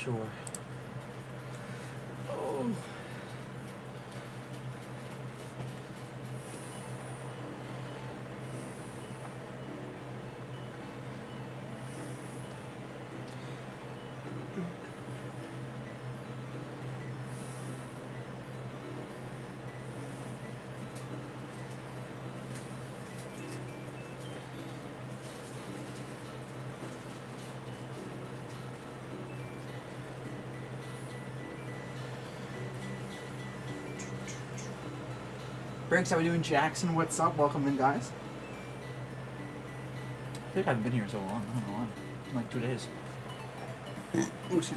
sure. Oh. Briggs, how we doing? Jackson, what's up? Welcome in, guys. I think I haven't been here so long. I don't know why. Like 2 days. Oh, excuse me.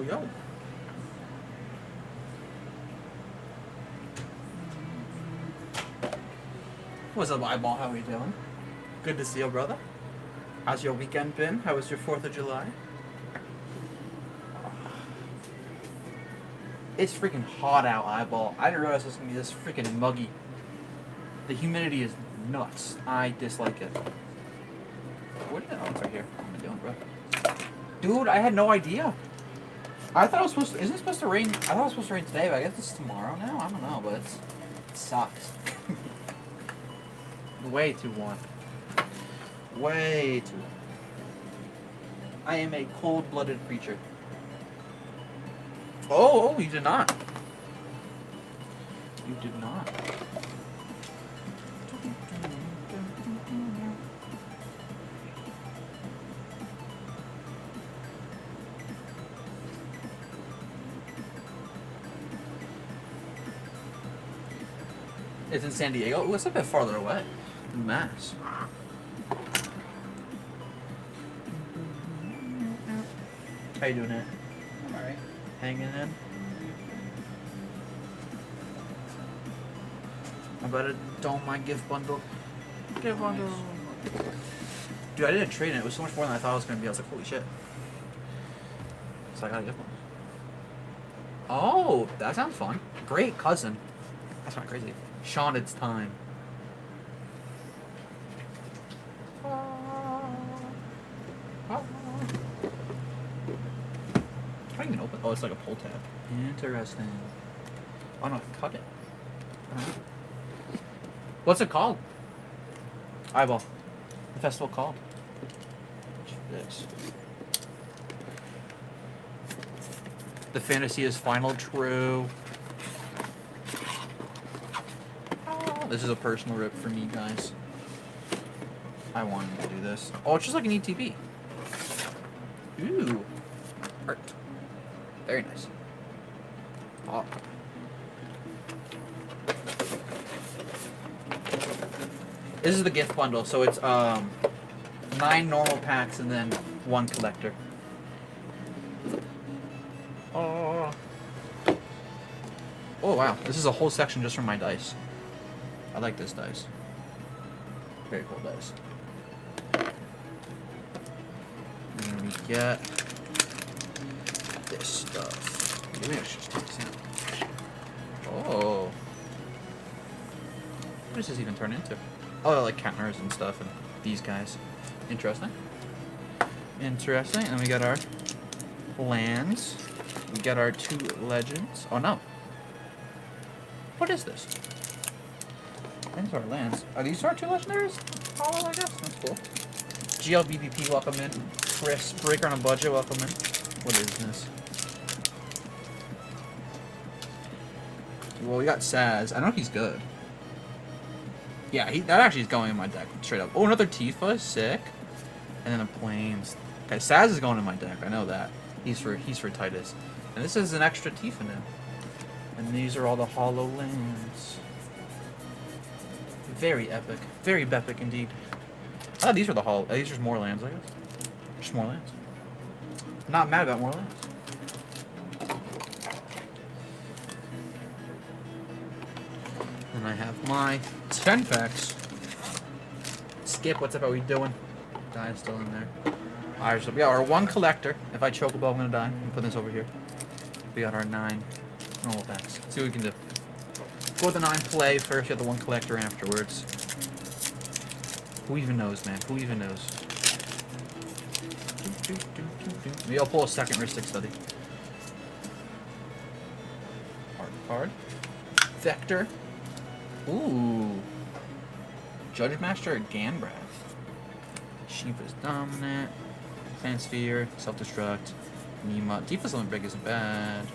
Yo. What's up, Eyeball? How are you doing? Good to see you, brother. How's your weekend been? How was your 4th of July? It's freaking hot out, Eyeball. I didn't realize it was going to be this freaking muggy. The humidity is nuts. I dislike it. What are the odds right here? What am I doing, bro? Dude, I had no idea. I thought it was supposed to... Isn't it supposed to rain? I thought it was supposed to rain today, but I guess it's tomorrow now? I don't know, but it sucks. Way too warm. Way too warm. I am a cold-blooded creature. Oh, you did not. You did not. It's in San Diego. Ooh, it's a bit farther away than Mass. How you doing, it? I'm alright. Hanging in. I bought a Don't Mind gift bundle. Gift bundle. Dude, I did a trade and it was so much more than I thought it was going to be. I was like, holy shit. So I got a gift bundle. Oh, that sounds fun. Great cousin. That's not crazy. Sean, it's time. How do you even open? Oh, it's like a pull tab. Interesting. Oh no, cut it. What's it called? Eyeball. The festival called. This. The fantasy is final true. This is a personal rip for me, guys. I wanted to do this. Oh, it's just like an ETB. Ooh. Art. Very nice. Oh. This is the gift bundle, so it's 9 normal packs and then 1 collector. Oh. Oh wow, this is a whole section just from my dice. I like this dice. Very cool dice. And then we get this stuff. Maybe I should just take this out. Oh. What does this even turn into? Oh, like counters and stuff and these guys. Interesting. Interesting. And we got our lands. We get our 2 legends. Oh no. What is this? These are our lands. Are these our 2 legendaries? Hollow, I guess. That's cool. GLBBP, welcome in. Chris, Breaker on a budget, welcome in. What is this? Well, we got Saz. I know he's good. Yeah, that actually is going in my deck straight up. Oh, another Tifa, sick. And then the Plains. Okay, Saz is going in my deck. I know that. He's for Titus. And this is an extra Tifa now. And these are all the hollow lands. Very epic. Very epic indeed. I thought these were the hollow. These are more lands, I guess. Just more lands. Not mad about more lands. And I have my 10 packs. Skip, what's up? How we doing? Guy's still in there. Alright, so we got our 1 collector. If I choke a ball, I'm gonna die. I'm gonna put this over here. We got our 9 normal packs. Let's see what we can do. Go with the 9 play first, get the 1 collector afterwards. Who even knows, man? Who even knows? Maybe I'll pull a second Ristic Study. Art card. Vector. Ooh. Judge Master Ganbrath. Shiva's Dominant. Fan Sphere. Self-Destruct. Nima. Tifa's Olympic isn't bad.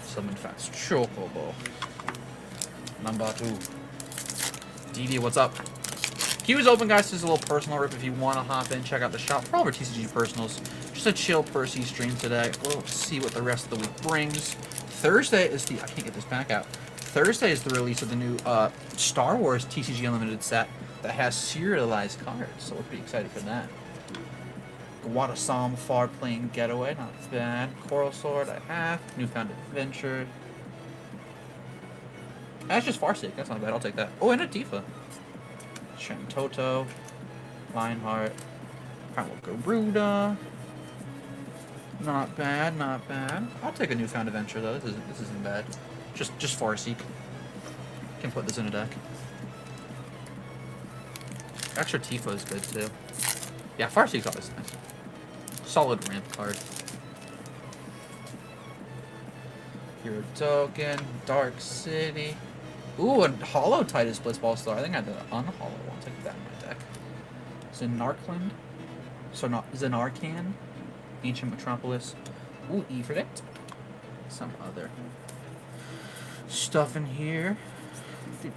Summon Fast Chocobo. Number 2. DD, what's up? Queue is open, guys. This is a little personal rip. If you want to hop in, check out the shop for all of our TCG personals. Just a chill Percy stream today. We'll see what the rest of the week brings. Thursday is the... I can't get this pack out. Thursday is the release of the new Star Wars TCG Unlimited set that has serialized cards. So we're pretty excited for that. Guadasam Far Plane Getaway. Not bad. Coral Sword I have. Newfound Adventure. That's just Farsight. That's not bad. I'll take that. Oh, and a Tifa. Shantoto. Lionheart. Primal Garuda. Not bad, not bad. I'll take a Newfound Adventure though. This isn't bad. Just Farseek. Can put this in a deck. Extra Tifa is good too. Yeah, Farseek's always nice. Solid ramp card. Hero Token. Dark City. Ooh, a Hollow Titus Blitzball Star. I think I had the unhollow one. I'll take that in my deck. Zenarkland. So not Zenarkan. Ancient Metropolis. Ooh, Everdict. Some other stuff in here. You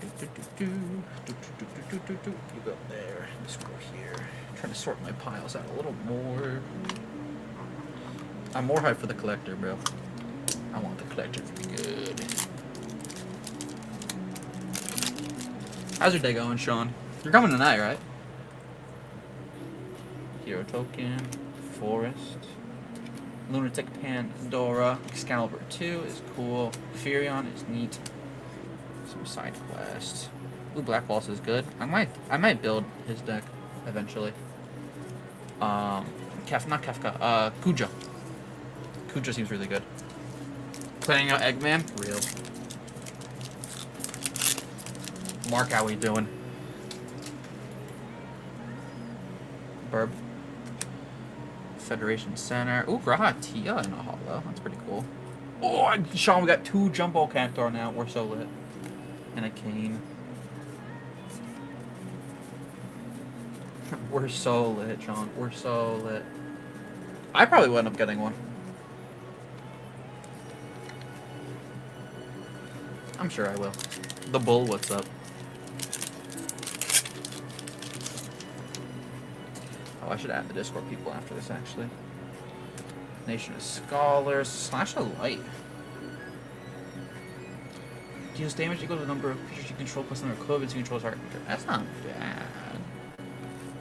go there. Let's go here. I'm trying to sort my piles out a little more. I'm more hyped for the collector, bro. I want the collector to be good. How's your day going, Sean? You're coming tonight, right? Hero Token, Forest, Lunatic Pandora, Excalibur 2 is cool, Furion is neat, some side quests. Ooh, Black Boss is good. I might build his deck eventually. Not Kefka, Kuja. Kuja seems really good. Planning out Eggman? Real. Mark, how we doing? Burb. Federation Center. Ooh, Graha Tia in a hollow. That's pretty cool. Oh, Sean, we got 2 Jumbo Cactuar now. We're so lit. And a Cane. We're so lit, Sean. We're so lit. I probably would end up getting one. I'm sure I will. The Bull, what's up? Oh, I should add the Discord people after this, actually. Nation of Scholars. Slash a Light. Deals damage equal to the number of creatures you control plus the number of Clovens you control target creature. That's not bad.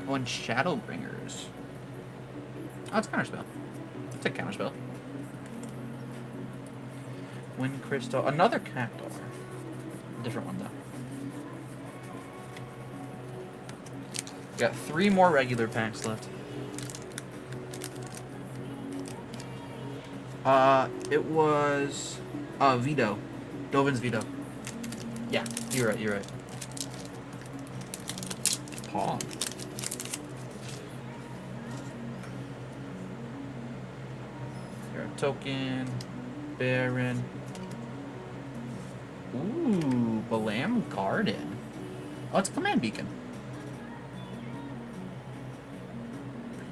Oh, and Shadowbringers. Oh, it's Counterspell. I'll take Counterspell. Wind Crystal. Another Cactuar. Different one, though. We got 3 more regular packs left. It was Vito. Dovin's Vito. Yeah, you're right. Paw. Token, Baron. Ooh, Balam Garden. Oh, it's a command beacon.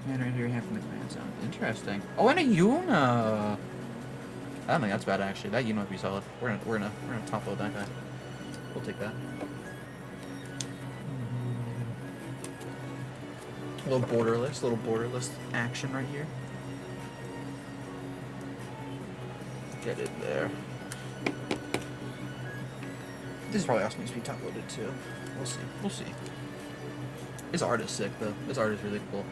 And right here, half from the command zone. Interesting. Oh, and a Yuna. I don't think that's bad actually. That Yuna would be solid. We're gonna top load that guy. We'll take that. Little borderless action right here. Get it there. This is probably also needs to be top loaded too. We'll see. We'll see. His art is sick though. His art is really cool.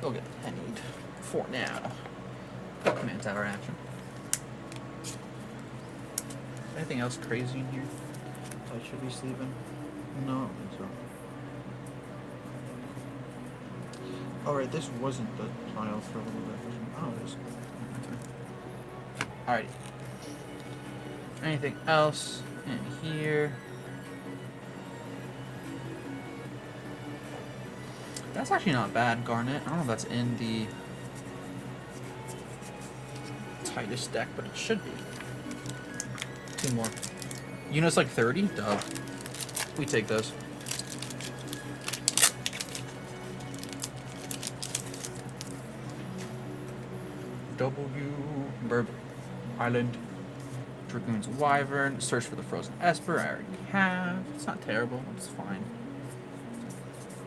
Go get pennied for now. Got command tower action. Anything else crazy in here? I should be sleeping. No, I don't think so. Alright, this wasn't the trial for a little bit. Oh, it is. Alrighty. Anything else in here? That's actually not bad, Garnet. I don't know if that's in the tightest deck, but it should be. Two more. Units like 30? Dub. We take those. W. Burb Island. Dragoon's Wyvern. Search for the Frozen Esper. I already have. It's not terrible. It's fine.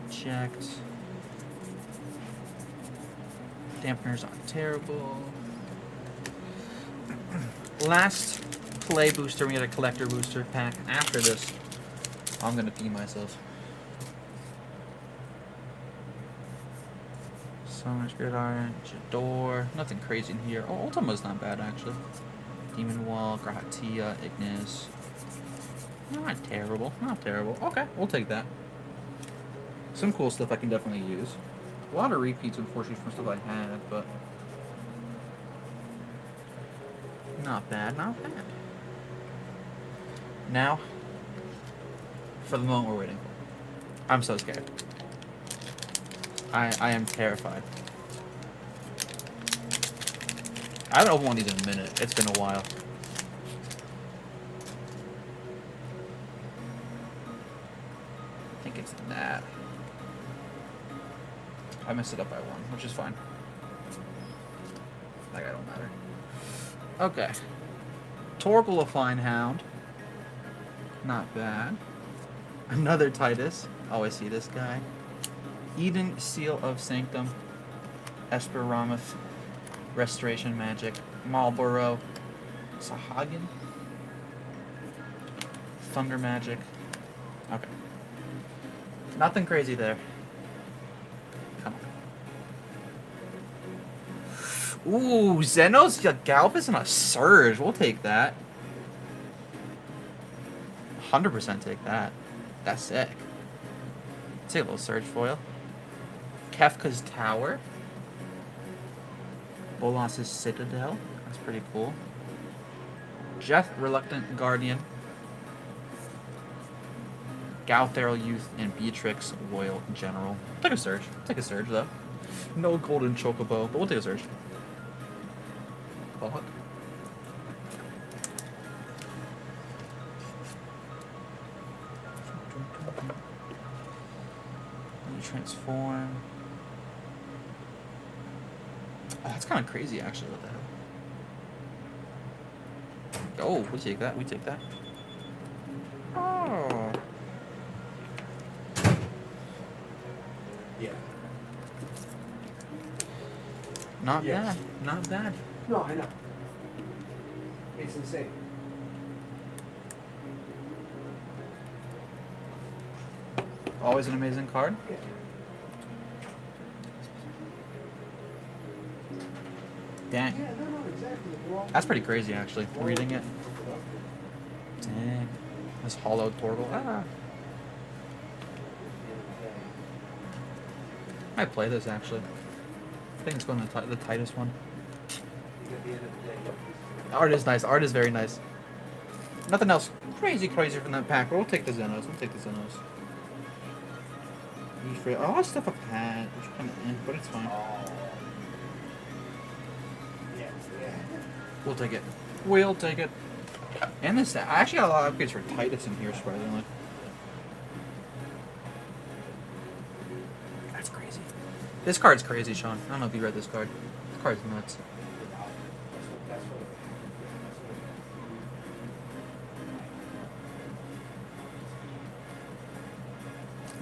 Checked. Dampener's not terrible. Last play booster, we get a collector booster pack. After this, I'm gonna pee myself. Summer Spirit Iron, Jador, nothing crazy in here. Oh, Ultima's not bad actually. Demon Wall, Grahatia, Ignis. Not terrible, not terrible. Okay, we'll take that. Some cool stuff I can definitely use. A lot of repeats, unfortunately, from stuff I had, but not bad, not bad. Now, for the moment we're waiting for. I'm so scared. I am terrified. I haven't opened one of these in a minute. It's been a while. I think it's that. I messed it up by one, which is fine. That guy don't matter. Okay. Torgal, a fine hound. Not bad. Another Titus. Oh, I see this guy. Eden, Seal of Sanctum. Esper Ramoth. Restoration Magic. Marlborough. Sahagin. Thunder Magic. Okay. Nothing crazy there. Come on. Ooh, Xenos, Galvus, and a Surge. We'll take that. 100% take that. That's sick. Take a little Surge foil. Kefka's Tower. Bolas's Citadel. That's pretty cool. Jeff, Reluctant Guardian. Galtheral Youth, and Beatrix, Royal General. Take a Surge. Take a Surge, though. No Golden Chocobo, but we'll take a Surge. Ballhook. Transform. Oh, that's kind of crazy, actually. What the hell? Oh, we take that. We take that. Oh. Yeah. Not bad. Not bad. No, I know. It's insane. Always an amazing card. Yeah. Dang. Yeah, no, exactly. That's pretty crazy, actually, reading it. Dang. This hollow Torgal. Ah. I play this, actually. I think it's going to the tightest one. Art is nice. Art is very nice. Nothing else crazy from that pack, but we'll take the Xenos. We'll take the Xenos. Oh, I stuff a pad, which kind of but it's fine. We'll take it. We'll take it. And this, I actually got a lot of upgrades for Titus in here, surprisingly. That's crazy. This card's crazy, Sean. I don't know if you read this card. This card's nuts.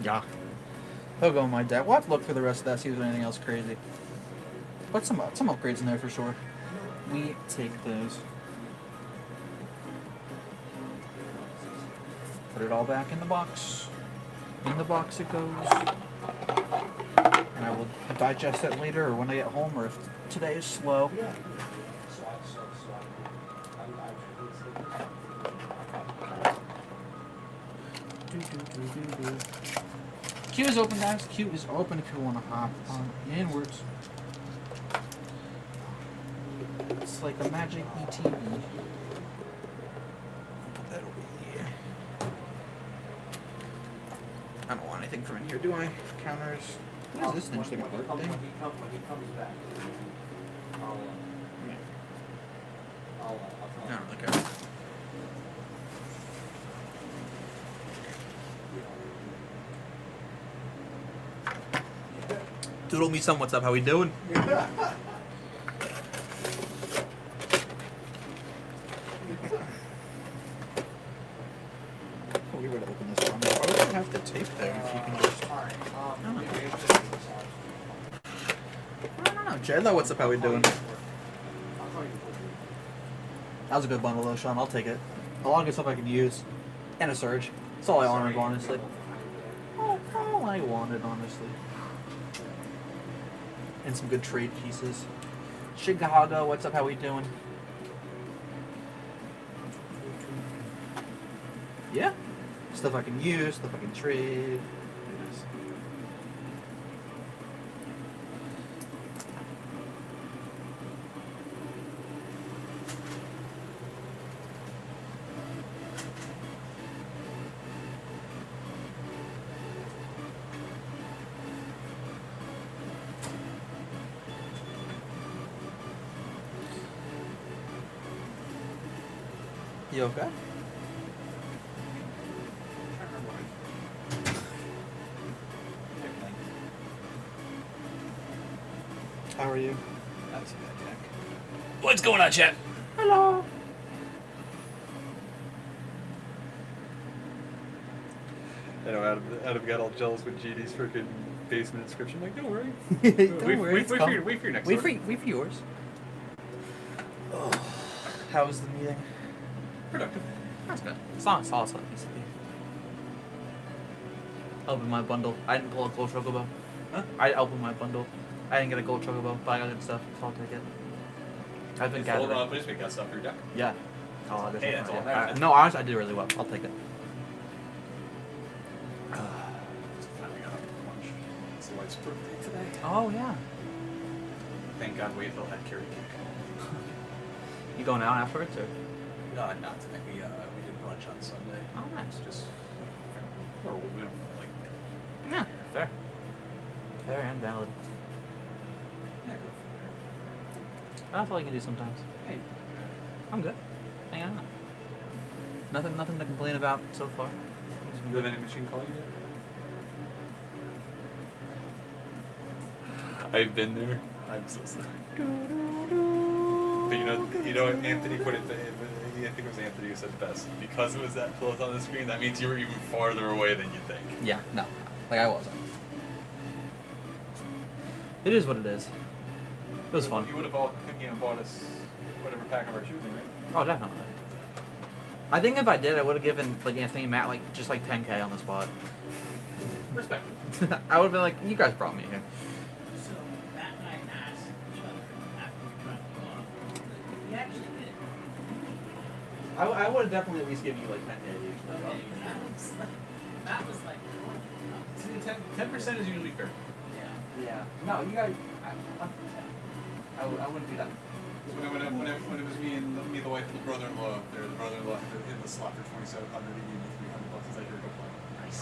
Yeah. He'll go in my deck. We'll have to look for the rest of that, see if there's anything else crazy. But some upgrades in there for sure. We take those. Put it all back in the box. In the box it goes. And I will digest it later or when I get home or if today is slow. Queue is open, guys. Queue is open if you want to hop on inwards. It's like a magic ETB. Put that over here. I don't want anything from in here, do I? Counters. What is this thing? Just like a bird thing? When he comes back, I'll I don't really care. Doodle me some. What's up? How we doing? We would open this one. Why would you have the tape there if you can just... I don't know. Jedlo, what's up? How we doing? That was a good bundle though, Sean. I'll take it. A lot of good stuff I can use. And a surge. That's all I wanted, honestly. All I wanted, honestly. And some good trade pieces. Chicago, what's up? How we doing? Yeah. Stuff I can use, stuff I can trade. You okay? How are you? Not too bad, Jack. What's going on, chat? Hello. I know Adam got all jealous with GD's freaking basement inscription. Like, don't worry. Don't worry. Wait for your next Wait one. for yours. Oh, how was the meeting? Productive. That's good. It's not as solid as it needs to be. Open my bundle. I didn't pull a gold chocobo. Huh? I opened my bundle. I didn't get a gold chocobo, but I got good stuff, so I'll take it. I've been Hold gathering. on, please. We got stuff for your deck. Yeah. Oh, Hey, that's all that yeah. matters. No, honestly, I did really well. I'll take it. Finally got up for lunch. It's the wife's birthday today. Oh, yeah. Thank God Wayville had carrot cake. You going out afterwards, or? No, not today. We did brunch on Sunday. Oh, nice. Just or we don't like. Yeah, fair. Fair and valid. Yeah, go for That's all you can do sometimes. it. Hey, I'm good. Hang on. Nothing to complain about so far. It's been do you good. have any machine call you yet? I've been there. I'm so sorry. But you know, Anthony put it. I think it was Anthony who said it best. Because it was that close on the screen, that means you were even farther away than you think. Yeah, no. Like I wasn't. It is what it is. It was fun. You would have all, bought us whatever pack of our choosing, right? Oh, definitely. I think if I did, I would have given like Anthony and Matt like just like 10K on the spot. Respect. I would have been like, you guys brought me here. So Matt and I asked each other after we dropped the ball. We actually did. I would have definitely at least given you like 10K each. Okay, Matt was like, oh, 10% is usually fair. yeah. Yeah. No, you guys. I wouldn't do that. When it was me and the wife and the brother-in-law, the brother-in-law hit the slot for $2,700. He gave me $300. He's like, here, go play. Nice.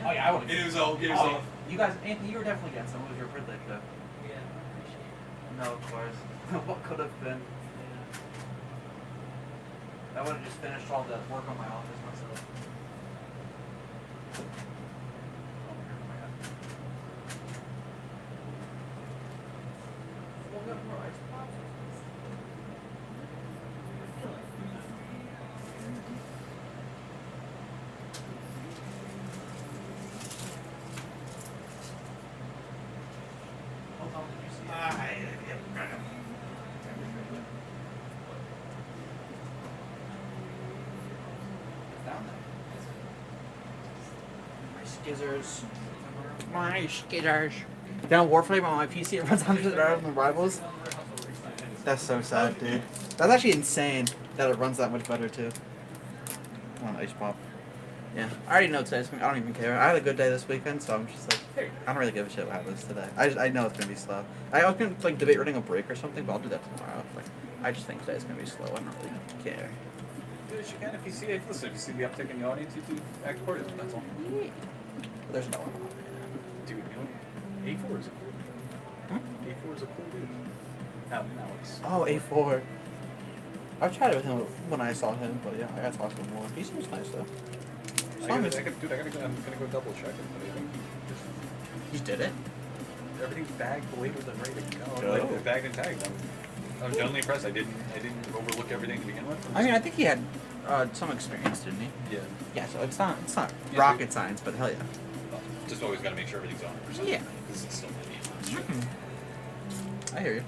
Oh yeah, I would. It was all You guys, Anthony, you were definitely getting some. It was your birthday though. Yeah, appreciate it. No, of course. What could have been? I would have just finished all the work on my office myself. Well, we got more ice pops. I feel like we got Hold on, did you see it? It's down there. My skizzers. My skizzers. Down Warframe on my PC, it runs 100 better than the rivals. That's so sad, dude. That's actually insane that it runs that much better too. Come on, ice pop. Yeah, I already know today's gonna. I don't even care. I had a good day this weekend, so I'm just like, I don't really give a shit what happens today. I know it's gonna be slow. I was gonna like debate running a break or something, but I'll do that tomorrow. Like, I just think today's gonna be slow. I don't really care. Dude, you can if you see it. Listen, if you see the uptick in the audience, you do act accordingly. That's all. But there's no one on Dude, you know, A4 is a cool dude. A4 is a cool dude. Now it's. Oh, A4. I've chatted with him when I saw him, but yeah, I gotta talk to him more. He seems nice though. I'm gonna go double check it, but I think You did it? everything's bagged, labeled, and ready to go. Oh. Like, bagged and tagged. I'm generally impressed. I didn't overlook everything to begin with. I mean, I think he had some experience, didn't he? Yeah. Yeah, so it's not Yeah, rocket science, but hell yeah. Well, just always got to make sure everything's 100%. Yeah. Because it's still maybe. I hear you.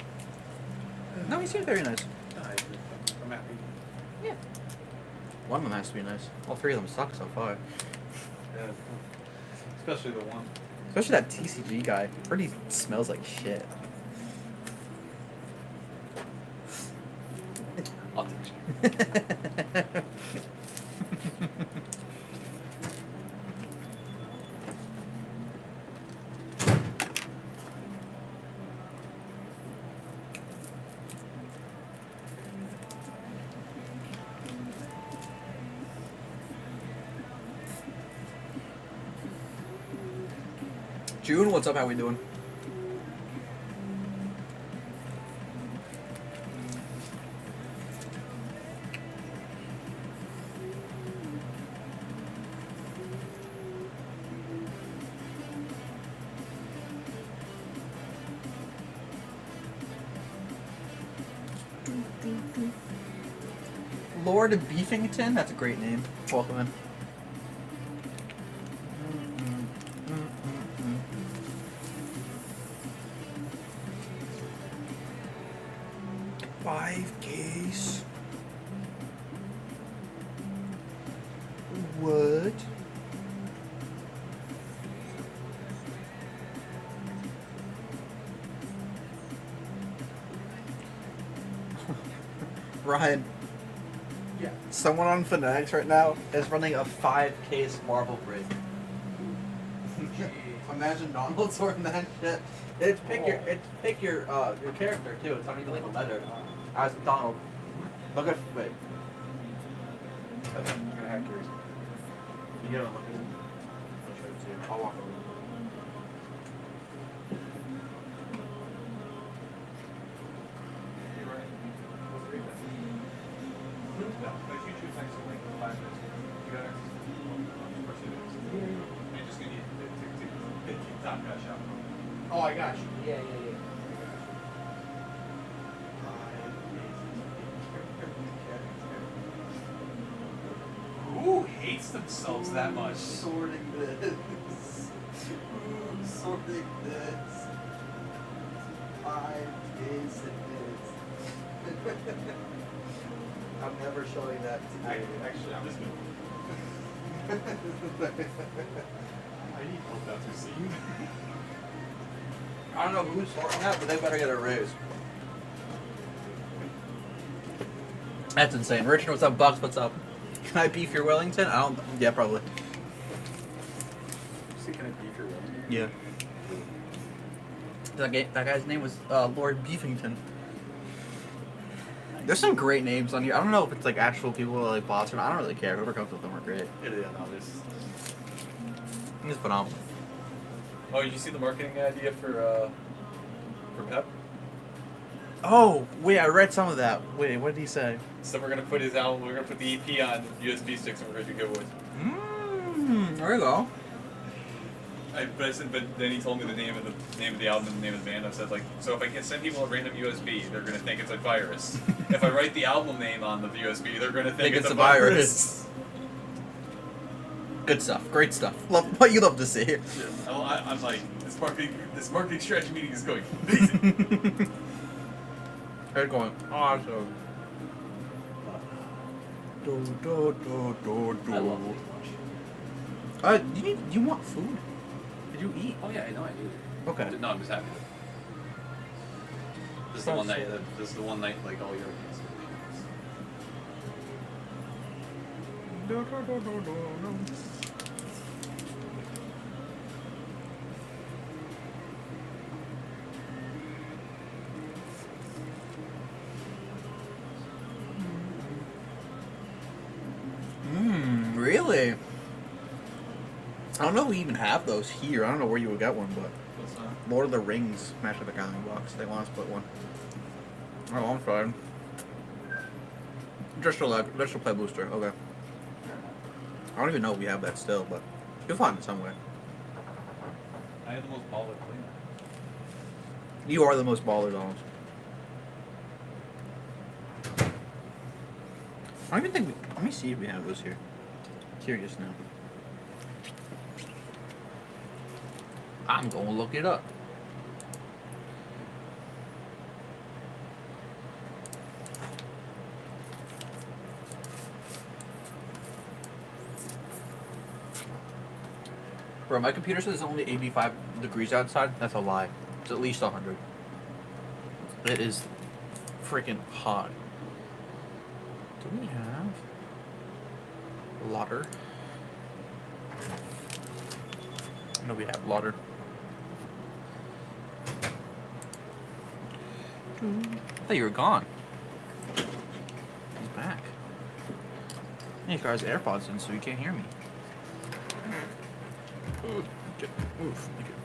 No, he seems very nice. I'm happy. Yeah. One of them has to be nice. All three of them suck so far. Yeah. Especially the one. Especially that TCG guy. Heard he smells like shit. I'll teach you. June, what's up? How we doing? Lord Beefington? That's a great name. Welcome in. 5 case. What? Ryan. Yeah. Someone on Fanatics right now is running a 5 case marble break. Imagine Donald sorting that shit. It's pick your character too. It's not even like a letter. As Donald. Look at wait. I think you're gonna hack yours. You gotta look at it. I'll show it to you. I'll walk over. Oh, I got you. Yeah. Who hates themselves that much? Sorting this. Sorting this. 5 days it is. I'm never showing that to you. Actually, I'm just gonna. I need help out to see. I don't know who's sorting that, but they better get a raise. That's insane. Richard, what's up? Bucks, what's up? Can I beef your Wellington? I don't. Yeah, probably. See, can I beef your Wellington? Yeah. That guy's name was Lord Beefington. There's some great names on here. I don't know if it's like actual people or like bots or not. I don't really care. Whoever comes with them are great. Yeah, no, this. It's phenomenal. Oh, did you see the marketing idea for Pep? Oh, wait, I read some of that. Wait, what did he say? So we're gonna put his album. We're gonna put the EP on USB sticks, and we're gonna do giveaways. There you go. But then he told me the name of the album and the name of the band. I said, like, so if I can send people a random USB, they're gonna think it's a virus. If I write the album name on the USB, they're gonna think it's a virus. Good stuff. Great stuff. Love what you love to see. Yeah. I'm like, this marketing strategy meeting is going amazing. They're going awesome. Do, do, do, do, do. I love it too much. You want food? Did you eat? Oh yeah, I know I do. Okay. No, I'm just happy. This is the one night. This is the one night like all year. Do, do, do, do, do. Really? I don't know if we even have those here. I don't know where you would get one, but What's that? Lord of the Rings Smash of the Gathering box. They want us to put one. Oh, I'm fine. Just to play booster. Okay. I don't even know if we have that still, but you'll find it somewhere. I have the most baller player. You are the most baller, Donald. I don't even think we... Let me see if we have those here. Curious now. I'm gonna look it up. Bro, my computer says it's only 85 degrees outside. That's a lie. It's at least 100. It is freaking hot. Do we have Lauder? No, we have Lauder. I thought you were gone. He's back. He got his AirPods in, so you can't hear me. Oof. Thank you.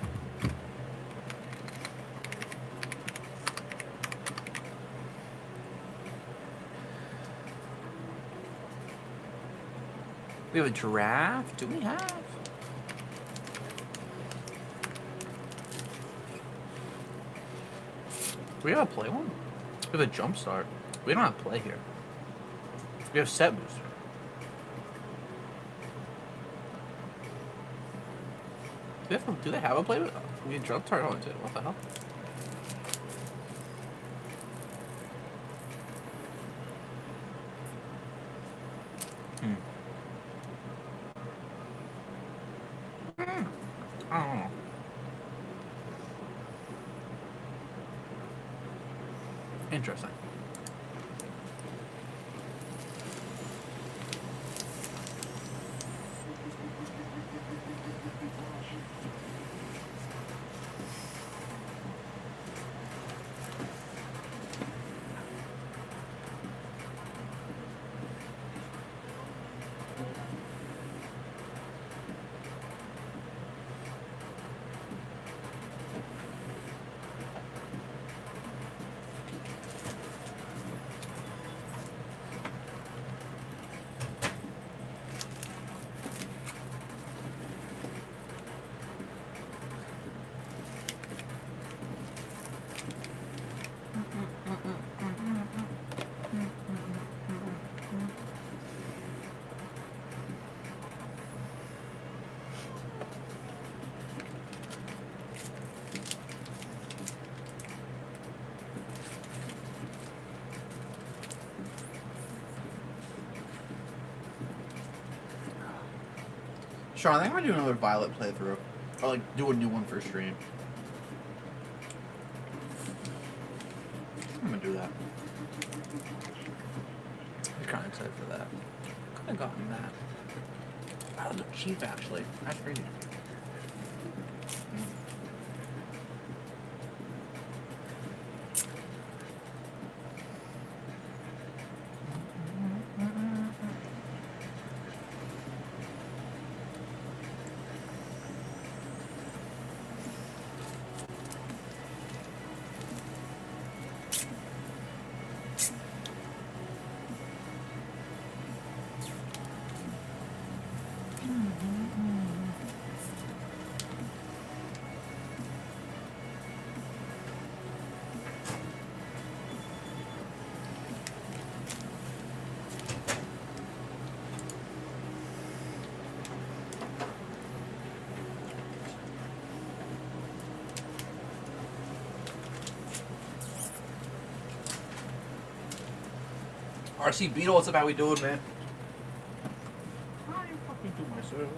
We have a giraffe? Do we have? Do we have a play one? We have a jump start. We don't have play here. We have set booster. Do they have a play? We have jump start on it. What the hell? I don't know. Interesting. Sean, I think I'm gonna do another Violet playthrough. Or like do a new one for stream. I'm gonna do that. I'm kinda excited for that. Could have gotten that. That look cheap actually. That's crazy. RC Beetle, what's up? How we doing, man? I fucking do myself.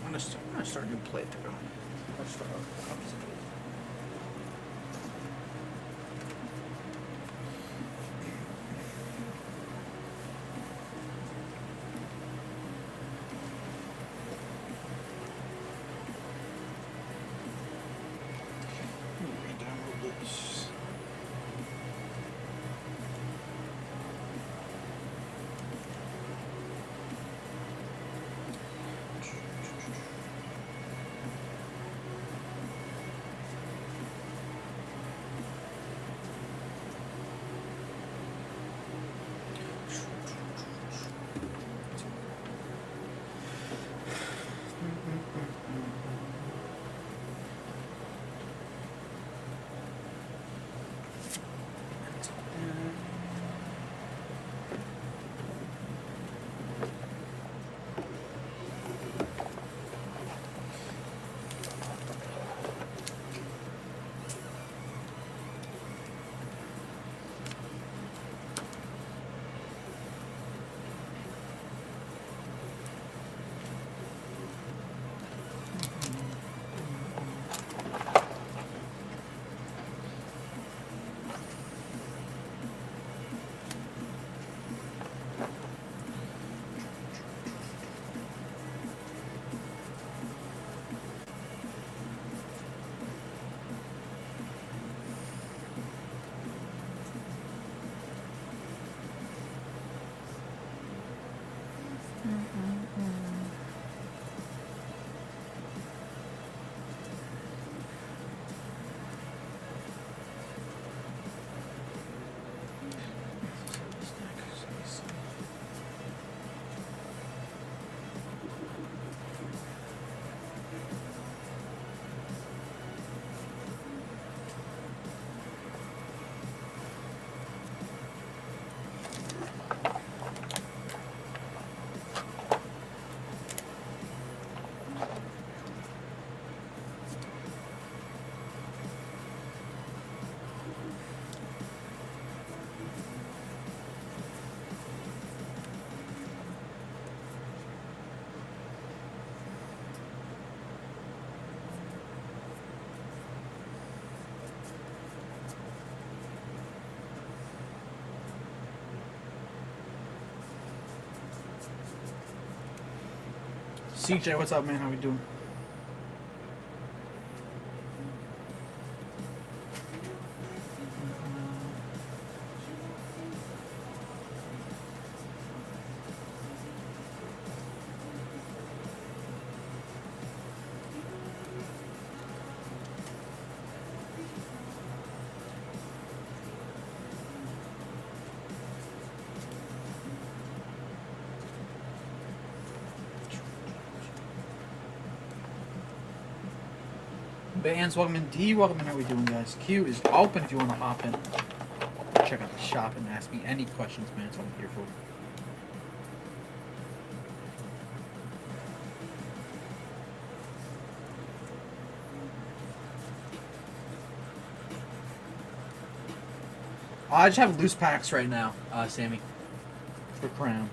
I'm gonna start a new playthrough. Let's start off opposite. Re-download this. CJ, what's up, man? How we doing? Bands, welcome in. D, welcome in. How we doing, guys? Q is open if you want to hop in. Check out the shop and ask me any questions, man. That's what I'm here for. I just have loose packs right now, Sammy, for Crown.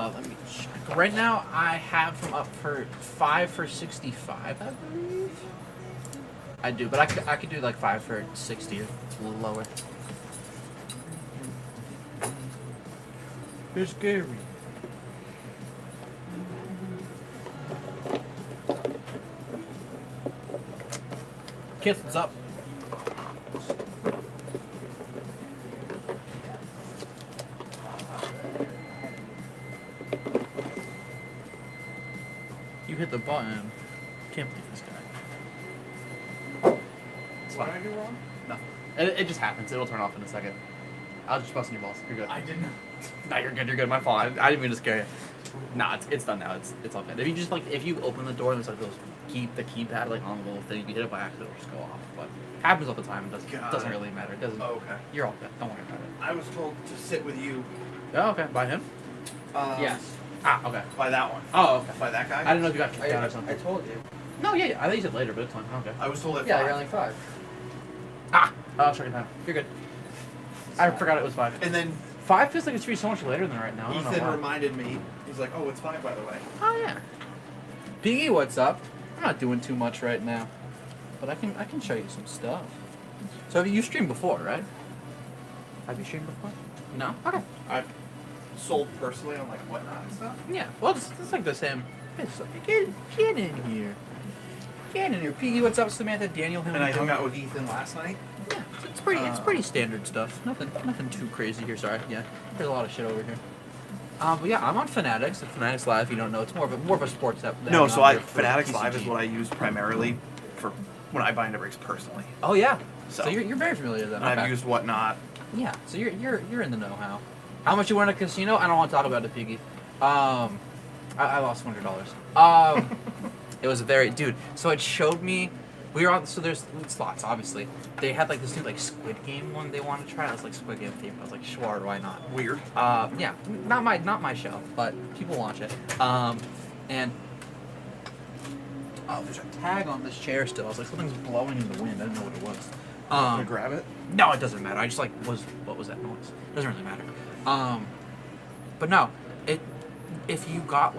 Let me check. Right now, I have them up for 5 for 65, I believe. I do, but I could do like 5 for 60 or a little lower. It's scary. Kiss, what's up? You hit the button. Can't believe this guy. It's What fine. did I do wrong? No. It just happens. It'll turn off in a second. I was just busting your balls. You're good. I didn't. No, you're good. You're good. My fault. I didn't mean to scare you. Nah, it's done now. It's all good. If you just if you open the door and there's like those the keypad like on the little thing, if you hit it by accident, it'll just go off. But happens all the time. It doesn't really matter. It doesn't. Oh, okay. You're all good. Don't worry about it. I was told to sit with you. Oh, okay. By him? Yes. Ah, okay. By that one. Oh, okay. By that guy. I didn't know if you got kicked out or I something. told you. No, yeah. I thought you said later, but it's fine. Okay. I was told at Yeah, 5. you're only 5. Ah. Oh, second time. You're good. I forgot it was 5. And then 5 feels like it's so much later than right now. I don't know Ethan why. reminded me. He's like, "Oh, it's 5, by the way." Oh yeah. Piggy, what's up? I'm not doing too much right now, but I can show you some stuff. So you streamed before, right? Have you streamed before? No. Okay. I've sold personally on like Whatnot and stuff. Yeah. Well, it's like the same. Get in here. Get in here. Piggy, what's up? Samantha, Daniel, And I hung out with Ethan last night. Yeah. It's pretty standard stuff. Nothing too crazy here. Sorry. Yeah. There's a lot of shit over here. But yeah, I'm on Fanatics. Fanatics Live, if you don't know, it's more of a sports app. No, I'm so on here for Fanatics Live TCG. is what I use primarily for when I buy into breaks personally. Oh yeah. So- So you're very familiar with that. And I've Okay. used Whatnot. Yeah. So you're in the know-how. How much you win at a casino? I don't want to talk about it, Piggy. I lost $100. It was dude. So it showed me. We were on. So there's slots, obviously. They had like this new Squid Game one they wanted to try. It was like Squid Game theme. I was like, sure, why not? Weird. Yeah, not my show, but people watch it. And there's a tag on this chair still. I was like, something's blowing in the wind. I didn't know what it was. Can I grab it? No, it doesn't matter. I just what was that noise? Doesn't really matter. But no, if you got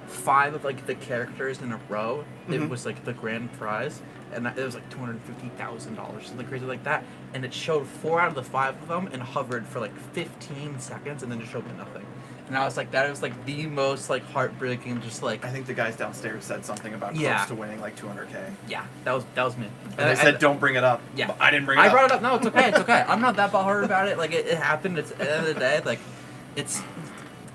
5 of the characters in a row, it was the grand prize, and it was $250,000, something crazy like that. And it showed 4 out of the 5 of them and hovered for 15 seconds, and then it showed me nothing. And I was like, that was the most heartbreaking, just I think the guys downstairs said something about Yeah. close to winning $200K. yeah, that was me. And they said, "Don't bring it up." Yeah. But I didn't bring it I up. brought it up. No, it's okay. It's okay. I'm not that butthurt about it. It happened. It's at the end of the day. It's.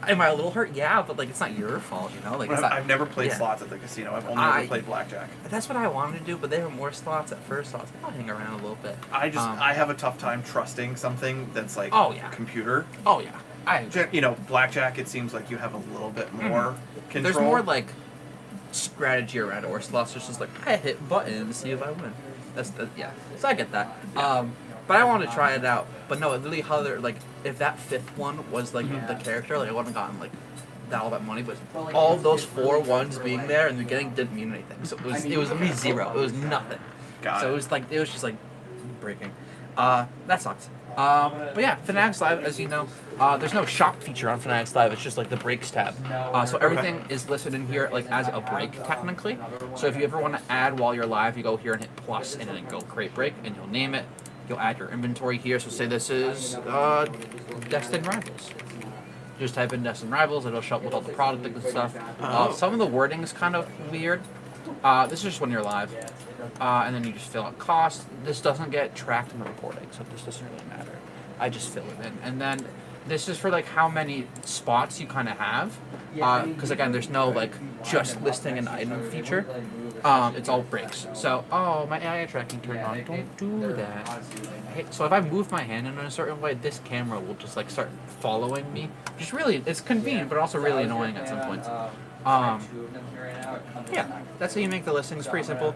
Am I a little hurt? Yeah, but it's not your fault, you know. It's not, I've never played yeah. slots at the casino. I've only I- ever played blackjack. That's what I wanted to do, but there were more slots at first, so I was like, I'll hang around a little bit. I have a tough time trusting something that's Oh, yeah. computer. Oh yeah, Blackjack. It seems like you have a little bit more control. There's more strategy around it, where slots are just I hit button to see if I win. Yeah. So I get that. But I wanted to try it out. But no, it really if that 5th one was the character, I wouldn't have gotten all that money. But all those 4 ones being there in the beginning didn't mean anything. So it was me 0. It was nothing. Got it it. was it was just breaking. That sucks. But yeah, Fanatics Live, as you know, there's no shop feature on Fanatics Live. It's just the breaks tab. So everything is listed in here as a break technically. So if you ever want to add while you're live, you go here and hit plus, and then go create break, and you'll name it. You'll add your inventory here. So say this is Destined Rivals. Just type in Destined Rivals. It'll show up with all the product and stuff. Some of the wording is kind of weird. This is just when you're live. And then you just fill out cost. This doesn't get tracked in the reporting, so this doesn't really matter. I just fill it in. And then this is for how many spots you kind of have. Because again, there's no just listing an item feature. It's all breaks. So, my AI tracking turned on. Don't do that. So if I move my hand in a certain way, this camera will just start following me. Which is really, it's convenient, but also really annoying at some points. Yeah, that's how you make the listing. It's pretty simple.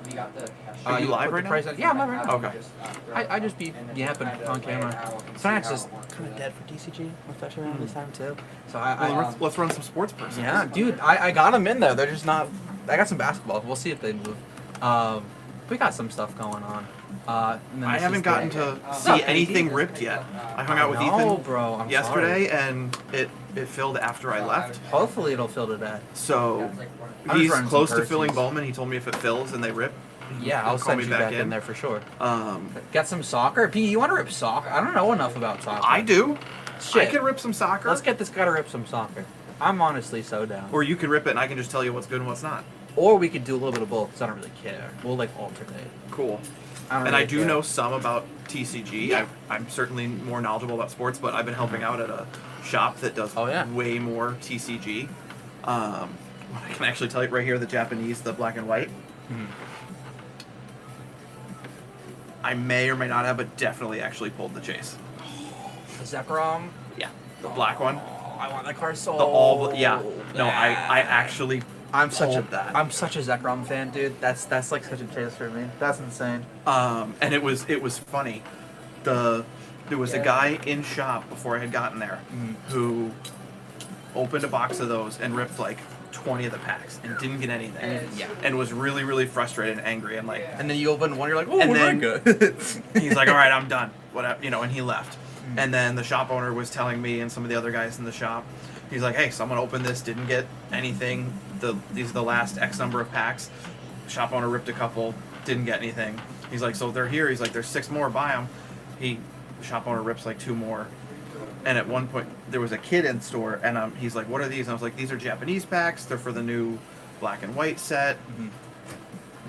Are you live put right the now? price in. Yeah, I'm live right now. Okay. I just be yapping on camera. Fanatics is kind of dead for TCG, especially around this time too. So Let's run some sports person. yeah, dude, I got them in there. They're just not. I got some basketball. We'll see if they move. We got some stuff going on. And then I this haven't is gotten the- to see anything ripped yet. I hung out with Ethan bro. I'm yesterday, and it it filled after I left. Hopefully it'll fill to that. So I'm just he's running close some to filling Percy's. Bowman. He told me if it fills and they rip, Yeah, he'll I'll call send me you back back in there for sure. Um, Got some soccer? P, you want to rip soccer? I don't know enough about soccer. I do. Shit. I can rip some soccer. Let's get this guy to rip some soccer. I'm honestly so down. Or you can rip it and I can just tell you what's good and what's not. Or we could do a little bit of both, because I don't really care. We'll, like, alternate. Cool. I don't And I really do care. know some about TCG. Yeah. I'm certainly more knowledgeable about sports, but I've been helping out at a shop that does Oh, yeah. way more TCG. I can actually tell you right here, the Japanese, the black and white. Mhm. I may or may not have, but definitely actually pulled the chase. Zekrom? Yeah, the black one. Oh, I want that card so The all, yeah. No, I actually I'm such a pulled that. I'm such a Zekrom fan, dude. That's like such a chase for me. That's insane. And it was funny. There was a guy in shop before I had gotten there who opened a box of those and ripped like 20 of the packs and didn't get anything. Yeah. And was really, really frustrated and angry and like, And then you open one, you're like, oh, And what then- good? he's like, all right, I'm done. Whatever, and he left. And then the shop owner was telling me and some of the other guys in the shop, he's like, hey, someone opened this, didn't get anything. These are the last X number of packs. Shop owner ripped a couple, didn't get anything. He's like, so they're here. He's like, there's 6 more, buy them. The shop owner rips like 2 more. And at one point, there was a kid in store, and he's like, what are these? And I was like, these are Japanese packs. They're for the new black and white set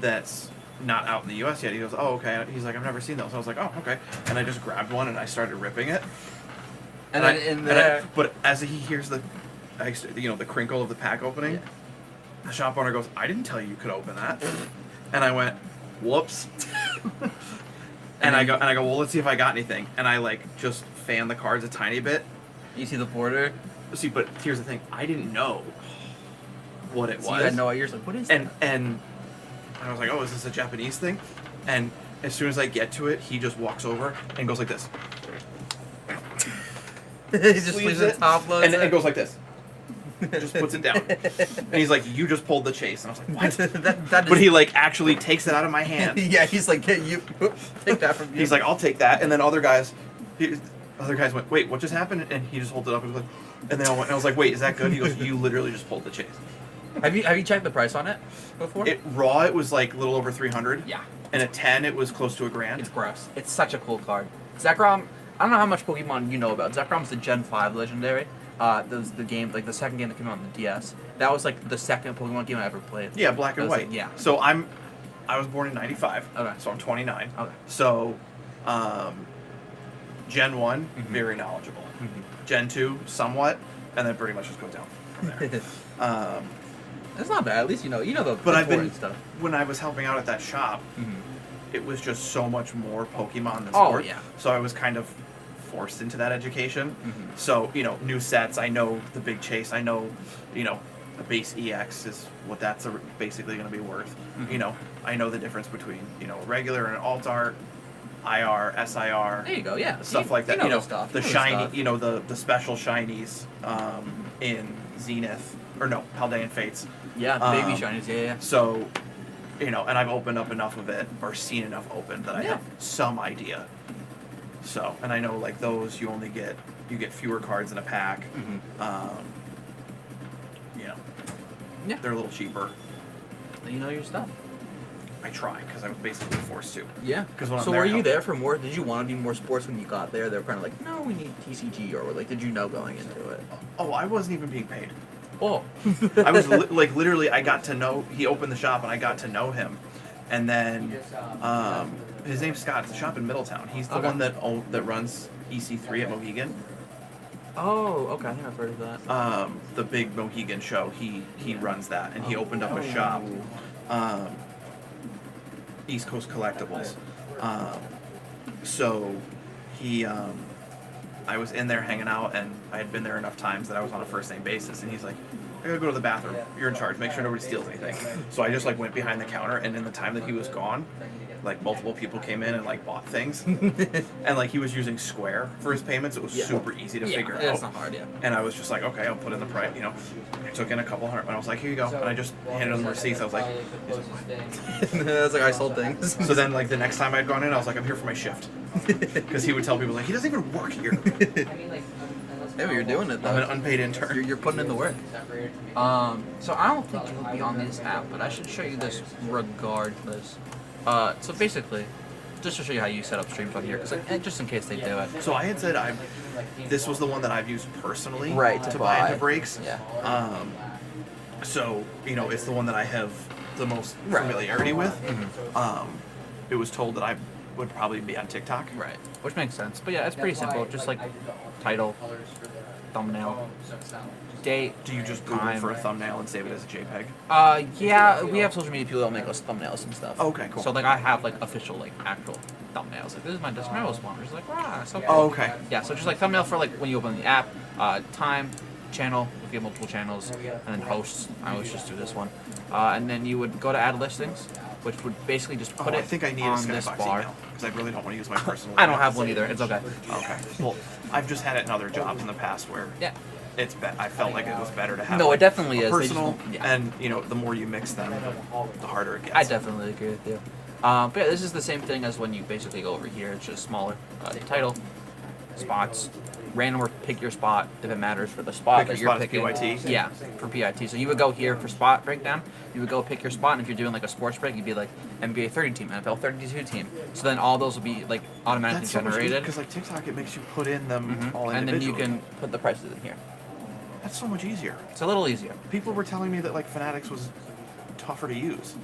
that's not out in the U.S. yet. He goes, oh, okay. He's like, I've never seen those. I was like, oh, okay. And I just grabbed one, and I started ripping it. And then in there, But as he hears the crinkle of the pack opening, Yeah. the shop owner goes, I didn't tell you could open that. And I went, whoops. And I go, well, let's see if I got anything. And I like just fan the cards a tiny bit. you see the border. See, but here's the thing: I didn't know what it So was. you had no idea. You're like, what is and that? and I was like, oh, is this a Japanese thing? And as soon as I get to it, he just walks over and goes like this. He just Sleeves leaves it top loads and it goes like this. Just puts it down. And he's like, you just pulled the chase. And I was like, what? that But he like actually takes it out of my hand. yeah, he's like, "Hey, you take that from you. He's like, I'll take that. And then other guys went, wait, what just happened? And he just holds it up and was like, and they all went. And I was like, wait, is that good? He goes, you literally just pulled the chase. have you checked the price on it before? It raw, it was like a little over 300. Yeah. And at 10, it was close to $1,000. It's gross. It's such a cool card. Zekrom, I don't know how much Pokemon you know about. Zekrom's the Gen 5 legendary. That was the game, like the second game that came out on the DS. That was like the second Pokemon game I ever played. Yeah, black and That was white. like- yeah. So I was born in 95. Okay. So I'm 29. Okay. So, Gen 1, Mhm. very knowledgeable. Gen 2, somewhat. And then pretty much just goes down from there. It's not bad. At least you know the But I've important been, stuff. when I was helping out at that shop, Mhm. it was just so much more Pokemon than Oh, sport. yeah. So I was kind of forced into that education. Mhm. So, new sets, I know the big chase, I know, the base EX is what that's basically going to be worth. Mhm. I know the difference between, regular and alt art, IR, SIR, There you go. Yeah. stuff like that. You know the stuff. The You know shiny, stuff. the special shinies in Zenith, or no, Paldean Fates. Yeah, the baby um, shinies. Yeah. So, and I've opened up enough of it, or seen enough open, that I Yeah. have some idea. So, and I know like those, you get fewer cards in a pack. Mhm. Yeah. They're a little cheaper. You know your stuff. I try because I was basically forced to. Yeah. 'Cause when I'm So there, were you I'm- there for more? Did you want to do more sports when you got there? They were kind of like, no, we need TCG, or like, did you know going into it? Oh, I wasn't even being paid. Oh. I was literally, I got to know. He opened the shop and I got to know him, and then his name's Scott. It's a shop in Middletown. He's the Okay. one that runs EC3 at Mohegan. Oh, okay. I think I've heard of that. The big Mohegan show. He runs that, and he opened up a shop. East Coast Collectibles. So he, I was in there hanging out, and I had been there enough times that I was on a first name basis. And he's like, I gotta go to the bathroom. You're in charge. Make sure nobody steals anything. So I just like went behind the counter, and in the time that he was gone, like multiple people came in and like bought things, and like he was using Square for his payments. It was Yeah. super easy to figure out. It's not hard, yeah. And I was just like, okay, I'll put in the price, I took in a couple hundred, and I was like, here you go. And I just handed him the receipts. I was like, That's like I sold things. so then like the next time I'd gone in, I was like, I'm here for my shift. Because he would tell people, like, he doesn't even work here. Hey, you're doing it though. I'm an unpaid intern. You're putting in the work. So I don't think it'll be on this app, but I should show you this regardless. So basically, just to show you how you set up streams on here, because just in case they do it. So I had said this was the one that I've used personally, Right, to to buy buy. into breaks. Yeah. So it's the one that I have the most Right. familiarity with. Mm-hmm. It was told that I would probably be on TikTok. Right. Which makes sense. But yeah, it's pretty simple. Just like title, thumbnail, date. Do you just Google time. for a thumbnail and save it as a JPEG? Yeah, we have social media people that make us thumbnails and stuff. Okay, cool. So like I have like official like actual thumbnails. Like this is my Desmaros one. It's like wow, so cool. Oh, okay. Yeah, so just like thumbnail for like when you open the app, time, channel, if you have multiple channels, and then hosts. I always just do this one. And then you would go to add listings, which would basically just put I it think I need a on this Skybox bar. email because I really don't want to use my personal. I don't email. have one either. It's okay. Okay. Well, I've just had it in other jobs in the past where Yeah. I felt like it was better to have. No, it like, definitely a is. They just personal, won't- yeah. and the more you mix them, the harder it gets. I definitely agree with you. But yeah, this is the same thing as when you basically go over here. It's just smaller. Title, spots, random or pick your spot if it matters for the spot Pick that your you're spot is picking. PYT? Yeah, for PIT. So you would go here for spot breakdown. You would go pick your spot, and if you're doing like a sports break, you'd be like NBA 30 team, NFL 32 team. So then all those will be like automatically That's so generated. because like TikTok, it makes you put in them all And then you individually. can put the prices in here. That's so much easier. It's a little easier. People were telling me that like Fanatics was tougher to use.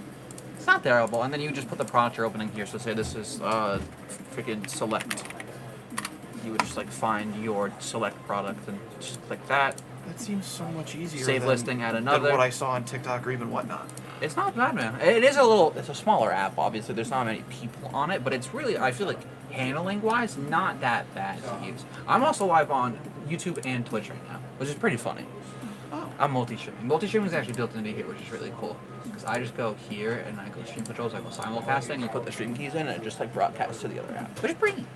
It's not terrible. And then you just put the product you're opening here. So say this is freaking select. You would just like find your select product and just click that. That seems so much easier. Save than, listing, add than another. what I saw on TikTok or even whatnot. It's not bad, man. It's a smaller app, obviously. There's not many people on it, but it's really, I feel like, handling-wise, not that bad to use. I'm also live on YouTube and Twitch right now, which is pretty funny. Oh. I'm multi-streaming. Multi-streaming is actually built into here, which is really cool. Because I just go here, and I go stream controls, I go simulcasting, you put the stream keys in, and it just, like, broadcasts to the other app. Which is pretty neat.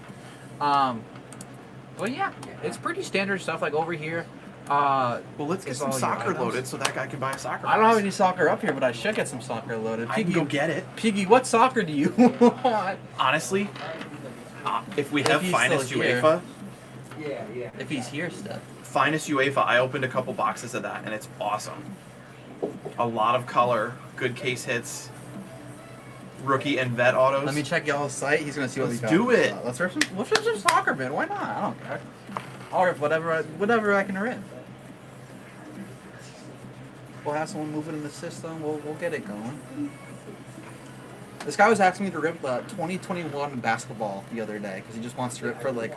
But yeah, it's pretty standard stuff, like, over here. Well, let's get It's some all your soccer items. loaded so that guy can buy a soccer. I don't have box. any soccer up here, but I should get some soccer loaded. I can go get it. Piggy, what soccer do you want? Honestly, if we If have he's finest still here. UEFA, If he's here still. finest UEFA, I opened a couple boxes of that and it's awesome. A lot of color, good case hits, rookie and vet autos. Let me check y'all's site. He's gonna see what Let's we got. do it. Let's rip some soccer, man. Why not? I don't care. I'll rip whatever I can rip. We'll have someone move it in the system. We'll get it going. This guy was asking me to rip the 2021 basketball the other day because he just wants to rip for like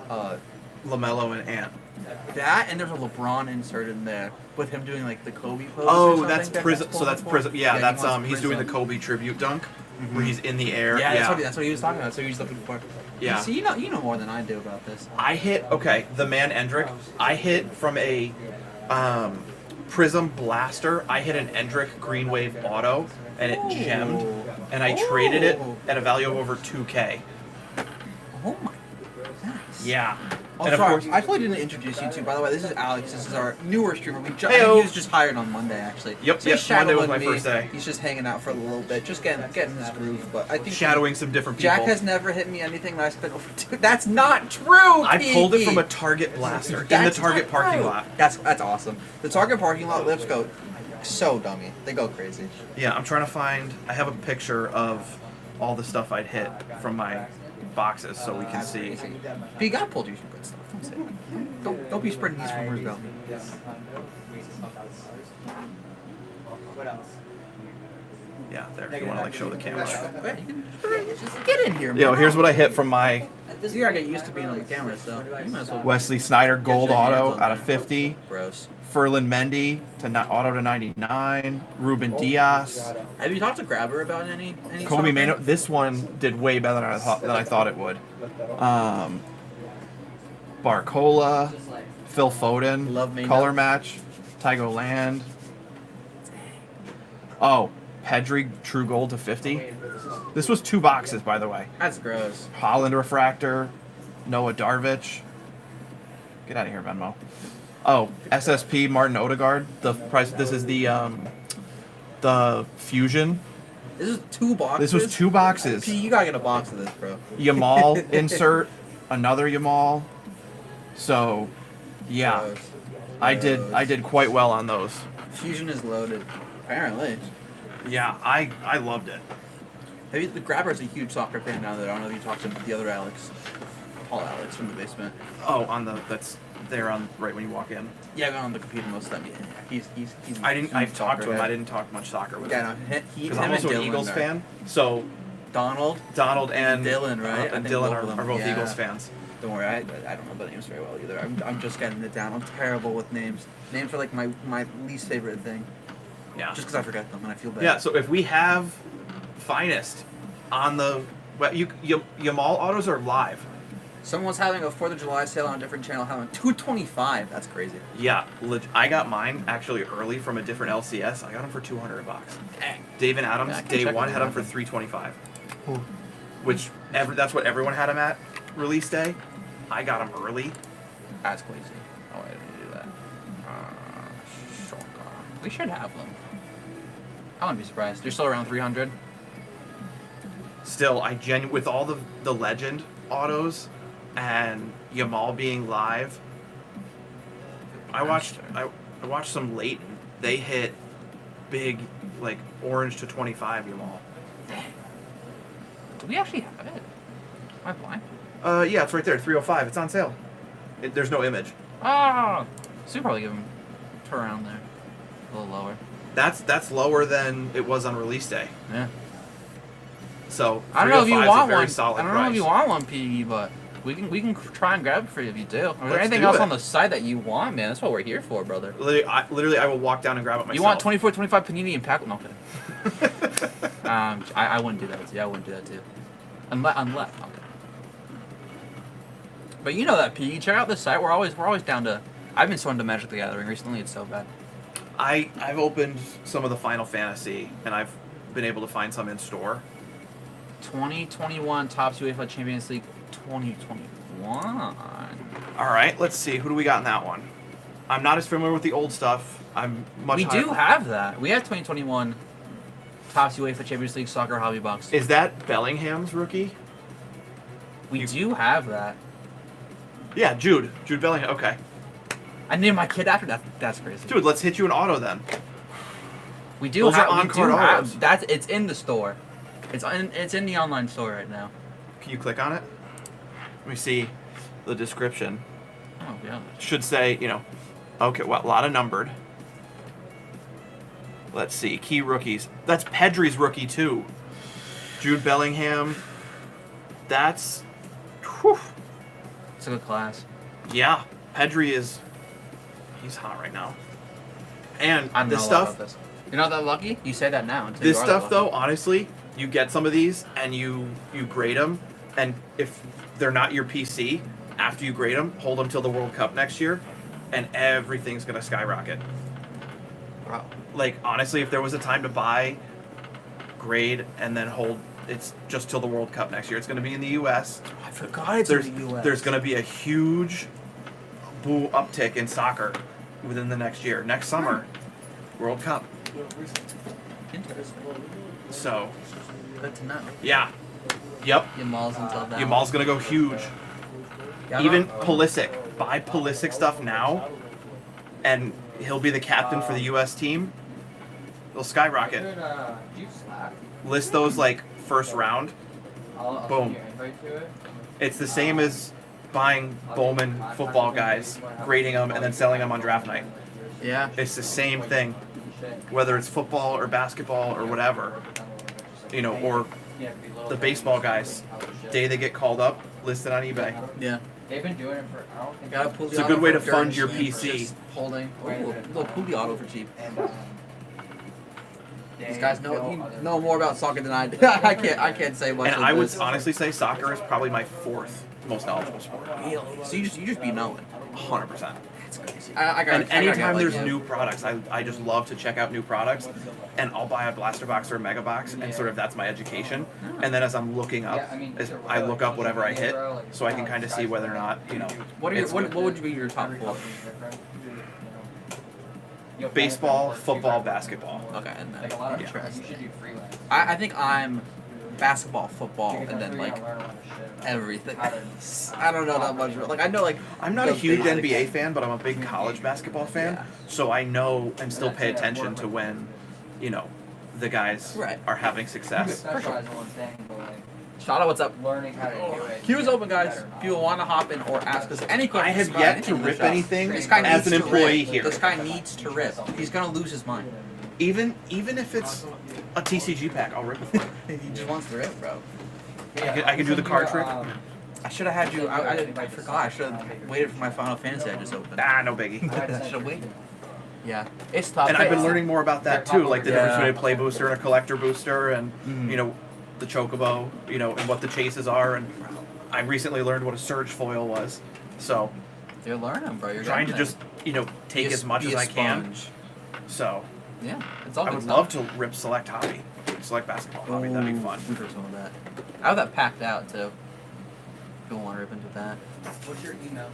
LaMelo and Ant. that, and there's a LeBron insert in there with him doing like the Kobe pose. or Oh, something that's that Prism. guy's So that's pulling Prism. for. Yeah, he that's wants he's doing the Prism. Kobe tribute dunk where he's in the air. Yeah, that's what he was talking about. So he's looking for. Yeah. See, you know more than I do about this. I hit the man Endrick. I hit from a Prism Blaster. I hit an Endrick Green Wave Auto, and it gemmed, and I traded it at a value of over 2K. Oh my. Nice. Yeah. Oh, and of sorry. course, I totally didn't introduce you two. By the way, this is Alex. This is our newer streamer. I Heyo. think he was just hired on Monday, actually. Yep, So yep, he's Monday was shadowing my me. first day. He's just hanging out for a little bit, just getting his groove. But I think shadowing some different people. Jack has never hit me anything that I spent over two. That's not true. I pulled it Piggy. from a Target Blaster in the That's Target not parking true. lot. That's awesome. The Target parking lot lips go so dummy. They go crazy. Yeah, I'm trying to find. I have a picture of all the stuff I'd hit from my boxes, so we can That's see. crazy. But you got pulled you some good stuff. Don't say that. Don't be spreading these rumors about me. What else? Yeah, there. If you want to like show the camera. Yeah, you can just get in here, man. Yo, here's what I hit from my You gotta get used to being on the camera, so you might as well. Wesley Snyder Gold your hands Auto on out of there. 50. Gross. Ferland Mendy to auto to 99. Ruben Diaz. Have you talked to Grabber about any Kobe soccer? Mano. This one did way better than I thought it would. Barcola, Phil Foden, Love Mano. color match, Tygo Land. Oh, Pedri True Gold to 50. This was 2 boxes, by the way. That's gross. Holland Refractor, Noah Darvich. Get out of here, Venmo. Oh, SSP Martin Odegaard. The price. This is the Fusion. This is 2 boxes. This was 2 boxes. P, you gotta get a box of this, bro. Yamal insert, another Yamal. So, yeah. Gross. I did quite well on those. Fusion is loaded. Apparently. Yeah, I loved it. Maybe the Grabber's a huge soccer fan now that I don't know if you talked to the other Alex. Paul Alex from the basement. Oh, that's there on right when you walk in. Yeah, I've been on the computer most of the time. Yeah, he's I've talked to him. guy. I didn't talk much soccer with Yeah, him. no, Because I'm also an Eagles fan. So Donald and Dylan, right? I and think Dylan both of them. are both Yeah. Eagles fans. Don't worry, I don't know the names very well either. I'm just getting it down. I'm terrible with names. Names are like my least favorite thing. Yeah. Just because I forget them and I feel bad. Yeah. So if we have Finest on the Yamal autos are live. Someone's having a 4th of July sale on a different channel, having $225. That's crazy. Yeah, I got mine actually early from a different LCS. I got them for $200. Dang. David Adams, Yeah, I can day check one, on had them that. for $325. Which that's what everyone had them at release day. I got them early. That's crazy. Oh, I didn't do that. Shocker. We should have them. I wouldn't be surprised. They're still around 300. Still, with all the legend autos and Yamal being live, I watched some late. They hit big, like orange to 25 Yamal. Do we actually have it? Am I blind? Yeah, it's right there, 305. It's on sale. There's no image. Oh! So you probably give them turn around there. A little lower. That's lower than it was on release day. Yeah. So I don't know if you 305 is a want very one. solid I don't know if price. you want one, PE, but we can try and grab it for you if you do. Is there Let's anything do else it. on the site that you want, man? That's what we're here for, brother. Literally, I will walk down and grab it myself. You want 24, 25 Panini and pack? No, I'm kidding. I wouldn't do that. Yeah, I wouldn't do that too. Unless. Okay. But you know that, PE. Check out this site. We're always down to. I've been so into Magic the Gathering recently. It's so bad. I've opened some of the Final Fantasy, and I've been able to find some in store. 2021 Topps UEFA Champions League 2021. All right, let's see. Who do we got in that one? I'm not as familiar with the old stuff. I'm much. We higher- do have that. We have 2021 Topps UEFA Champions League Soccer Hobby Box. Is that Bellingham's rookie? We do have that. Yeah, Jude Bellingham. Okay, I named my kid after that. That's crazy. dude, let's hit you an auto then. We do Those are have. We on-card do autos. have. That's. It's in the store. It's in the online store right now. Can you click on it? Let me see the description. Oh yeah. Should say, okay, well, a lot of numbered. Let's see, key rookies. That's Pedri's rookie too. Jude Bellingham. That's, whew, It's a good class. yeah. Pedri he's hot right now. And I don't this know a lot stuff, about this. You're not that lucky. You say that now. Until this you are stuff that though, lucky. honestly, you get some of these and you grade them, and if they're not your PC, after you grade them, hold them till the World Cup next year, and everything's gonna skyrocket. Wow. Like, honestly, if there was a time to buy, grade, and then hold, it's just till the World Cup next year. It's going to be in the U.S. I forgot it's There's, in the U.S. there's going to be a huge uptick in soccer within the next year. Next summer, World Cup. Interesting. So, Good to know. yeah. Yep. Yamal's until now. Yamal's going to go huge. Yeah, Even Pulisic. Buy Pulisic stuff now, and he'll be the captain for the U.S. team. They'll skyrocket. List those like first round. Boom. It's the same as buying Bowman football guys, grading them, and then selling them on draft night. Yeah. It's the same thing, whether it's football or basketball or whatever, or the baseball guys. Day they get called up, listed on eBay. Yeah. They've been doing it for. I don't think. Gotta pull the It's a auto good way for to fund dirt your cheap, PC. just Holding. Ooh, little Poolie auto for cheap. And, These guys know more about soccer than I do. I can't say much. And of I would this. honestly say soccer is probably my fourth most knowledgeable sport. Really? So you just be knowing. 100%. That's crazy. I got. And anytime there's new products, I just love to check out new products, and I'll buy a blaster box or a mega box, and sort of that's my education. And then as I'm looking up, as I look up whatever I hit, so I can kind of see whether or not What are your, it's what would be your top four? baseball, football, basketball. Okay, and Like a lot of yeah. you should do freelance. I think I'm basketball, football, and then like everything. I don't know that much. Like I know like I'm not a the huge basics. NBA fan, but I'm a big college basketball fan. Yeah. So I know and still pay attention to when, the guys Right. are having success. Specialize in one thing, but like Shout out, what's up? learning how to do it. Queue's open, guys. If you want to hop in or ask us any I questions, have about yet anything to in the rip shop. anything This guy as needs an to employee rip. here. This guy needs to rip. He's gonna lose his mind. Even if it's a TCG pack, I'll rip it for you. He just wants to rip, bro. I can do the card trick. I should have had you. I forgot. I should have waited for my Final Fantasy I just opened. Ah, no biggie. I should have waited. Yeah, it's tough. And I've been learning more about that too, like the difference Yeah. between a play booster and a collector booster, and Mhm. the chocobo, and what the chases are. And I recently learned what a surge foil was, so You're learning, bro. You're trying to getting just there. take Be a- as much be as a I can. sponge. So Yeah, it's all I good would stuff. love to rip select basketball hobby. That'd be fun. Ooh, some of that. I have that packed out too. People want to rip into that. What's your email?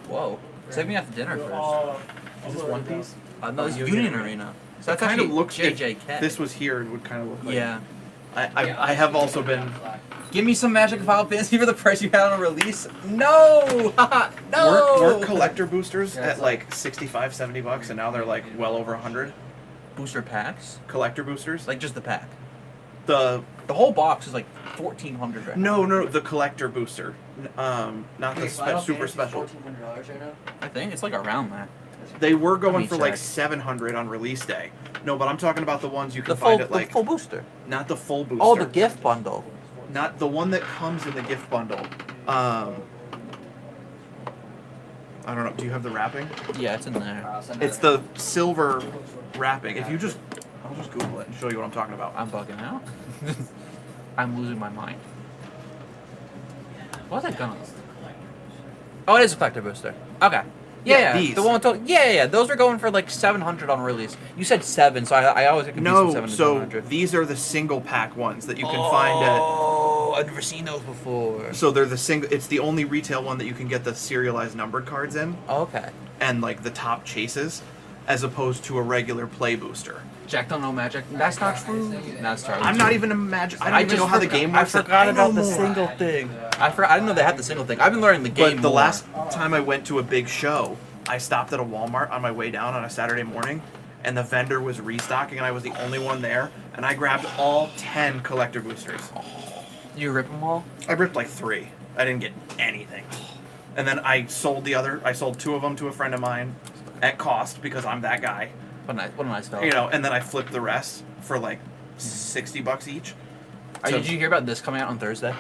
Whoa. Save me after dinner first. Is this One Piece? No, it's Union Arena. So It that's kind actually of looks. If JJK. this was here, it would kind of look like. Yeah. I have also been. Give me some Magic Final Fantasy for the price you had on release. No! No! Weren't collector boosters Yeah, at it's like $65, $70, and now they're like well over 100. Booster packs? Collector boosters. Like just the pack. The The whole box is like 1,400 right now. no, the collector booster. Not the super special. $1,400 right now. I think it's like around that. They were Let going me for like check. 700 on release day. No, but I'm talking about the ones you can The full, find at like the full booster. not the full booster. Oh, the gift bundle. Not the one that comes in the gift bundle. I don't know. Do you have the wrapping? Yeah, it's in there. I'll send It's it. the silver wrapping. I'll just Google it and show you what I'm talking about. I'm bugging out. I'm losing my mind. What's that gun? Oh, it is a collector booster. Okay. Yeah, Yeah, yeah. these. The one with yeah. Those were going for like 700 on release. You said 7, so I always get confused with No, 7 and so 700. these are the single pack ones that you can find at. Oh, I've never seen those before. So they're the single. It's the only retail one that you can get the serialized numbered cards in, Okay. and like the top chases, as opposed to a regular play booster. Jack don't know magic. That's not true. That's true. I'm not even I don't even know how the game works. I forgot and I know about the more. single thing. I didn't know they had the single thing. I've been learning the game. But the more. last time I went to a big show, I stopped at a Walmart on my way down on a Saturday morning, and the vendor was restocking, and I was the only one there, and I grabbed all 10 collector boosters. You rip them all? I ripped like 3. I didn't get anything. And then I sold 2 of them to a friend of mine at cost because I'm that guy. What a nice fellow. And then I flipped the rest for like $60 each. So- Did you hear about this coming out on Thursday?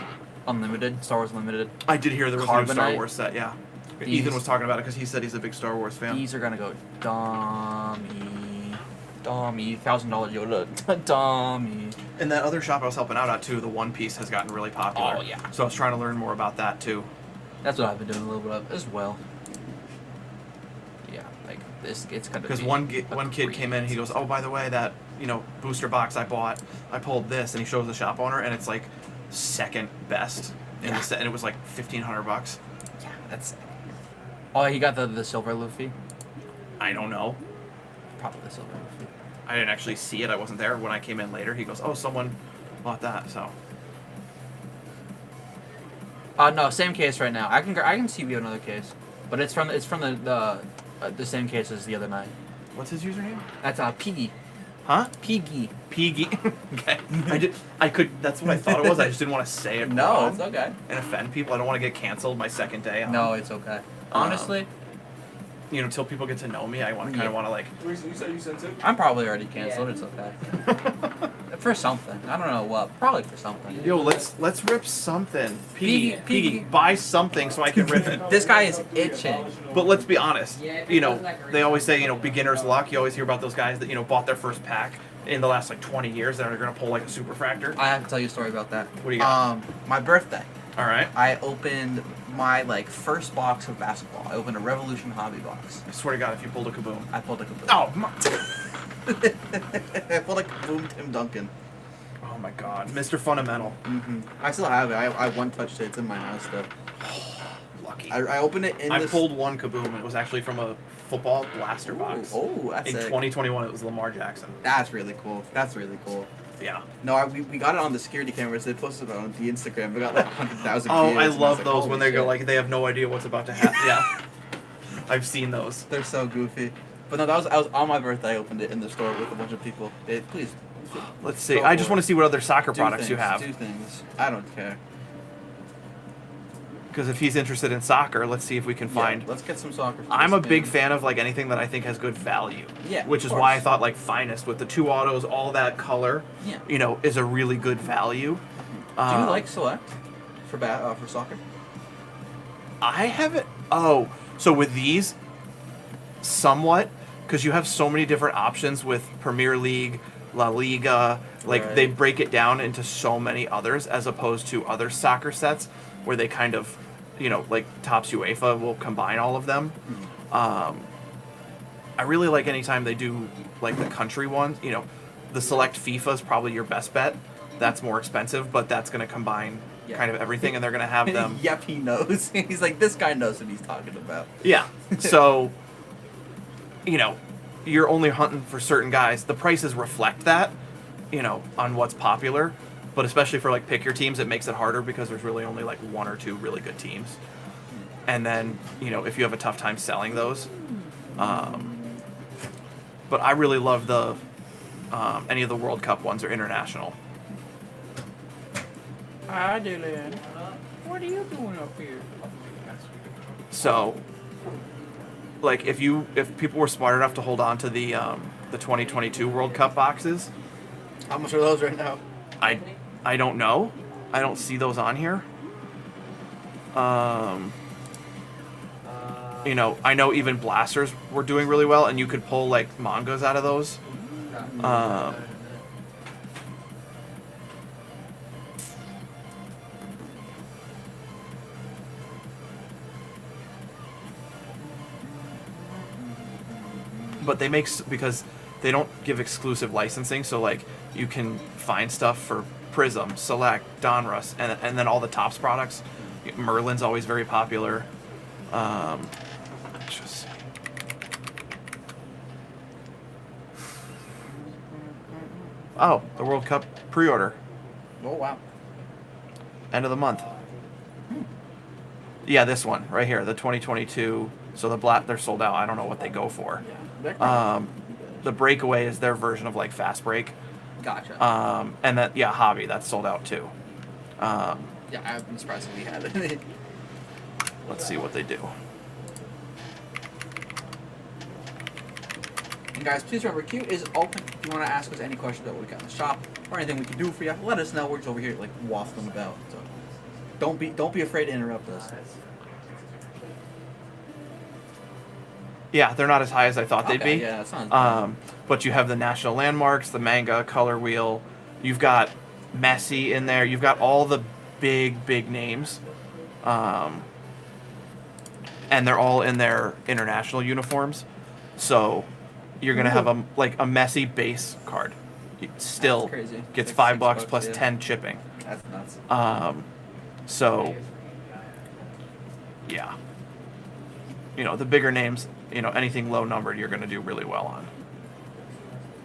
Unlimited, Star Wars Unlimited. I did hear there was a new Star Carbonite? Wars set, yeah. These- Ethan was talking about it because he said he's a big Star Wars fan. These are gonna go dummy, $1,000 Yoda, dummy. And that other shop I was helping out at too, the One Piece has gotten really popular. Oh, yeah. So I was trying to learn more about that too. That's what I've been doing a little bit of as well. Yeah, like this, it's gonna. Because be one a kid great- came in, he goes, "Oh, by the way, that booster box I bought, I pulled this," and he shows the shop owner, and it's like second best in Yeah. the set, and it was like $1,500. Yeah, that's. Oh, he got the silver Luffy. I don't know. Probably the silver Luffy. I didn't actually see it. I wasn't there when I came in later. He goes, "Oh, someone bought that." So No, same case right now. I can see we have another case, but it's from the same case as the other night. what's his username? That's Piggy. Huh? Piggy. Piggy. Okay. That's what I thought it was. I just didn't want to say it. No, wrong it's okay. and offend people. I don't want to get canceled my second day. No, it's okay. Honestly, Till people get to know me, I kind of want to like. You said you sent it? I'm probably already canceled. It's okay. For something. I don't know what. Probably for something. Yo, let's rip something. Piggy, Piggy, buy something so I can rip it. This guy is itching. But let's be honest. They always say beginner's luck. You always hear about those guys that bought their first pack in the last like 20 years that are gonna pull like a superfractor. I have to tell you a story about that. What do you got? My birthday. All right. I opened my first box of basketball. I opened a Revolution hobby box. I swear to God, if you pulled a kaboom. I pulled a kaboom. Oh. I pulled a kaboom Tim Duncan. Oh my God, Mr. Fundamental. I still have it. I one touched it. It's in my house still. Lucky. I opened it in I this. pulled one kaboom, and it was actually from a football blaster box. Oh, that's In sick. 2021, it was Lamar Jackson. That's really cool. That's really cool. Yeah. No, we got it on the security cameras. They posted it on the Instagram. We got like 100,000 Oh, views. I and love was those holy when they go shit. like they have no idea what's about to happen. Yeah. I've seen those. They're so goofy. But no, I was on my birthday. I opened it in the store with a bunch of people. Please. Let's see. Go I just for want it. to see what other soccer Do products you things, have. Do things. I don't care. Because if he's interested in soccer, let's see if we can find. Yeah, let's get some soccer. for I'm this a big man. fan of like anything that I think has good value. Yeah, Which of is why I course. thought like Finest with the 2 autos, all that color, Yeah. you know, is a really good value. Do you like Select for soccer? I haven't. Oh, so with these, somewhat, because you have so many different options with Premier League, La Liga. Like Right. they break it down into so many others, as opposed to other soccer sets where they kind of, you know, like Topps UEFA will combine all of them. I really like anytime they do like the country ones. You know, the Select FIFA is probably your best bet. That's more expensive, but that's going to combine Yeah. kind of everything, and they're going to have them. Yep, he knows. He's like, this guy knows what he's talking about. Yeah. So, you know, you're only hunting for certain guys. The prices reflect that, you know, on what's popular. But especially for like pick your teams, it makes it harder because there's really only like 1 or 2 really good teams. And then, you know, if you have a tough time selling those. But I really love the any of the World Cup ones or international. Hi, Dylan. What are you doing up here? So, like, if people were smart enough to hold on to the 2022 World Cup boxes, How much are those right now? I don't know. I don't see those on here. You know, I know even blasters were doing really well, and you could pull like mangas out of those. But they make because they don't give exclusive licensing, so like you can find stuff for Prism, Select, Donruss, and then all the Topps products. Merlin's always very popular. Let's just see. Oh, the World Cup pre-order, Oh, wow. end of the month. Yeah, this one right here, the 2022. So the black, they're sold out. I don't know what they go for. The Breakaway is their version of like Fast Break. Gotcha. And that, yeah, Hobby, that's sold out too. Yeah, I've been surprised if we had it. Let's see what they do. And guys, please remember, Q is open. If you want to ask us any questions about what we got in the shop or anything we can do for you, let us know. We're just over here like waffling about. So don't be afraid to interrupt us. Yeah, they're not as high as I thought they'd Okay, be. yeah, that sounds bad. But you have the national landmarks, the manga, color wheel. You've got Messi in there. You've got all the big names. And they're all in their international uniforms. So you're going to have a Messi base card. It still That's crazy. gets Like $5 $6, plus yeah. 10 shipping. That's nuts. So, yeah. You know, the bigger names, you know, anything low numbered, you're going to do really well on.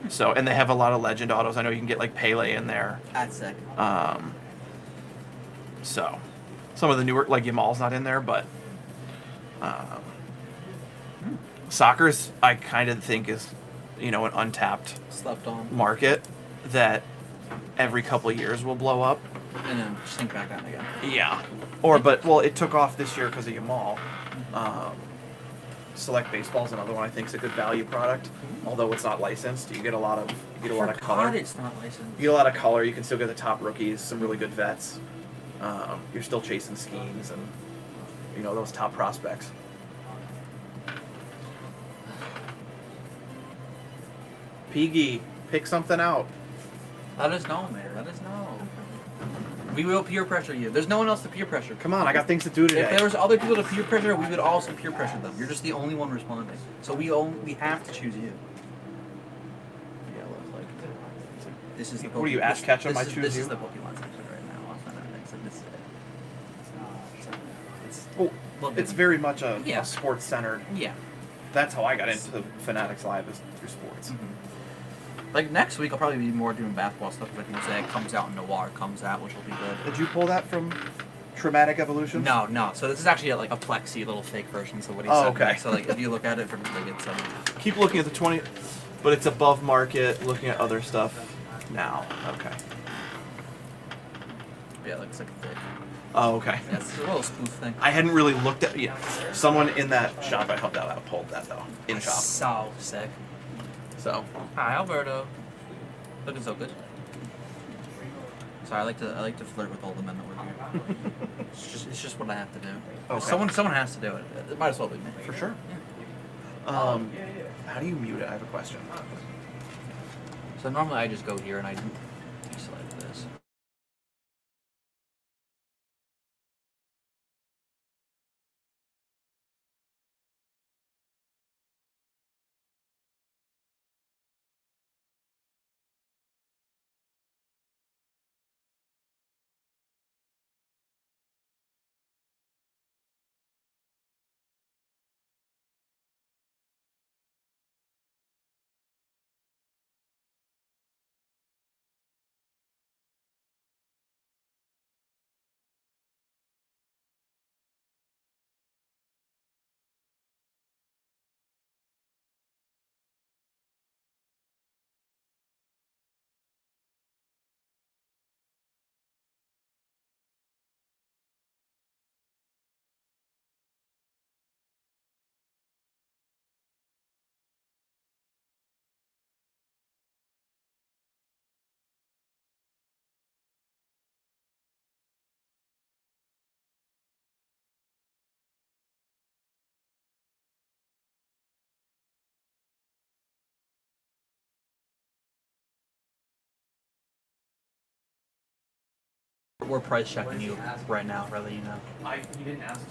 So, and they have a lot of legend autos. I know you can get like Pele in there. That's sick. So, some of the newer, like Yamal's not in there, but soccer's, I kind of think is, you know, an untapped Slept on. market that every couple of years will blow up. And then sink back down again. Yeah. Well, it took off this year because of Yamal. Select Baseball is another one I think is a good value product, although it's not licensed. You get a lot of color. It's not licensed. You get a lot of color. You can still get the top rookies, some really good vets. You're still chasing schemes and, you know, those top prospects. Piggy, pick something out. Let us know, man. Let us know. We will peer pressure you. There's no one else to peer pressure. Come on, I got things to do today. If there was other people to peer pressure, we would also peer pressure them. You're just the only one responding. So we have to choose you. Yeah, look, like this is the. What are you, Ash Ketchum? I choose This you? is the Pokemon section right now. It's like this. Well, it's very much a Yeah. sports centered. Yeah. That's how I got into Fanatics Live is through sports. Like next week, I'll probably be more doing basketball stuff. Like Mosaic comes out and Noir comes out, which will be good. Did you pull that from Traumatic Evolution? No. So this is actually like a plexi little fake version. So what he Oh, said. okay. So like if you look at it, like it's Keep looking at the 20, but it's above market. Looking at other stuff now. Okay. yeah, it looks like a fake. Oh, okay. Yeah, it's a little spoof thing. I hadn't really looked at. Yeah, someone in that shop I helped out pulled that though in shop. So sick. So Hi, Alberto. Looking so good. Sorry, I like to flirt with all the men that work here. it's just what I have to do. Okay. Someone has to do it. It might as well be me. for sure. How do you mute it? I have a question. So normally I just go here and I select this. We're price checking you right now, rather you know. You didn't ask.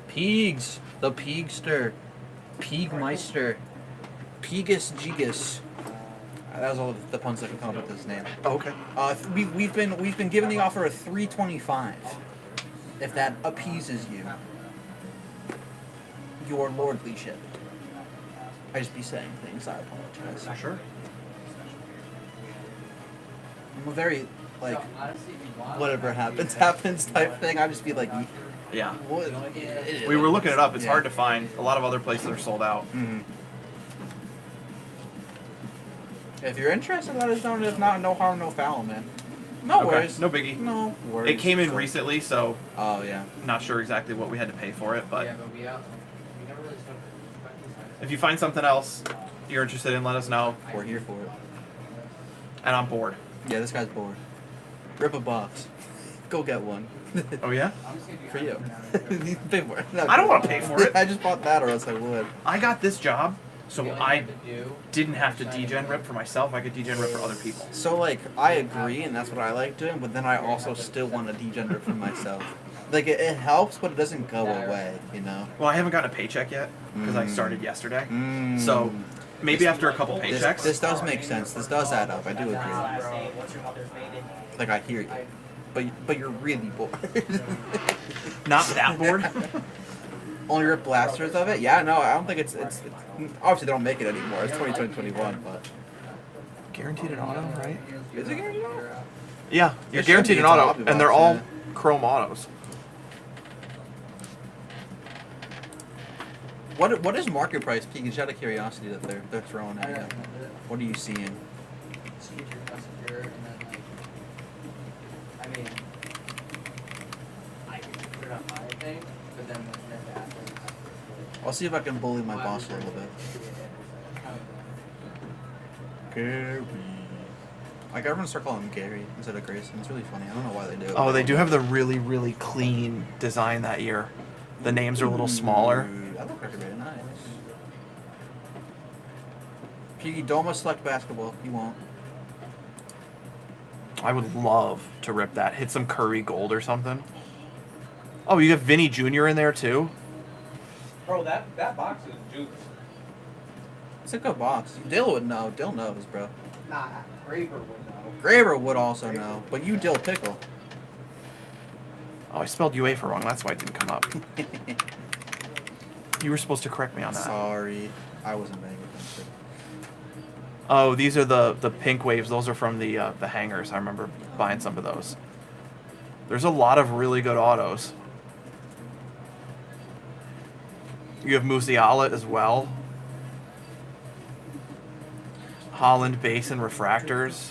Peegs, the Peegster, Peegmeister, Pegus Gigus. That was all the puns that could come up with his name. Okay. We've been given the offer of $325. If that appeases you, your lordlyship. I just be saying things. I apologize. Sure. I'm a very like whatever happens type thing. I just be like, Yeah. what? We were looking it up. It's Yeah. hard to find. A lot of other places are sold out. Mm-hmm. If you're interested, let us know. If not, no harm, no foul, man. No Okay, worries. no biggie. No worries. It came in recently, so Oh yeah. not sure exactly what we had to pay for it. But Yeah, but we never really started. if you find something else you're interested in, let us know. We're here for it. And I'm bored. Yeah, this guy's bored. Rip a box. Go get one. Oh yeah? For you. You pay for it. No, I don't want to pay for it. I just bought that or else I would. I got this job, so You only I have to do- didn't have to degen rip for myself. I could degen rip for other people. So like, I agree and that's what I like doing, but then I also still want to degenerate for myself. Like, it helps, but it doesn't go away, you know? Well, I haven't gotten a paycheck yet because I Mm. started yesterday. Mm. So maybe after a couple paychecks. This does make sense. This does add up. I do agree. What's your mother's maiden? Like, I hear you. But you're really bored. Not that bored. Only rip blasters of it? Yeah, no, I don't think it's obviously they don't make it anymore. It's 2021, but Guaranteed an auto, right? is it guaranteed? Yeah, you're It should guaranteed be. an It's an auto, hobby and they're box, all yeah. chrome autos. What is market price, Pete? Just out of curiosity that they're throwing I at you. don't know. What are you seeing? Secret messenger, and then like, I mean, I can put it on my thing, but then after. I'll see if I can bully my boss a little bit. Gary. Like everyone start calling him Gary instead of Grayson. It's really funny. I don't know why they do it. Oh, they do have the really, really clean design that year. The names are a little smaller. Ooh, that looks really nice. Piggy, don't must select basketball. You won't. I would love to rip that. Hit some Curry Gold or something. Oh, you got Vinny Jr. in there too? Bro, that box is juice. It's a good box. Dill would know. Dill knows, bro. Nah, Graver would know. Graver would also know, but you Dill pickle. Oh, I spelled UEFA wrong. That's why it didn't come up. You were supposed to correct me on that. Sorry, I wasn't paying attention. Oh, these are the pink waves. Those are from the hangers. I remember buying some of those. There's a lot of really good autos. You have Musiala as well. Holland base and refractors.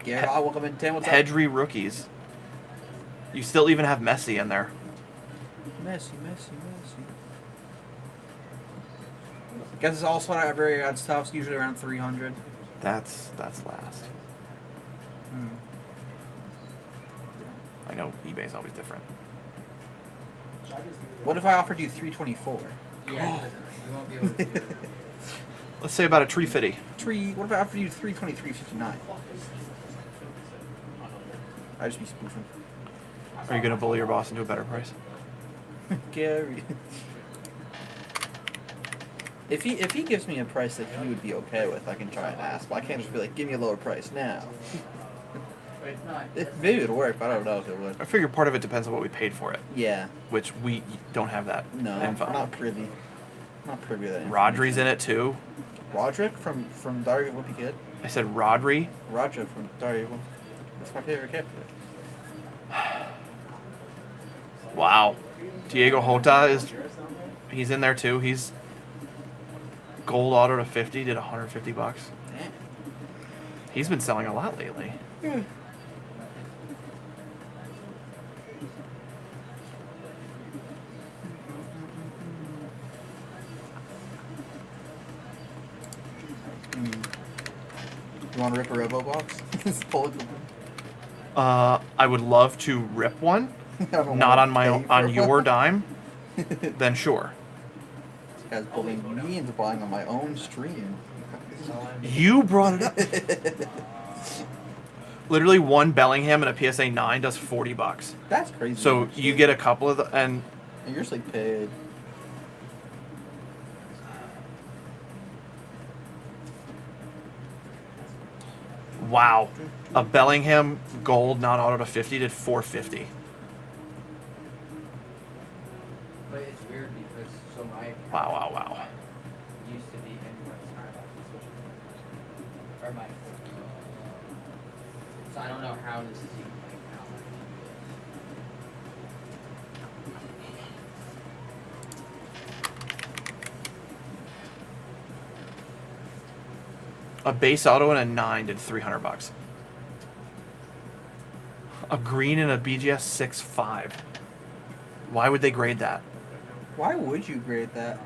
Garrett, welcome in 10. What's up? Pedri rookies. You still even have Messi in there. Messi. Guess it's also not very odd stuff. Usually around 300. That's last. I know eBay's always different. What if I offered you 324? Yeah, you won't be able to do it. Let's say about a tree fitty. What if I offered you 323.59? I just be spoofing. Are you gonna bully your boss into a better price? Gary. If he gives me a price that he would be okay with, I can try and ask. But I can't just be like, give me a lower price now. Maybe it'll work, but I don't know if it would. I figure part of it depends on what we paid for it, Yeah. which we don't have that No, info. not privy. Not privy to that. Rodri's in it too. Roderick from Daria Wimpy Kid. I said Rodri. Roger from Daria Wimpy. That's my favorite character. Wow. Diego Jota he's in there too. He's gold auto to 50, did 150 bucks. Damn. He's been selling a lot lately. Yeah. You want to rip a Robo box? Pull it. I would love to rip one, not on my own, on your dime. Then sure. This guy's bullying me into buying on my own stream. You brought it up. Literally one Bellingham and a PSA 9 does 40 bucks. That's crazy. So you get a couple of and And you're just like paid. wow, a Bellingham gold non auto to 50 did 450. But it's weird because so my account Wow. used to be anywhere Skybox, or my. So I don't know how this is even my account. A base auto and a 9 did 300 bucks. A green and a BGS 6.5. Why would they grade that? Why would you grade that?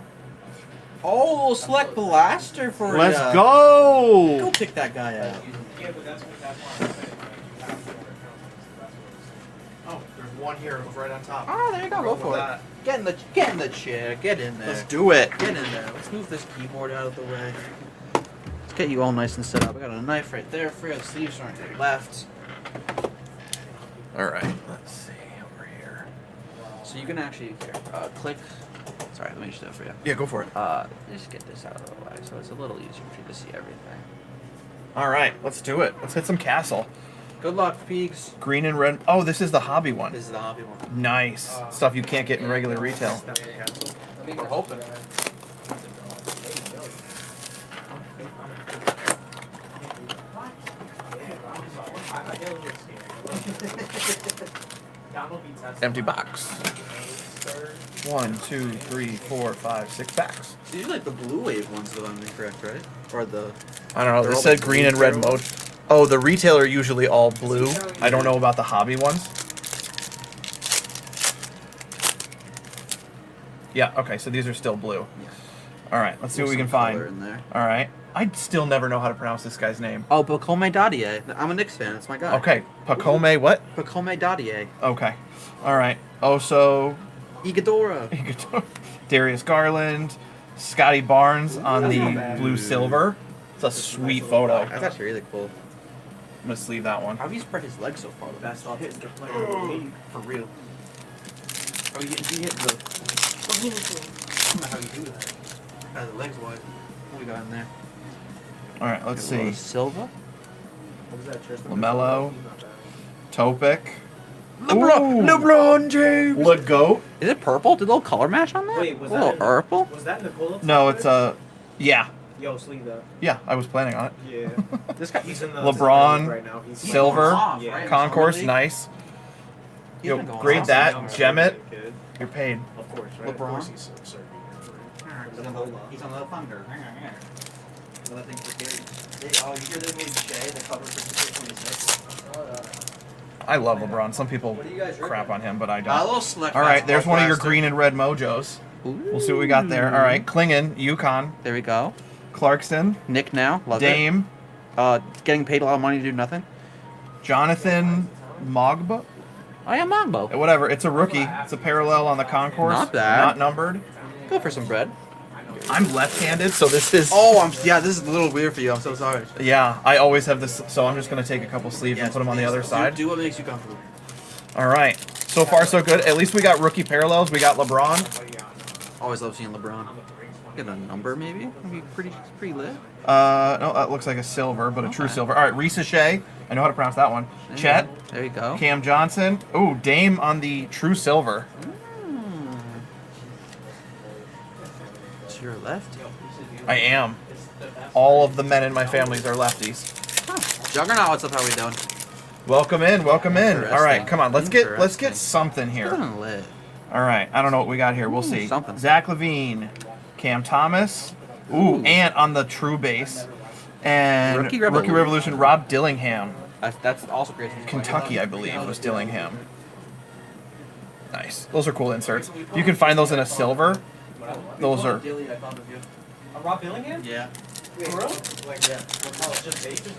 Oh, select blaster for Let's ya. go! Go pick that guy out. Yeah, but that's why I'm saying. Oh, there's one here right on top. Oh, there you go. Go for it. Get in the chair. Get in there. Let's do it. Get in there. Let's move this keyboard out of the way. Let's get you all nice and set up. I got a knife right there for you. The sleeves are on your left. All right. Let's see over here. So you can actually click. Sorry, let me just do it for you. Yeah, go for it. Just get this out of the way so it's a little easier for you to see everything. All right, let's do it. Let's hit some castle. Good luck, Peaks. Green and red. Oh, this is the hobby one. This is the hobby one. Nice. Stuff you can't get in regular retail. We're hoping. Empty box. 1, 2, 3, 4, 5, 6 packs. These are like the blue wave ones, if I'm incorrect, right? Or the. I don't know. They're They all said the green and blue red mode. Oh, the retail are usually all blue. I don't know about the hobby ones. Yeah, okay, so these are still blue. Yes. Alright, let's see what we can Some color find. in there. Alright. I still never know how to pronounce this guy's name. Oh, Pacome Dadier. I'm a Knicks fan. That's my guy. Okay, Pacome what? Pacome Dadier. Okay. Alright. Oso, Igadora. Darius Garland, Scotty Barnes on the blue silver. It's a sweet photo. That's actually really cool. I'm gonna sleeve that one. How have you spread his legs so far? Best off hitting the player in the league. For real. Oh, he hit the. I don't know how you do that. The legs wide. What we got in there? Alright, let's see. Silva. What was that, Tristan? LaMelo. Topic. LeBron James. Legoat. Is it purple? Did a little color match on that? Wait, was a little that purple? Was that Nicola? No, it's yeah. Yo, sleeve that. Yeah, I was planning on it. Yeah. This guy. He's in the LeBron, right now. He's Silver, Yeah. Concourse, nice. He's Yo, been going grade off. that, gem it, Kid. you're paid. Of course, right? Of LeBron. course he's serving. He's on the Thunder. Oh, you hear they made Shea the cover for 26? I love LeBron. Some people crap on him, but I A don't. little select. Alright, there's one of your plastic. green and red mojos. We'll see what we got there. Alright, Klingon, Yukon, There we go. Clarkson, Nick now. Love Dame, it. Getting paid a lot of money to do nothing. Jonathan Mogba. I am Mogbo. Whatever, it's a rookie. It's a parallel on the concourse. Not bad. Not numbered. Go for some bread. I'm left-handed, so this is... Oh, yeah, this is a little weird for you. I'm so sorry. Yeah, I always have this, so I'm just going to take a couple sleeves and put them on the other side. Do what makes you comfortable. All right. So far, so good. At least we got rookie parallels. We got LeBron. Always love seeing LeBron. Get a number, maybe? Maybe pretty lit. No, that looks like a silver, but a true Okay. silver. All right, Reese Shea. I know how to pronounce that one. Chet. There you go. Cam Johnson. Ooh, Dame on the true silver. To your left. I am. All of the men in my families are lefties. Juggernaut, what's up? How we doing? Welcome in, welcome in. All right, Interesting. come on, let's get Interesting. something here. Looking lit. All right, I don't know what we got here. We'll see. something. Zach LaVine, Cam Thomas. Ooh, Ant on the true base. And Rookie Rookie Revolution. Revolution, Rob Dillingham. That's also great. Kentucky, I believe, was Dillingham. Nice. Those are cool inserts. If you can find those in a silver, those are... Rob Dillingham? Yeah. For real? Like, yeah. It's just bases.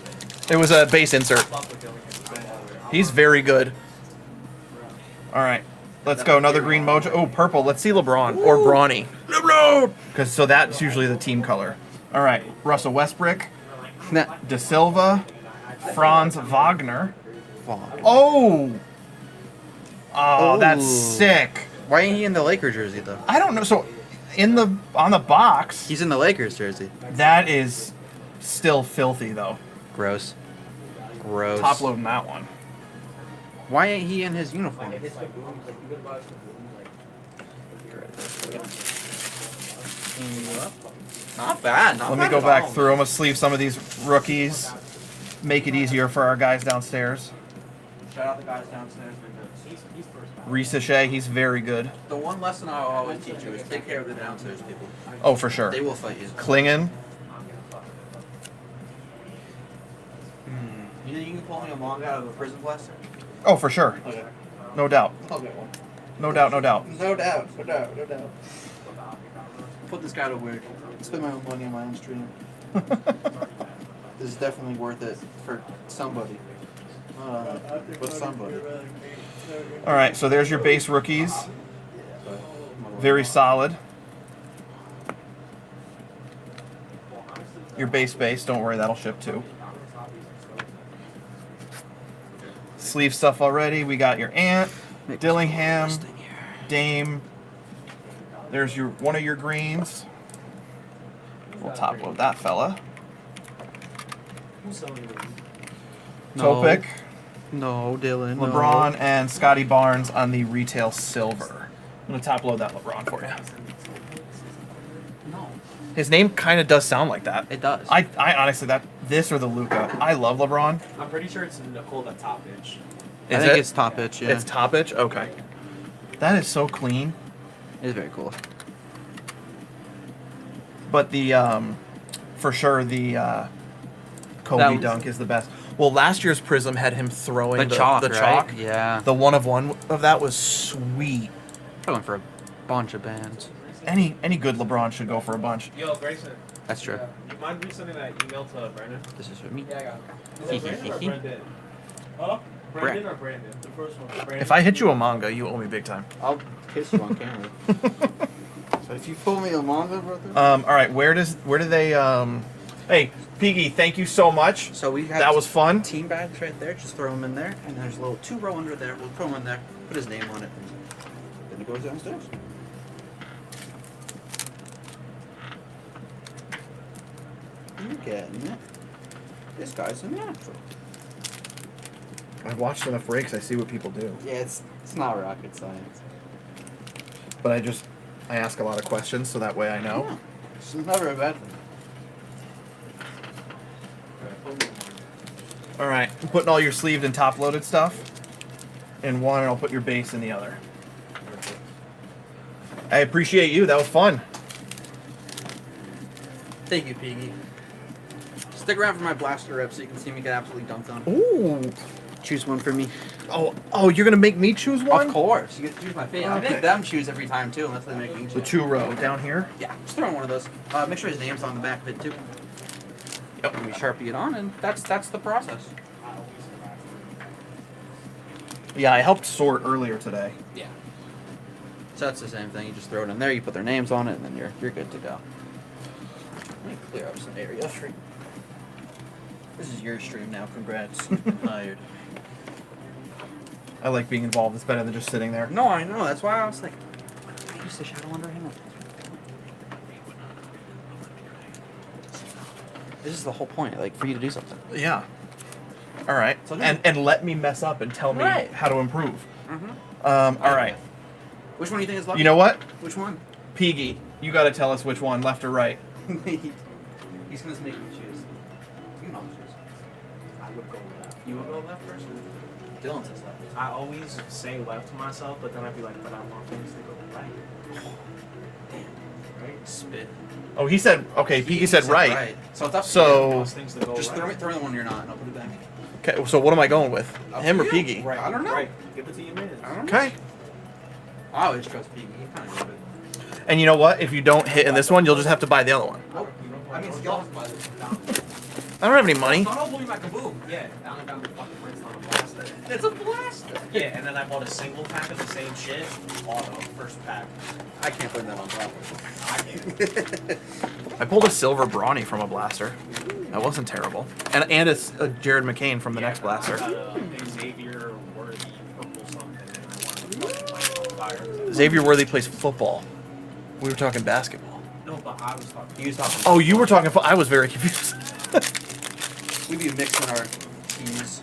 It was a base insert. Fuck with Dillingham. He's very good. All right. Let's go. Another green mojo. Oh, purple. Let's see LeBron. Or Brawny. LeBron! Because so that's usually the team color. All right. Russell Westbrook. Nah. De Silva. Franz Wagner. Fuck. Oh! Oh, that's Ooh. sick. Why ain't he in the Lakers jersey though? I don't know. So, on the box, He's in the Lakers jersey. that is still filthy though. Gross. Gross. Top loading that one. Why ain't he in his uniform? Not bad. Not Let bad me go at back all. through. I'm gonna sleeve some of these rookies. Make it easier for our guys downstairs. Shout out the guys downstairs. He's first. Reese Shea, he's very good. The one lesson I always teach you is take care of the downstairs people. Oh, for sure. They will fight you. Klingon. You think you can pull me a manga out of a prison blaster? Oh, for sure. Okay. No doubt. I'll get one. No doubt. No doubt. No doubt. No doubt. No doubt. Put this guy to work. Spend my own money on my own stream. This is definitely worth it for somebody. But somebody. All right. So there's your base rookies. Very solid. Your base. Don't worry, that'll ship too. Sleeve stuff already. We got your Ant, Dillingham, Dame. There's your one of your greens. We'll top load that fella. Who's selling these? Topic, No, Dylan. no. LeBron, and Scotty Barnes on the retail silver. I'm gonna top load that LeBron for you. No. His name kind of does sound like that. It does. I honestly this or the Luca. I love LeBron. I'm pretty sure it's Nicole that top bitch. I think it's top pitch. Yeah, It's top pitch. Okay. That is so clean. it's very cool. But the for sure the Kobe That was- dunk is the best. Well, last year's Prism had him throwing The chalk, the right? chalk. Yeah. The 1-of-1 of that was sweet. I went for a bunch of bands. Any good LeBron should go for a bunch. Yo, Grayson. That's true. You mind resending that email to Brandon? This is for me. Yeah, I got it. Is it Brandon or Brandon? Huh? Brandon or Brandon? The first one. Brandon. If I hit you a manga, you owe me big time. I'll kiss you on camera. So if you pull me a manga, brother. All right, where do they Hey, Piggy, thank you so much. So we have That was fun. team bags right there. Just throw them in there, and there's a little 2-row under there. We'll throw them in there. Put his name on it. Then it goes downstairs. You getting it? This guy's a natural. I've watched enough breaks. I see what people do, Yeah, it's not rocket science. but I ask a lot of questions so that way I know. Yeah. It's never a bad thing. All right, I'm putting all your sleeved and top loaded stuff in one, and I'll put your base in the other. I appreciate you. That was fun. Thank you, Piggy. Stick around for my blaster rep so you can see me get absolutely dunked on. Ooh. Choose one for me. Oh, you're gonna make me choose one? Of course. You get to choose my favorite. I Okay. make them choose every time, too, unless they make me The choose. 2-row down here. Yeah, just throw in one of those. Make sure his name's on the back of it, too. Yep. And we Sharpie it on, and that's the process. Yeah, I helped sort earlier today. Yeah. So that's the same thing. You just throw it in there, you put their names on it, and then you're good to go. Let me clear up some area for you. This is your stream now. Congrats. I'm tired. I like being involved. It's better than just sitting there. No, I know. That's why I was like, I used to shadow under him. This is the whole point, like, for you to do something. Yeah. All right. So And let me mess up and tell me Right. how to improve. Mm-hmm. All right. Which one do you think is lucky? You know what? Which one? Piggy, you got to tell us which one, left or right. He's gonna make me choose. You know choose. I would go left. You wanna go left first? Dylan says left. I always say left to myself, but then I'd be like, but I want things to go right. Right? Spit. Oh, he said, okay, Piggy said right. So it's up to So- I want things to go Just right. throw in the one you're not, and I'll put it back. Okay, so what am I going with? Up Him to or you. Piggy? Right. I don't know. Right. Give it to your man. I don't know. Okay. I always trust Piggy. He kind of did it. And you know what? If you don't hit in this one, you'll just have to buy the other one. Nope. I mean, skill has to buy this. I don't have any money. Don't open my kaboom. Yeah. Down and down the fucking Prince on a blaster. It's a blaster. Yeah, and then I bought a single pack of the same shit. Auto. First pack. I can't put that on top. I can. I pulled a silver brawny from a blaster. That wasn't terrible. And it's a Jared McCain from the next blaster. Xavier Worthy purple something, and I wanted to fucking light it on fire. Xavier Worthy plays football. We were talking basketball. No, but I was talking. You was talking. Oh, you were talking. I was very confused. We be mixing our teams.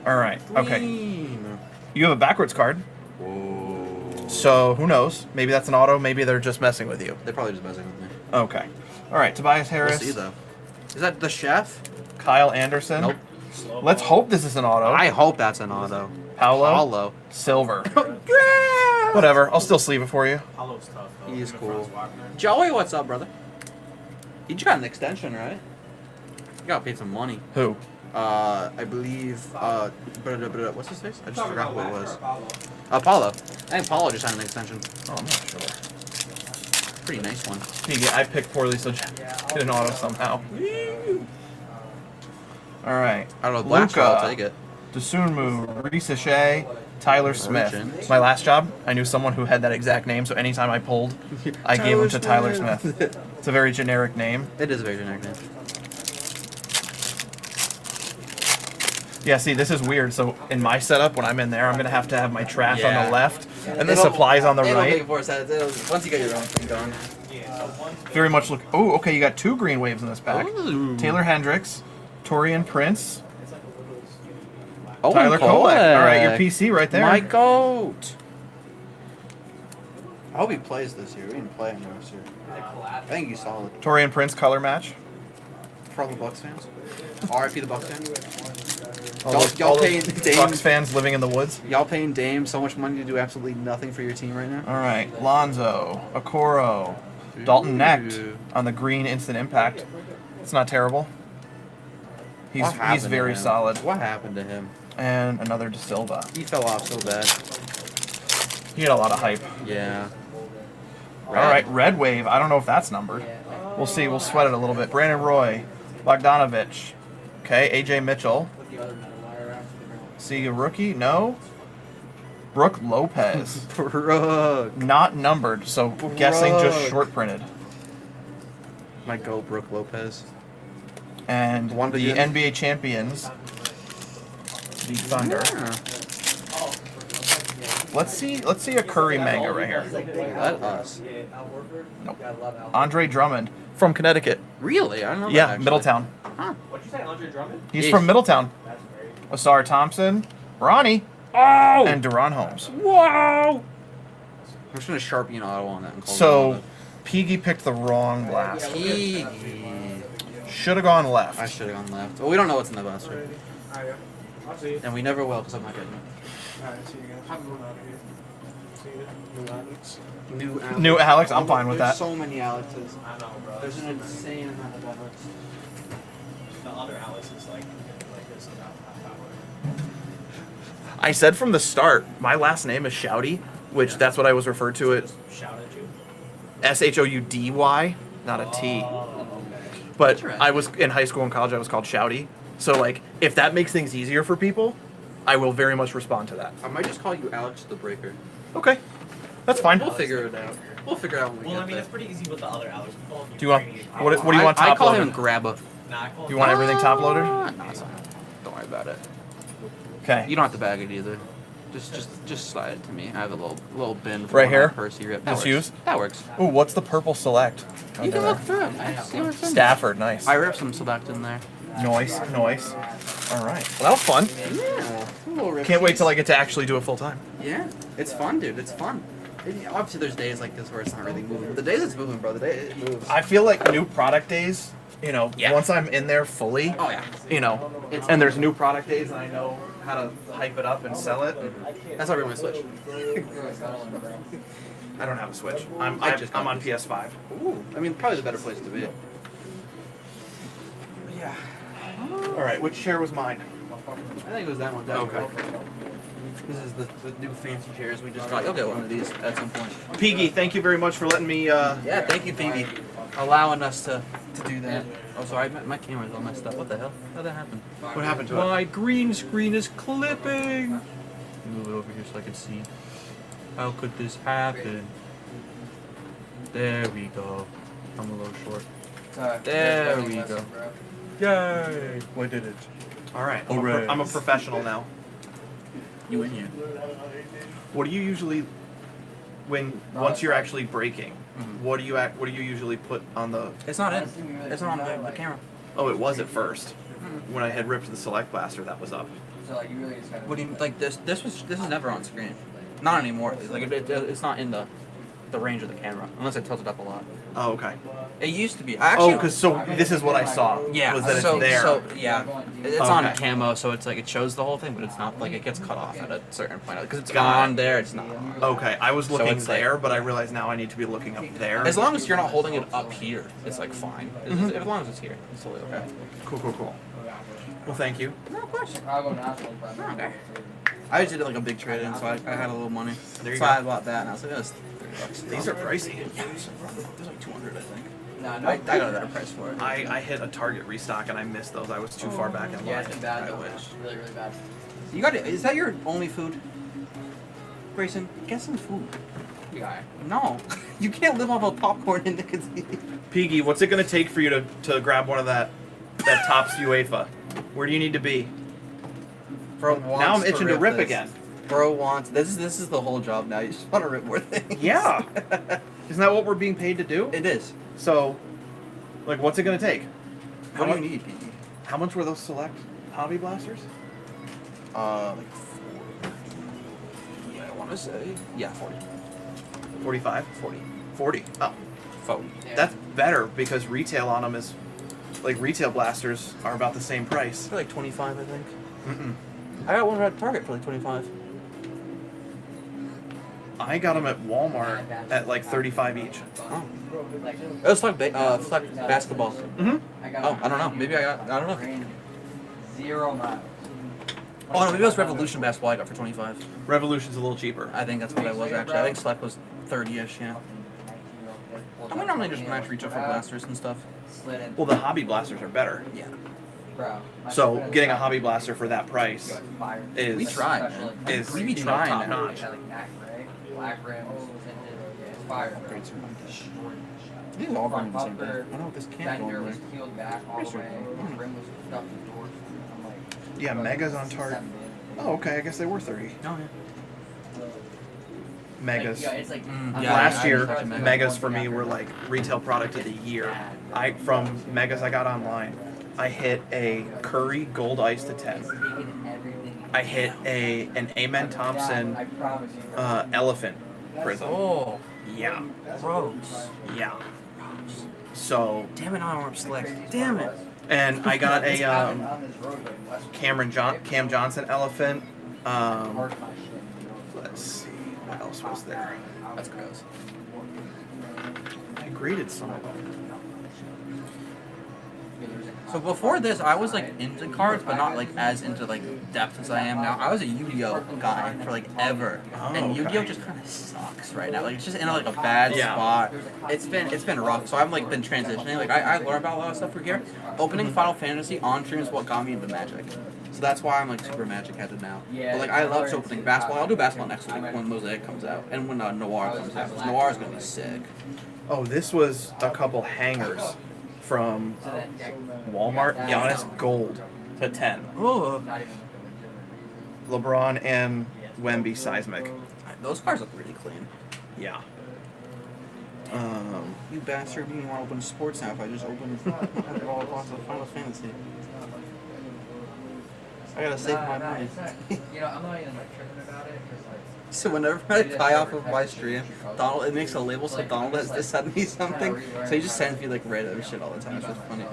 All right. Okay. Green. You have a backwards card. Whoa. So who knows? Maybe that's an auto. Maybe they're just messing with you. They're probably just messing with me. Okay. All right. Tobias Harris. We'll see though. Is that the chef? Kyle Anderson. Nope. Slow Let's ball. hope this is an auto. I hope that's an auto. Paolo. Paulo. Silver. Whatever. I'll still sleeve it for you. Paulo's tough, though. He is Even cool. Franz Wagner. Joey, what's up, brother? You just got an extension, right? You got paid some money. Who? I believe. What's his face? I just Talking forgot about who it Wax was. or Apollo? Paulo. I think Paulo just had an extension. Oh, I'm not sure. Pretty nice one. I picked poorly, so get an auto somehow. All right. Out of the black Luka. I'll take it. Desunmu, Reese Shea, Tyler Smith. Origins. My last job, I knew someone who had that exact name, so anytime I pulled, I gave him to Tyler Smith. It's a very generic name. It is a very generic name. Yeah, see, this is weird. So in my setup, when I'm in there, I'm going to have my trash on Yeah. the left and the supplies on the right. Once you get your own thing going. Yeah, so one. Very much look. Oh, okay, you got 2 green waves in this pack. Ooh. Taylor Hendricks, Torian Prince, It's like a little skinny. Oh, Tyler Kolek. All right, your PC right there. My goat. I hope he plays this year. We didn't play him last year. I think he's solid. Torian Prince color match. for all the Bucks fans. RIP the Bucks fans. All Y'all paying those Dame. Bucks fans living in the woods. Y'all paying Dame so much money to do absolutely nothing for your team right now. All right, Lonzo, Okoro, Dalton Knecht Ooh. on the green instant impact. It's not terrible. He's What happened to very him? solid. What happened to him? And another De Silva. He fell off so bad. He had a lot of hype. Yeah. All right, Red Wave. I don't know if that's numbered. We'll see. We'll sweat it a little bit. Brandon Roy, Bogdanovich. Okay, AJ Mitchell. See a rookie? No. Brooke Lopez. Brooke. Not numbered, so guessing just Brooke. short printed. My go, Brooke Lopez. And Won the again? NBA champions, the Thunder. Yeah. Let's see a Curry manga right here. Let us. Nope. Andre Drummond from Connecticut. Really? I don't know. Yeah, that, actually. Middletown. Huh. What'd you say, Andre Drummond? He's Yeesh. from Middletown. That's very. Asar Thompson, Ronnie, Oh! and Deron Holmes. Whoa! I'm just gonna Sharpie an auto on that and call So, Piggy picked the wrong blast. it. Should have gone left. I should have gone left. Well, we don't know what's in the blaster. Alright, I'll see you. And we never will, because I'm not getting it. Alright, see you guys. I'm going out of here. See you. New Alex. New Alex. New Alex, I'm fine with There's that. so many Alexes. I know, bro. There's an insane amount of Alex. The other Alex is like this about half hour. I said from the start, my last name is Shouty, which that's what I was referred to it. Shout at you. Shoudy, not a T. Oh, okay. But Interesting. I was in high school and college. I was called Shouty. So like, if that makes things easier for people, I will very much respond to that. I might just call you Alex the Breaker. Okay, that's fine. We'll figure it out. We'll figure it out when we Well, get I mean, there. it's pretty easy with the other Alex. We call him Do you want Ukrainian. what do you want I top call loaded? him Grabba. Nah, I call him. You want everything top loaded? No, it's fine. Don't worry about it. Okay. You don't have to bag it either. Just slide it to me. I have a little bin for Right my here? purse here. That Just works. use? That works. Ooh, what's the purple select? You can look through it. See what's in there. Stafford, nice. I ripped some select in there. Noise. All right. Well, that was fun. Yeah. a little rip Can't wait piece. till I get to actually do it full time. Yeah, it's fun, dude. It's fun. Obviously, there's days like this where it's not really moving. But the days it's moving, bro, the day it moves. I feel like new product days, Yeah. once I'm in there fully, Oh yeah. and there's new product days and I know how to hype it up and sell it. That's how we're gonna switch. I don't have a Switch. I'm on PS5. Ooh, I mean, probably the better place to be. Yeah. All right, which chair was mine? I think it was that one. Okay. This is the new fancy chairs we just got. You'll get one of these at some point. Piggy, thank you very much for letting me. Yeah, thank you, Phoebe, allowing us to do that. Oh, sorry, my camera's all messed up. What the hell? How'd that happen? What happened to it? My green screen is clipping. Move it over here so I can see. How could this happen? There we go. I'm a little short. There we go. Yay! I did it. All right, Hooray. I'm a professional now. You in here? What do you usually, once you're actually breaking, Mhm. what do you usually put on the? It's not in. It's not on the camera. Oh, it was at first. When I had ripped the select blaster, that was up. So like you really just gotta. What do you like? This is never on screen. Not anymore. Like it's not in the range of the camera unless I tilt it up a lot. Oh, okay. It used to be. Actually, This is what I saw. yeah. Was that so it's there? so yeah, it's on Okay. camo, so it's like it shows the whole thing, but it's not like it gets cut off at a certain point because it's Got it. on there. It's not on. Okay, I was So looking it's like- there, but I realize now I need to be looking up there. As long as you're not holding it up here, it's like fine. As long as it's here, it's totally okay. Cool. Well, thank you. No, of course. I'll go naturally, but Okay. I just did like a big trade in, so I had a little money. There you so go. I bought that, and I was like, that's $3. These are pricey. Yeah, there's like 200, I think. no, no. I got a better price for it. I hit a Target restock and I missed those. I was too far back in Yeah, line. it's been bad I though. wish. Really, really bad. You got it. Is that your only food? Grayson, get some food. You got it. No, you can't live off of popcorn and nicotine. Piggy, what's it gonna take for you to grab one of that Topps UEFA? Where do you need to be? Bro wants Now I'm itching to rip this. again. Bro wants this is the whole job now. You just want to rip more things. Yeah. Isn't that what we're being paid to do? It is. So, like, what's it gonna take? What do much- you need, Pete? How much were those select hobby blasters? Like 40. Yeah, I want to say. Yeah, 40. 45? 40. 40. Oh, 40. Yeah. that's better because retail on them is like retail blasters are about the same price. They're like 25, I think. Mm-mm. I got one at Target for like 25. I got them at Walmart at like 35 each. Oh. It was like basketball. Mm-hmm. Oh, I don't know. Maybe I don't know. 0 miles. Oh no, maybe it was Revolution basketball I got for 25. Revolution's a little cheaper. I think that's what it was actually. I think Select was 30-ish, yeah. I mean, normally just match reach up for blasters and stuff. Well, the hobby blasters are better. Yeah. So getting a hobby blaster for that price is We tried. is We be you know, trying top now. notch. Black rims, fire. These are all running the same thing. I don't know if this can't go Fender in was there. peeled back all the way. The rim was stuck in the doors. I'm like, Yeah, Megas on Target. Oh, okay. I guess they were 30. Oh, yeah. Megas. yeah, it's like Yeah, Last I year, touch a Mega. Megas for me were like retail product of the year. From Megas I got online, I hit a Curry Gold Ice to 10. I hit an Amen Thompson I promise you. Elephant prism. Oh, Yeah, gross. yeah. So, Damn it, I want Select. Damn it. and I got a on this roadway, West Cam Johnson Elephant. Park my shit. Let's see, what else was there? That's gross. I graded some of them. So before this, I was like into cards, but not like as into like depth as I am now. I was a Yu-Gi-Oh guy for like ever, Oh, and Yu-Gi-Oh okay. just kind of sucks right now. Like it's just in like a bad Yeah. spot. It's been rough. So I've like been transitioning. Like I learned about a lot of stuff for here. Opening Final Fantasy on stream is what got me into Magic. So that's why I'm like super Magic headed now. But like I love opening basketball. I'll do basketball next week when Mosaic comes out and when Noir comes out. 'Cause Noir is gonna be sick. Oh, this was a couple hangers from Walmart. Giannis Gold to 10. Oh, LeBron and Wemby Seismic. those cards look really clean. Yeah. You bastard! You want to open sports now? If I just open all across the Final Fantasy, I gotta save my money. You know, I'm not even like tripping about it. 'Cause, like, So whenever I tie off of my stream, Donald, it makes a label so Donald has to send me something. So he just sends me like random shit all the time. It's just funny.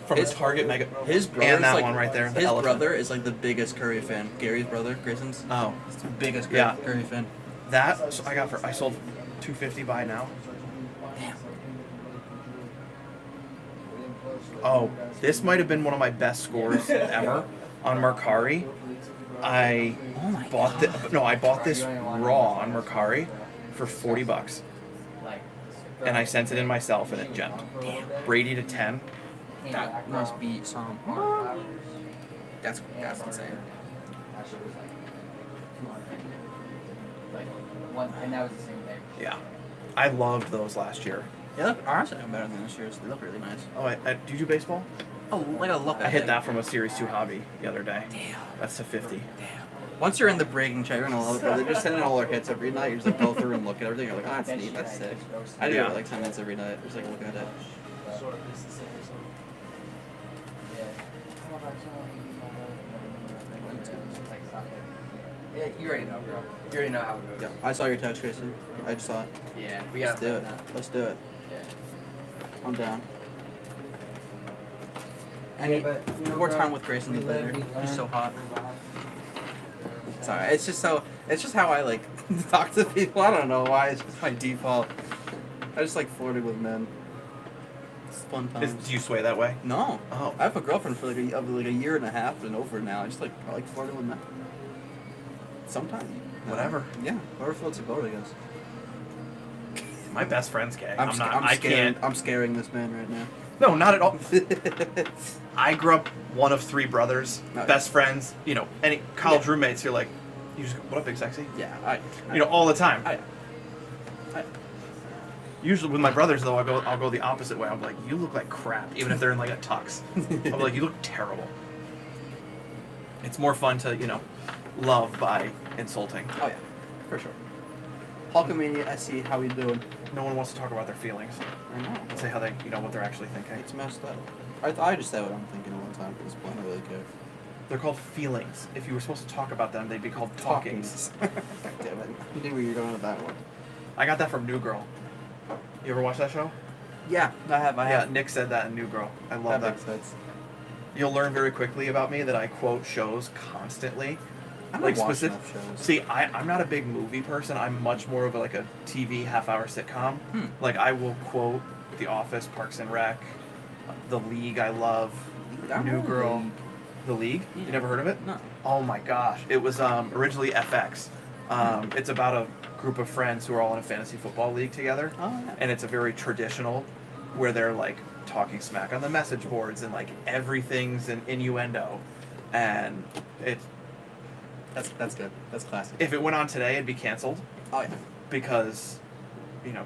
From His- Target Mega. His brother, And that one right there, the His elephant. brother is like the biggest Curry fan. Gary's brother, Grayson's. Oh, He's the biggest Yeah. Curry fan. that so I sold $250 by now. Damn. Oh, this might have been one of my best scores ever on Mercari. I Oh my bought I bought this raw on Mercari for $40, like, and I sent it in myself, and it gemmed. Brady to 10. That must be some. That's insane. And that was the same thing. Yeah, I loved those last year. They look honestly better than this year's. They look really nice. Oh, do you do baseball? Oh, like a look. I hit that from a Series 2 hobby the other day. Damn. That's to 50. Damn. Once you're in the breaking chat, you're gonna love it. Bro. They're just sending all our hits every night. You just like go through and look at everything. You're like, oh, that's neat. That's sick. I do Yeah. it like 10 minutes every night. Just like look at it. Sort of is the same or something. Yeah, you already know, bro. You already know how it goes. Yeah, I saw your text, Jason. I just saw it. Yeah, we Let's gotta do it. plan that. Let's do it. Yeah. I'm down. Any more time with Grayson the better. He's so hot. Sorry, it's just how I like talk to people. I don't know why. It's just my default. I just like flirting with men. It's fun times. Do you sway that way? No. Oh. I have a girlfriend for like a year and a half and over now. I like flirting with men. Sometimes. Whatever. Yeah. Whoever floats your boat, I guess. My best friend's gay. I'm not. scaring, I can't. I'm scaring this man right now. No, not at all. I grew up one of 3 brothers, Nice. best friends. You know, any college Yeah. roommates. You're like, you just go, what up, big sexy? Yeah. You know, all the time. I Usually with my brothers though, I'll go the opposite way. I'm like, you look like crap, even if they're in like a tux. I'm like, you look terrible. It's more fun to love by insulting. Oh yeah, for sure. Hulkamania, I see how we doing. No one wants to talk about their feelings I know. and say how they, what they're actually thinking. It's messed up. I just say what I'm thinking all the time at this point. I don't really care. They're called feelings. If you were supposed to talk about them, they'd be called talkings. Damn it. I knew where you were going with that one. I got that from New Girl. You ever watch that show? Yeah, I have. Yeah, Nick said that in New Girl. I love that. makes sense. You'll learn very quickly about me that I quote shows constantly. I don't Like watch specific. enough shows. See, I'm not a big movie person. I'm much more of like a TV half-hour sitcom. Hmm. Like I will quote The Office, Parks and Rec, The League. I love I New remember Girl. League. The League. Yeah. You never heard of it? No. Oh my gosh! It was originally FX. It's about a group of friends who are all in a fantasy football league together, Oh, yeah. and it's a very traditional, where they're like talking smack on the message boards and like everything's an innuendo, and it That's good. That's classic. if it went on today, it'd be canceled Oh yeah. because,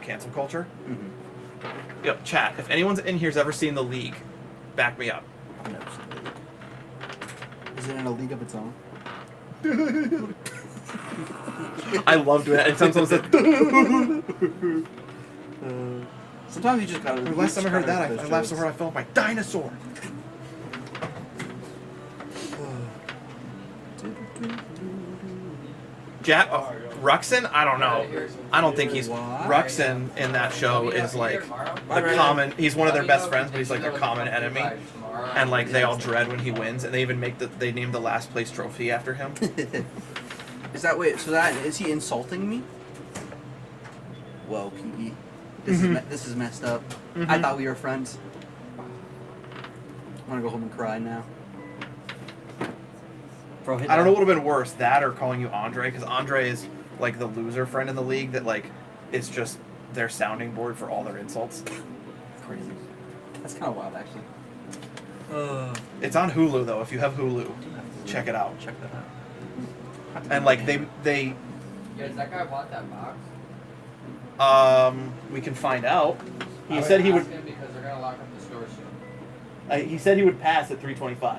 cancel culture. Mm-hmm. Yo, chat. If anyone's in here's ever seen The League, back me up. I've never seen it. Is it in a league of its own? I loved it. And sometimes Sometimes you just gotta. the last time I heard that, I laughed so hard I fell off my dinosaur. Ruxin? I don't know. I don't think he's What? Ruxin in that show is like Bye, the Ryan. common. He's one of their best friends, but he's like their common enemy, and like they all dread when he wins, and they even they named the last place trophy after him. Is that wait? So that is he insulting me? Whoa, PE. This is messed up. I thought we were friends. I'm gonna go home and cry now. Bro, hit I don't know that. what would have been worse, that or calling you Andre, because Andre is like the loser friend in the league that like is just their sounding board for all their insults. Crazy. That's kind of wild, actually. It's on Hulu though. If you have Hulu, check it out. Check that out. And like they Yeah, does that guy want that box? we can find out. He I said he would. ask him because they're gonna lock up the store soon. He said he would pass at 325.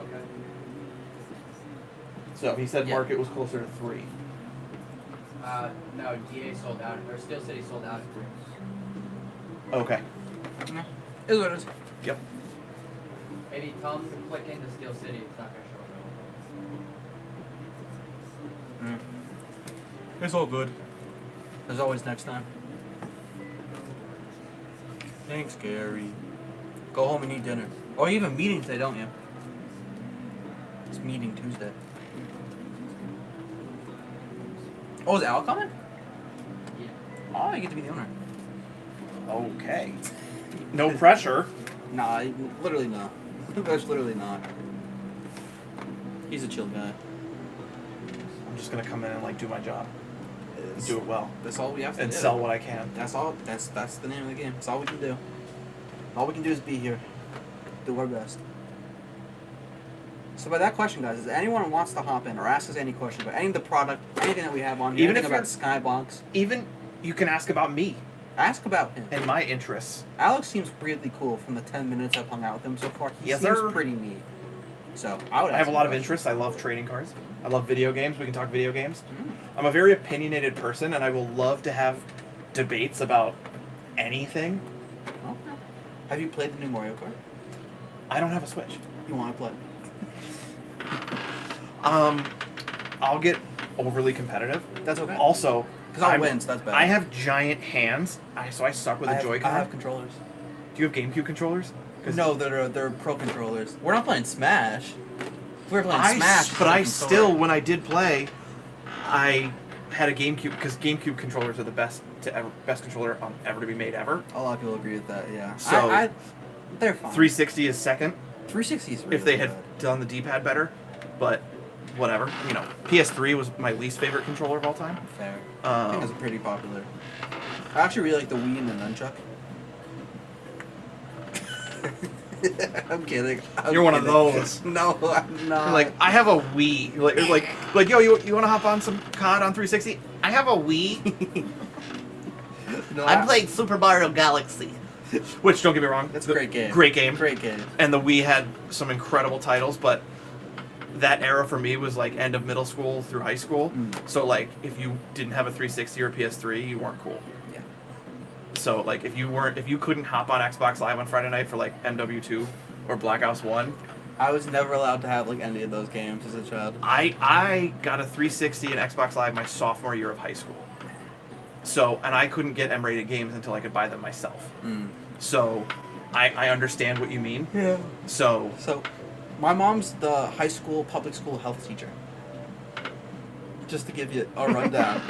Okay. So he said Yeah. market was closer to 3. No, DA sold out, or Steel City sold out at 3. Okay. Is what it is. Yep. Maybe tell him to click into Steel City, it's not gonna show up. It's all good. There's always next time. Thanks, Gary. Go home and eat dinner. Oh, you have a meeting today, don't you? It's meeting Tuesday. Oh, is Al coming? Yeah. Oh, you get to be the owner. Okay. No pressure. Nah, literally not. That's literally not. He's a chill guy. I'm just gonna come in and like do my job, do it well, That's all we have to and do. sell what I can. That's all. That's the name of the game. That's all we can do. All we can do is be here. Do our best. So by that question, guys, if anyone wants to hop in or ask us any question about any of the product, anything that we have on here, Even anything if about Skybox, Even you can ask about me ask about him. and my interests. Alex seems really cool from the 10 minutes I've hung out with him so far. He Yes, seems sir. pretty neat. So I would. I have a ask lot him of questions. interests. I love trading cards. I love video games. We can talk video games. Mm. I'm a very opinionated person, and I will love to have debates about anything. Okay. Have you played the new Mario Kart? I don't have a Switch. You want to play? I'll get overly competitive. That's okay. Also, Because I'll I'm- win, so that's bad. I have giant hands, so I suck with a Joy-Con. I have controllers. Do you have GameCube controllers? 'Cause No, they're pro controllers. We're not playing Smash. If we were playing Smash, but I different still, story. when I did play, I had a GameCube because GameCube controllers are the best controller ever to be made ever. A lot of people agree with that. Yeah. So- they're fine. 360 is second 360 is really if they had good. done the D-pad better, but whatever. PS3 was my least favorite controller of all time. Fair. I think it's pretty popular. I actually really like the Wii and the Nunchuck. I'm kidding. You're one of those. No, I'm not. You're like, I have a Wii. You're like, yo, you want to hop on some COD on 360? I have a Wii. No, I'm playing Super Mario Galaxy. Which, don't get me wrong, That's a great game. Great game. Great game. And the Wii had some incredible titles, but that era for me was like end of middle school through high school. So like, if you didn't have a 360 or PS3, you weren't cool. Yeah. So like, if you couldn't hop on Xbox Live on Friday night for like MW2 or Black Ops 1, I was never allowed to have like any of those games as a child. I got a 360 and Xbox Live my sophomore year of high school. So, and I couldn't get M-rated games until I could buy them myself. Mm. So, I understand what you mean. Yeah. So, My mom's the high school, public school health teacher. Just to give you a rundown.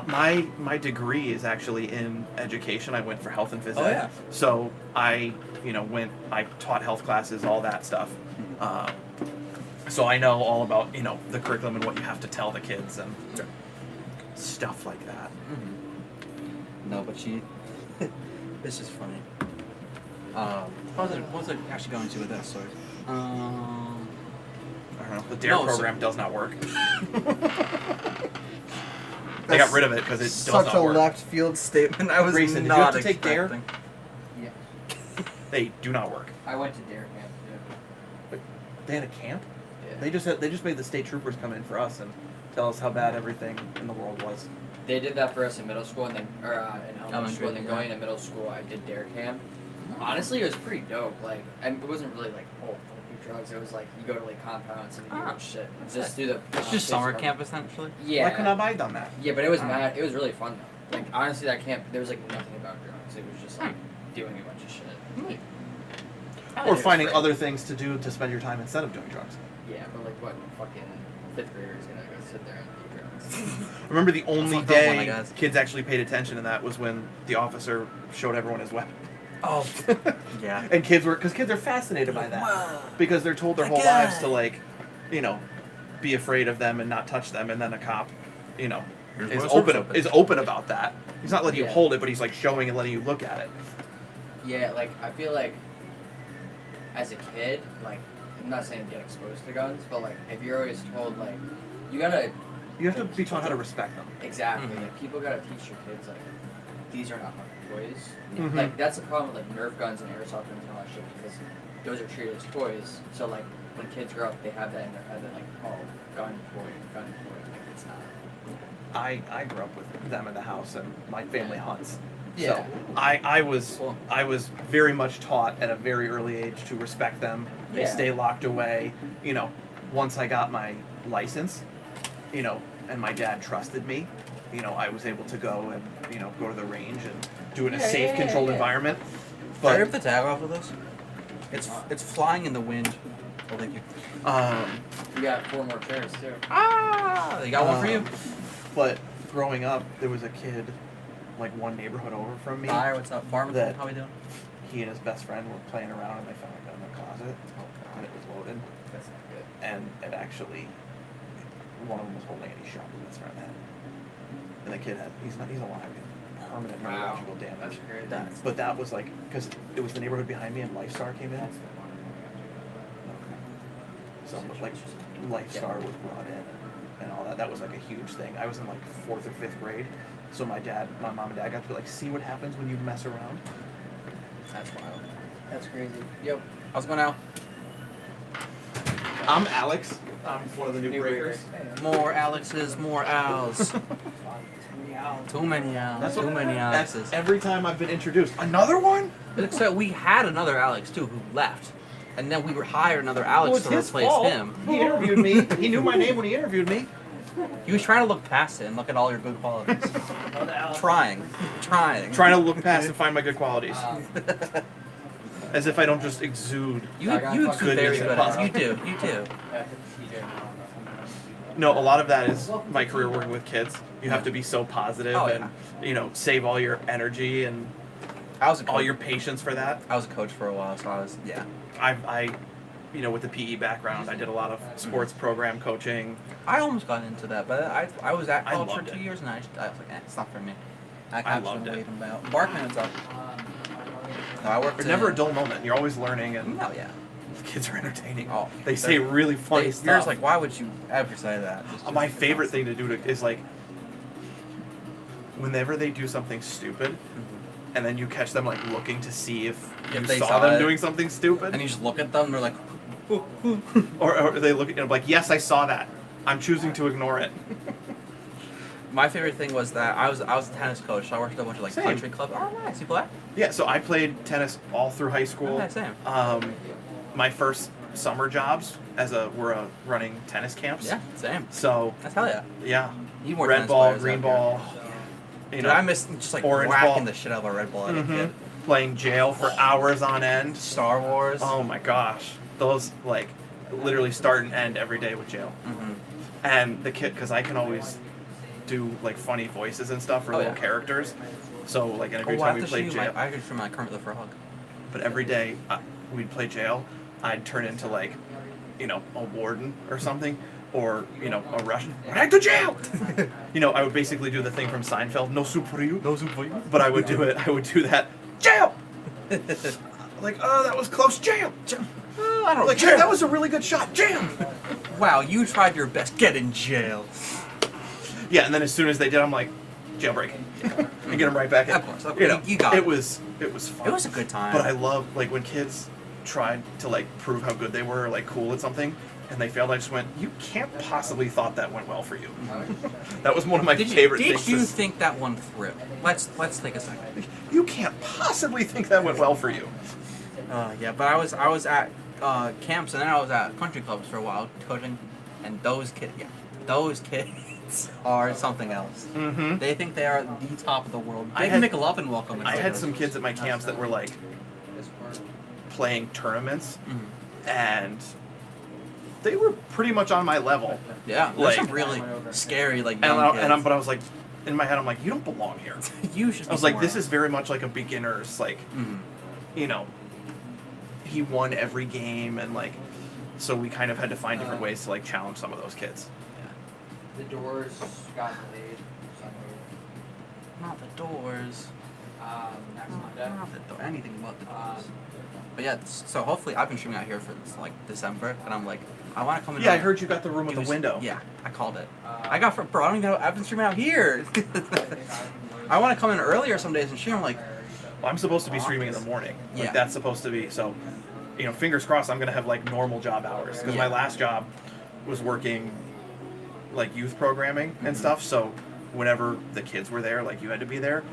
my degree is actually in education. I went for health and phys ed. Oh, yeah. So I taught health classes, all that stuff. So I know all about, the curriculum and what you have to tell the kids and stuff like that. Mm-hmm. No, but she. This is funny. What was I actually going to with that story? I don't know. The DARE No, so- program does not work. They got rid of it because it does Such not a work. left field statement. I was Grayson, did you not have to take DARE? expecting. Yeah. They do not work. I went to Dare Camp too. They had a camp? Yeah. They just made the state troopers come in for us and tell us how bad everything in the world was. They did that for us in middle school and then, or in elementary school, and then yeah. going to middle school, I did Dare Camp. Honestly, it was pretty dope. Like, and it wasn't really like, oh, don't do drugs. It was like you go to like compounds and you do a bunch of shit. Just do the. It's just summer camp essentially. Yeah. Why couldn't I have done that? Yeah, but it was mad. It was really fun though. Like honestly, that camp there was like nothing about drugs. It was just like doing a bunch of shit. Or finding other things to do to spend your time instead of doing drugs. Yeah, but like what fucking fifth grader is gonna go sit there and do drugs? I remember the only Fuck that one, I day guess. kids actually paid attention to that was when the officer showed everyone his weapon. Oh. Yeah. And kids are fascinated by that. Wow. Because they're told their That whole guy. lives to like, be afraid of them and not touch them, and then a cop, Here's is my open weapon. is open about that. He's not letting you Yeah. hold it, but he's like showing and letting you look at it. Yeah, like I feel like as a kid, like I'm not saying get exposed to guns, but like if you're always told like you gotta You have to be taught how to respect them. exactly Mhm. like people gotta teach your kids like these are not fucking toys. Mhm. Like that's the problem with like Nerf guns and airsoft guns and all that shit because those are treated as toys. So like when kids grow up, they have that in their head that like oh gun toy. Like, it's not. I grew up with them in the house, and my family hunts. Yeah. So I was Cool. very much taught at a very early age to respect them. They Yeah. stay locked away. Once I got my license, and my dad trusted me, I was able to go and go to the range and do it in a Yeah, safe, yeah, controlled yeah. environment. Can I But rip the tag off of this? It's flying in the wind. Oh, thank you. You got 4 more chairs too. Ah! You got one for you? But growing up, there was a kid, like one neighborhood over from me. Fire, what's up? Farmer, That- how we doing? He and his best friend were playing around, and they found a gun in the closet, and it was loaded. That's not good. And it actually, one of them was holding it. He shot his best friend. And the kid he's alive. Permanent Wow. neurological damage. That's great. But that was like, because it was the neighborhood behind me, and Lifestar came in. That's the one. So like Lifestar was brought in and all that. That was like a huge thing. I was in like 4th or 5th grade. So my mom and dad got to like see what happens when you mess around. That's wild. That's crazy. Yep. How's it going now? I'm Alex. I'm one of the new breakers. More Alexes, more Als. Too many Als. Too many That's Alexes. every time I've been introduced. Another one? Except we had another Alex too who left. And then we were hired another Alex Well, it's to his replace fault. him. He interviewed me. He knew my name when he interviewed me. He was trying to look past it and look at all your good qualities. Trying. Trying to look past and find my good qualities. As if I don't just exude. You Goodness exude very and good. positive. You do. No, a lot of that is my career working with kids. You have to be so positive Oh, and, save all your energy and I was a coach. all your patience for that. I was a coach for a while, so I with the PE background, I did a lot of sports program coaching. I almost got into that, but I was at I college for loved 2 it. years and I was like, it's not for me. I loved it. Barkman's up. No, I worked There's never a dull moment. You're always learning, and No, yeah. the kids are entertaining. Oh, They say really funny You're stuff. just like, why would you ever say that? My favorite thing to do is like, whenever they do something stupid, and then you catch them like looking to see if you they saw saw them it. doing something stupid, And you just look at them, they're like, or they look at like, yes, I saw that. I'm choosing to ignore it. my favorite thing was that I was a tennis coach, so I worked at a bunch of like Same. country clubs. Oh, nice. You play? Yeah, so I played tennis all through high school. Okay, same. My first summer jobs were running tennis camps. Yeah, same. So That's hell yeah. yeah, Need more red tennis ball, players green out here. ball. You Dude, know, I miss just like Orange whacking Ball. the shit out of a Red Bull as a Mhm. kid. Playing jail for hours on end. Star Wars. Oh my gosh, those like literally start and end every day with jail. Mm-hmm. And the kid, because I can always do like funny voices and stuff for Oh, little yeah. characters. So like every I time we have to played show you jail, I could show my Kermit the Frog. but every day we'd play jail, I'd turn into like, you know, a warden or something, or you know, a Russian. Right to jail. You know, I would basically do the thing from Seinfeld, no soup for you. Those who play. But I would do it. I would do that. Jail. Like, oh, that was close. Jail. I don't Like, care. hey, that was a really good shot. Jail. Wow, you tried your best. Get in jail. Yeah, and then as soon as they did, I'm like, jailbreak, and get them right back in. Of course, You know, you got it. it was fun. It was a good time. But I love like when kids tried to like prove how good they were, or, like cool at something, and they failed. I just went, you can't possibly thought that went well for you. That was one of my favorite Did things. you to- think that one through? Let's take a second. You can't possibly think that went well for you. Yeah, but I was at camps and then I was at country clubs for a while coaching, and those kids are something else. Mm-hmm. They think they are the top of the world. I They had- can make a love and welcome. I had some kids at my camps that were like playing tournaments, and they were pretty much on my level. Yeah, there's like- some really scary like And, young kids. but I was like, in my head, I'm like, you don't belong here. You should. I was like, this is very much like a beginner's, like, Mm-hmm. you know, he won every game, and like, so we kind of had to find different ways to like challenge some of those kids. The doors got delayed somewhere. Not the doors. Next Monday. Not the door. Anything but the doors. But yeah, so hopefully I've been streaming out here for like December, and I'm like, I want to come in. Yeah, I early. heard you got the room with Give the me s- window. Yeah, I called it. I got bro. I don't even know. I've been streaming out here. I want to come in earlier some days and stream. I'm like, Well, I'm supposed to be streaming in the morning. Like, Yeah. that's supposed to be, so, you know, fingers crossed I'm going to have, like, normal job hours. Because my Yeah. last job was working, like, youth programming and stuff, so whenever the kids were there, like, you had to be there.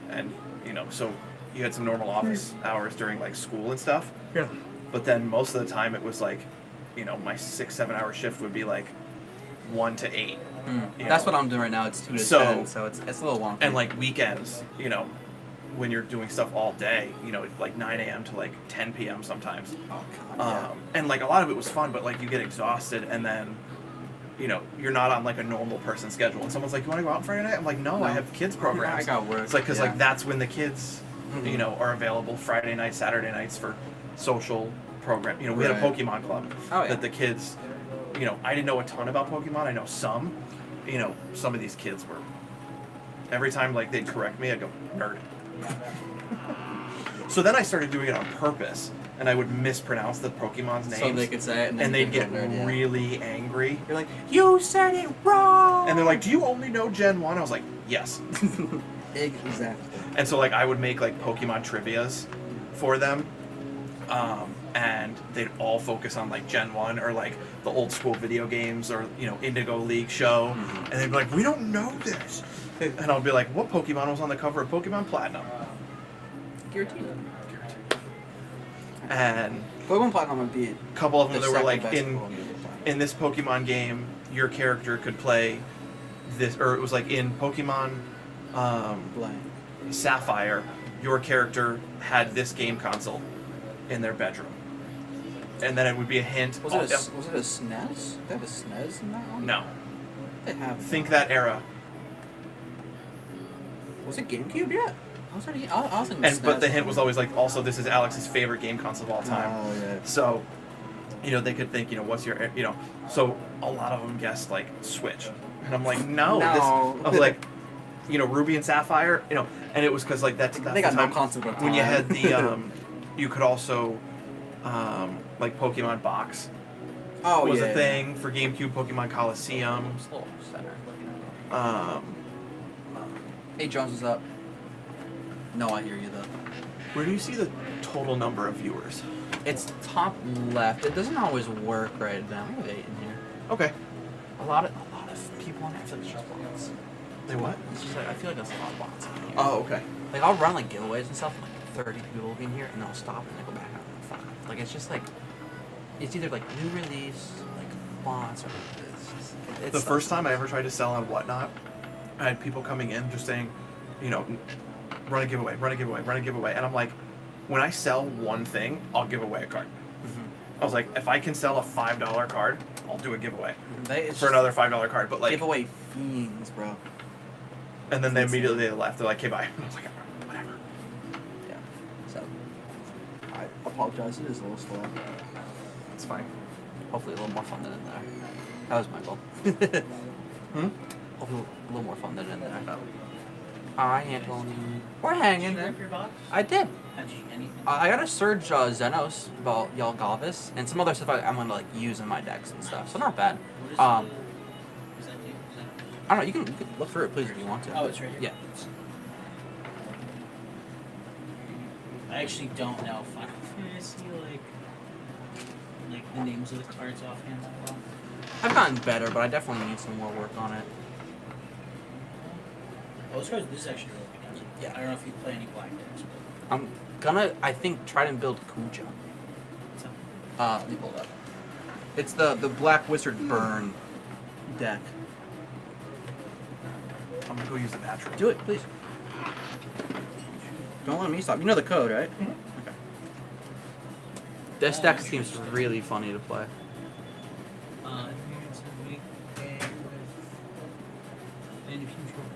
And, you know, so you had some normal office hours during, like, school and stuff. yeah. But then most of the time it was, like, you know, my 6-7 hour shift would be, like, 1 to 8. You That's know? what I'm doing right now. It's 2 to So- 10, so it's a little wonky. And like weekends, you know, when you're doing stuff all day, you know, like 9 a.m. to like 10 p.m. sometimes. oh god. And like a lot of it was fun, but like you get exhausted, and then, you know, you're not on like a normal person schedule. And someone's like, "You want to go out Friday night?" I'm like, "No, I No. have kids programs." I got work. It's like because yeah. like that's when the kids, you know, are available Friday nights, Saturday nights for social program. You know, we had a Right. Pokemon club Oh, yeah. that the kids, you know, I didn't know a ton about Pokemon. I know some. You know, some of these kids were. Every time like they'd correct me, I'd go nerd. So then I started doing it on purpose, and I would mispronounce the Pokemon's names, So they could say it, and, then and you they'd could get nerd, yeah. really angry. You're like, you said it wrong. And they're like, "Do you only know Gen 1?" I was like, "Yes." Exactly. And so like I would make like Pokemon trivias for them, and they'd all focus on like Gen 1 or like the old school video games, or you know, Indigo League show, and they'd be like, "We don't know this," and I'll be like, "What Pokemon was on the cover of Pokemon Platinum?" Giratina. And Pokemon Platinum would be a couple of them the that were second like best in Pokemon game. in this Pokemon game, your character could play this, or it was like in Pokemon Blank. Sapphire, your character had this game console in their bedroom, and then it would be a hint. Was it a SNES? They have a SNES in that one? No, They have. think that era. Was it GameCube yet? I was thinking And but SNES. the hint was always like, also this is Alex's favorite game console of all time. Oh yeah. So, you know, they could think, you know, what's your, you know, so a lot of them guessed like Switch, and I'm like, no. No. This, I was like, you know, Ruby and Sapphire, you know, and it was because like that's They the got no time concept of when you time. had the you could also like Pokemon Box Oh was yeah. a thing for GameCube. Pokemon Coliseum. Slow center. Hey Jones is up. No, I hear you though. Where do you see the total number of viewers? It's top left. It doesn't always work right now. We have 8 in here. Okay. A lot of people on Netflix just bots. They what? It's just like I feel like there's a lot of bots in here. Oh, okay. Like I'll run like giveaways and stuff, and like 30 people will be in here, and they'll stop and they go back out like 5. Like it's just like it's either like new release, like bots, or it's The first time I ever tried to sell on Whatnot, I had people coming in just saying, you know, run a giveaway, run a giveaway, run a giveaway. And I'm like, when I sell one thing, I'll give away a card. I was like, if I can sell a $5 card, I'll do a giveaway for another $5 card. But like, giveaway fiends, bro. and then they immediately left. They're like, okay, bye. I was like, whatever. Yeah. So, I apologize. It is a little slow. It's fine. Hopefully, a little more fun than in there. That was my goal. Hopefully, a little more fun than in there. Hi, Anthony. We're hanging Did you there. rip your box? I did. How'd you, anything? I got a Surge Xenos about Yalgavis and some other stuff I'm gonna like use in my decks and stuff. So not bad. What is I is that you? Is that... don't know. You can look through it, please, if you want to. Oh, it's right here? Yeah. I actually don't know Final Fantasy, like the names of the cards offhand that well. I've gotten better, but I definitely need some more work on it. Oh, this is actually really good. Yeah. I don't know if you play any black decks, but I'm gonna, I think, try and build Kuja. what's up? Let me pull it up. It's the Black Wizard Burn deck. I'm gonna go use the bathroom. Do it, please. Don't let me stop. You know the code, right? Okay. This deck seems really funny to play. Here's a week day with land control.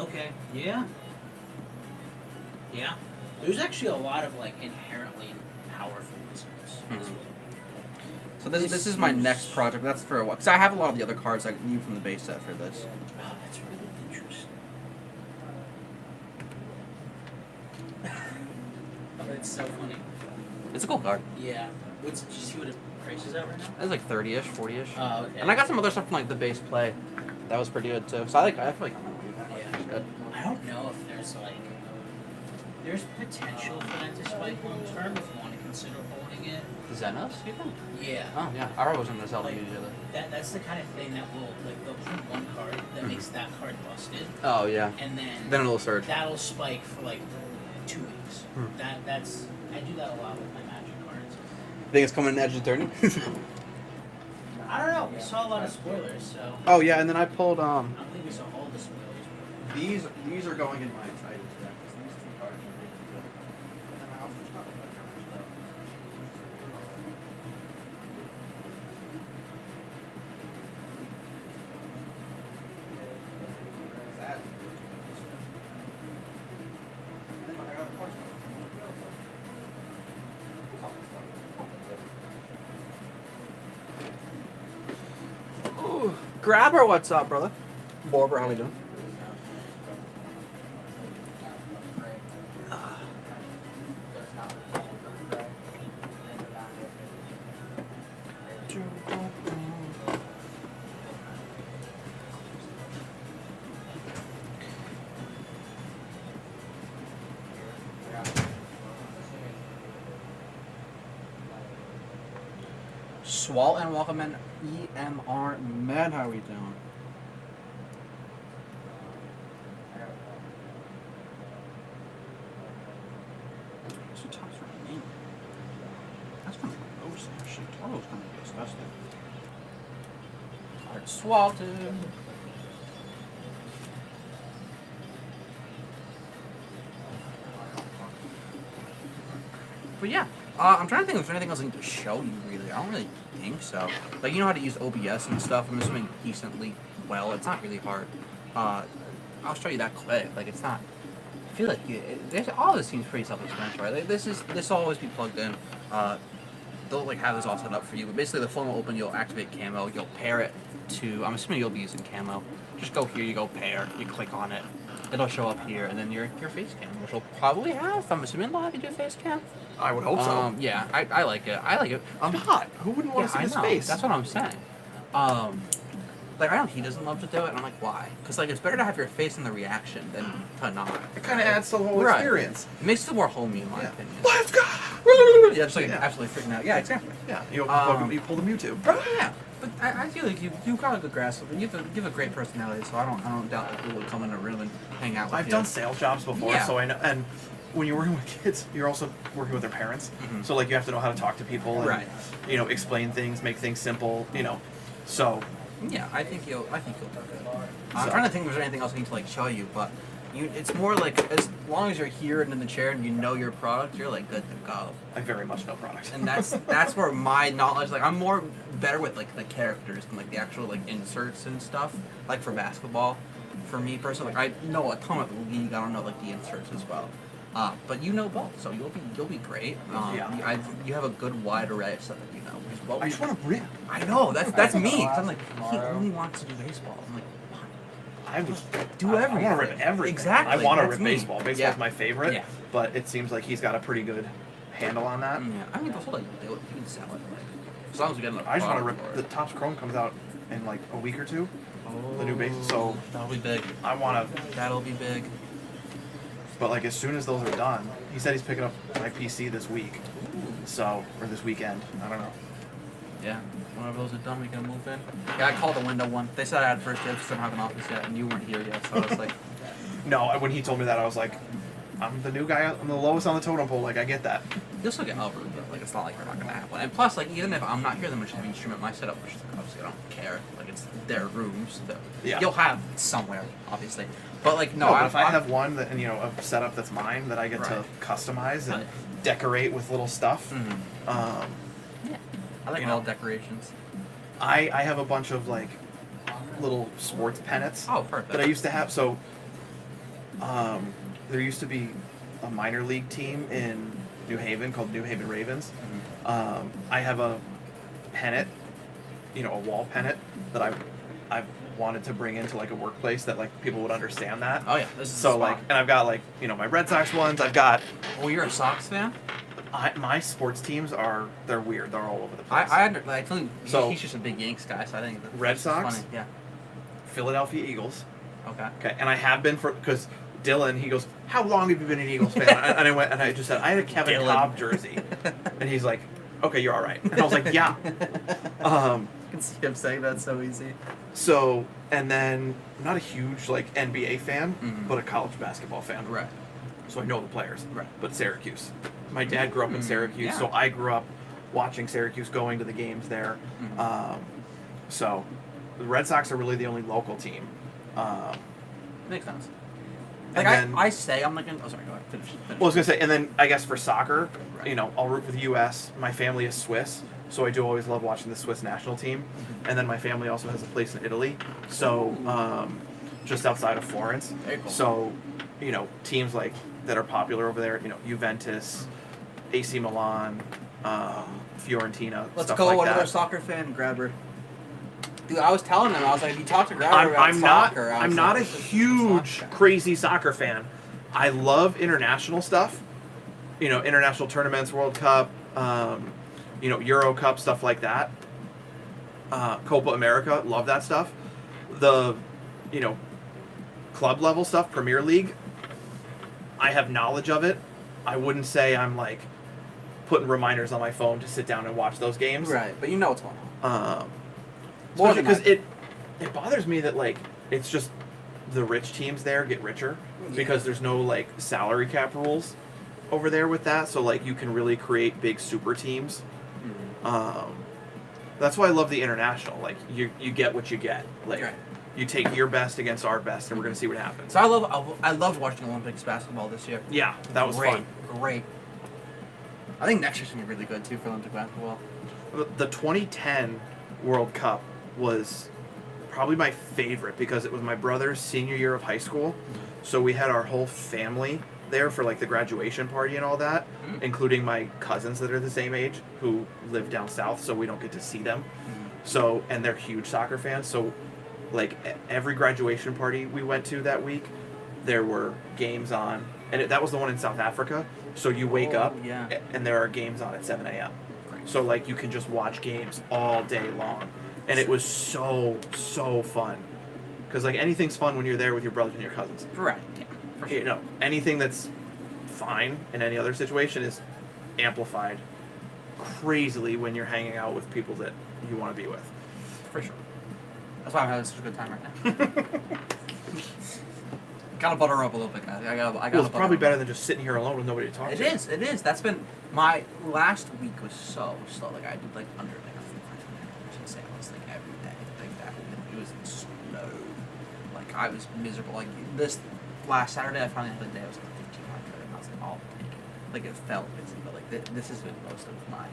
Okay, yeah. Yeah. There's actually a lot of like inherently powerful wizards. Mhm. So this is my next project. That's for a while. Because I have a lot of the other cards I need from the base set for this. Oh, that's really interesting. Oh, that's so funny. It's a cool card. Yeah. Did you see what its price is at right now? It's like 30-ish, 40-ish. Oh, okay. And I got some other stuff from like the base play. That was pretty good too. So I feel like I'm gonna do that. Yeah. It's good. I don't know if there's potential for that to spike long term if you want to consider holding it. Xenos, you think? Yeah. Oh yeah. I wasn't gonna sell it Like, usually. that's the kind of thing that will they'll print one card that makes that card busted, Oh yeah. and then Then it'll surge. that'll spike for like 2 weeks. Hmm. That's I do that a lot with my Magic cards. Think it's coming in Edge of Turning? I don't know. We saw a lot of spoilers, so Oh yeah, and then I pulled I don't think we saw all the spoilers. these are going in my excited deck. These two cards are really good. And then I also just got like stuff. That. And then I got a cards. Ooh, Grabber, what's up, brother? Borber, how we doing? Swalt and welcome in EMR Med, how we doing? So tops for me. That's gonna be gross actually. Toro's gonna be disgusting. Alright, swalted. But yeah, I'm trying to think if there's anything else I need to show you, really. I don't really think so. Like, you know how to use OBS and stuff? I'm assuming decently well. It's not really hard. I'll show you that quick. Like, it's not... I feel like all this seems pretty self-explanatory. Like, this will always be plugged in. They'll, like, have this all set up for you. But basically, the phone will open, you'll activate camo, you'll pair it to... I'm assuming you'll be using camo. Just go here, you go pair, you click on it. It'll show up here, and then your face cam, which will probably have. I'm assuming they'll have you do face cam. I would hope so. Yeah, I like it. I like it. I'm hot. Who wouldn't want to see I his know. face? That's what I'm saying. Like, I know he doesn't love to do it, and I'm like, why? Because, like, it's better to have your face in the reaction than to not. It kind of adds to the whole Right. experience. It makes it more homey, in my Yeah. opinion. Let's go! Yeah, just like Yeah. absolutely freaking out. Yeah, exactly. Yeah, you pull the Mewtwo. Yeah, but I feel like you got a good grasp of it. You have a great personality, so I don't doubt that people would come in a room and hang out with I've you. done sales jobs before, Yeah. so I know. And when you're working with kids, you're also working with their parents. Mhm. So like you have to know how to talk to people and Right. explain things, make things simple. So Yeah, I think you'll do good. I'm trying to think if there's anything else I need to like show you, but it's more like as long as you're here and in the chair and you know your product, you're like good to go. I very much know product. And that's where my knowledge, like I'm more better with like the characters and like the actual like inserts and stuff. Like for basketball, for me personally, like I know a ton of the league. I don't know like the inserts as well. But you know both, so you'll be great. Yeah. You have a good wide array of stuff that you know. Which is what I just want to rip. I know that's me. 'Cause I'm like he only wants to do baseball. I'm like why? I would Do everything. I want to rip everything. Exactly. I want to That's rip me. baseball. Baseball's Yeah. my favorite. Yeah. But it seems like he's got a pretty good handle on that. Yeah. I mean, the whole like do it. You can sell it. Like, as long as we get enough. I just want to product rip. for The it. Topps Chrome comes out in like a week or two. The new base. So That'll be big. I want to. That'll be big. But like as soon as those are done, he said he's picking up my PC this week. So or this weekend. I don't know. Yeah. Whenever those are done, we can move in. Yeah, I called the window one. They said I had first dibs because I don't have an office yet, and you weren't here yet. So I was like, No, when he told me that, I was like, I'm the new guy. I'm the lowest on the totem pole. Like I get that. you'll still get Albert, but like it's not like we're not gonna have one. And plus, like even if I'm not here, then we should have stream at my setup, which is like, obviously I don't care. Like it's their rooms. That Yeah. You'll have somewhere, obviously. But like no, But if I have one that and a setup that's mine that I get to Right. customize and Right. decorate with little stuff. Mhm. Yeah. I like You all know. decorations. I have a bunch of like little sports pennants Oh, perfect. that I used to have. So there used to be a minor league team in New Haven called New Haven Ravens. I have a pennant, a wall pennant that I've wanted to bring into like a workplace that like people would understand that. Oh yeah, this is So the spot. like, and I've got like my Red Sox ones. I've got Oh, you're a Sox fan? my sports teams they're weird. They're all over the place. I told him So- he's just a big Yanks guy, so I think that's Red just Sox? Funny. Yeah. Philadelphia Eagles. Okay. Okay, and I have been because Dylan, he goes, "How long have you been an Eagles fan?" and I went and I just said, "I had a Kevin Dylan. Cobb jersey," and he's like, "Okay, you're all right." And I was like, "Yeah." I can see him saying that so easy. So, and then I'm not a huge like NBA fan, Mhm. but a college basketball fan. Right. So I know the players. Right. But Syracuse. My dad grew up in Syracuse, yeah. so I grew up watching Syracuse, going to the games there. Mhm. So the Red Sox are really the only local team. Makes sense. And Like then- I say, I'm like, oh sorry, go ahead, finish. Well, I was gonna say, and then I guess for soccer, Right. I'll root for the U.S. My family is Swiss, so I do always love watching the Swiss national team. Mm-hmm. And then my family also has a place in Italy, so just outside of Florence. Very cool. So, teams like that are popular over there, Juventus, AC Milan, Fiorentina, Let's stuff go. like Another that. soccer fan, Grabber. Dude, I was telling them, I was like, if you talk to Grabber about I'm not. soccer, I I'm was not like, a this is huge, soccer. crazy soccer fan. I love international stuff. International tournaments, World Cup, Euro Cup, stuff like that. Copa America, love that stuff. The, club level stuff, Premier League. I have knowledge of it. I wouldn't say I'm like putting reminders on my phone to sit down and watch those games. Right, but you know what's going on. More Especially than because that. it bothers me that like it's just the rich teams there get richer because there's no like salary cap rules over there with that, so like you can really create big super teams. That's why I love the international. Like you get what you get. Like Right. you take your best against our best, and we're gonna see what happens. So I loved watching Olympics basketball this year. Yeah, that was great, fun. Great. I think next year's gonna be really good too for Olympic basketball. The 2010 World Cup was probably my favorite because it was my brother's senior year of high school. So we had our whole family there for like the graduation party and all that, including my cousins that are the same age who live down south, so we don't get to see them. So, and they're huge soccer fans. So like every graduation party we went to that week, there were games on, and that was the one in South Africa. So you wake up yeah. and there are games on at 7 a.m. So like you can just watch games all day long, and it was so fun. Because like anything's fun when you're there with your brothers and your cousins. Right. Yeah. For sure. Anything that's fine in any other situation is amplified crazily when you're hanging out with people that you want to be with. For sure. That's why I'm having such a good time right now. Gotta butter her up a little bit, guys. I gotta Well, it's butter probably her better up. than just sitting here alone with nobody to talk It to. is. It is. That's been my last week was so slow. Like I did like under like 500 hours in sales like every day. Like that. like I was miserable. Like this last Saturday, I finally had a day. I was like 1,500, and I was like, oh, like it felt busy, but like this has been most of my.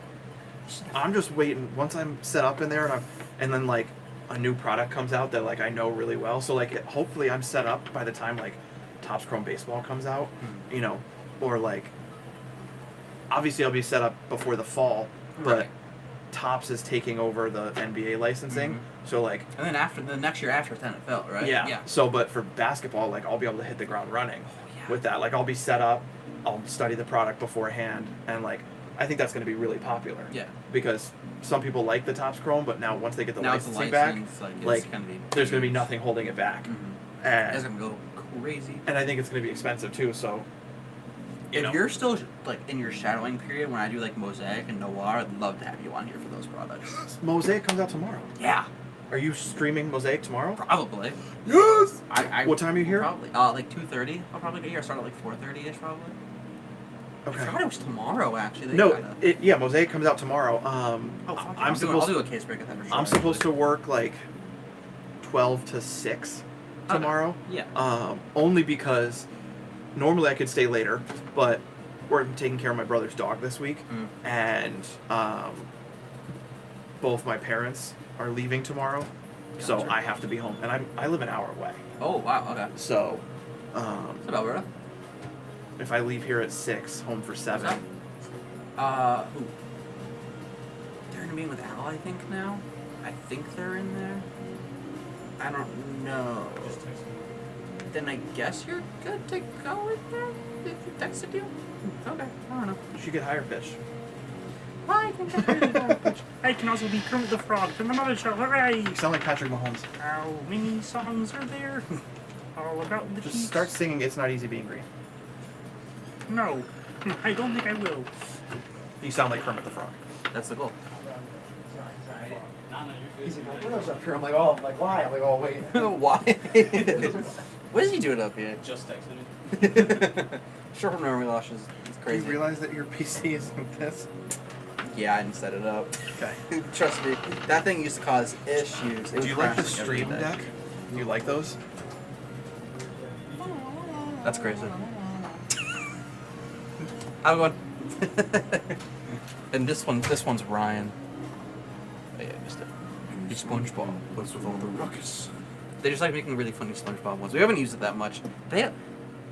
I'm just waiting. Once I'm set up in there, and then like a new product comes out that like I know really well. So like hopefully I'm set up by the time like Topps Chrome Baseball comes out, you know, or like obviously I'll be set up before the fall, but Right. Topps is taking over the NBA licensing. So like And then after the next year after it's NFL, right? yeah. Yeah. So but for basketball, like I'll be able to hit the ground running yeah. with that. Like I'll be set up, I'll study the product beforehand, and like I think that's going to be really popular. Yeah. Because some people like the Topps Chrome, but now once they get the Now it's a licensing license, back, it's like gonna be there's going to be huge. nothing holding it back. It's And gonna go crazy. I think it's going to be expensive too. So you know. If you're still like in your shadowing period when I do like Mosaic and Noir, I'd love to have you on here for those products. Mosaic comes out tomorrow. Yeah, Are you streaming Mosaic tomorrow? probably. Yes. I What time are you here? Probably like 2:30. I'll probably get here. I start at like 4:30 ish probably. I Okay. forgot it was tomorrow actually. They No, kinda- Mosaic comes out tomorrow. Oh, fuck it. I'm supposed I'll do a case break at that for sure. I'm supposed to work like 12 to 6 Okay. tomorrow. Yeah. Only because normally I could stay later, but we're taking care of my brother's dog this week, and both my parents are leaving tomorrow, so Gotcha. I have to be home, and I live an hour away. Oh wow. Okay. So What's up, Alberta? if I leave here at 6, home for 7. Who? They're in a meeting with Al, I think now. I think they're in there. I don't know. Then I guess you're good to go with them if you texted you. Okay, I don't know. You should get higher pitch. I can get rid of that. I can also be Kermit the Frog from the Mother Show. Hooray! You sound like Patrick Mahomes. How many songs are there? All about the Just Chiefs. start singing "It's Not Easy Being Green." No, I don't think I will. You sound like Kermit the Frog. That's the goal. He's like, what else up here? I'm like, oh, why? I'm like, oh, wait. Why? What is he doing up here? Just texted me. Short memory loss is Do crazy. you realize that your PC is like this? Yeah, I didn't set it up. Okay. Trust me, that thing used to cause issues. It Do would you like the crash every Stream day. Deck? Do you like those? That's crazy. I'm going. And this one's Ryan. Oh, yeah, I missed it. The SpongeBob. What's with all the ruckus? They just like making really funny SpongeBob ones. We haven't used it that much.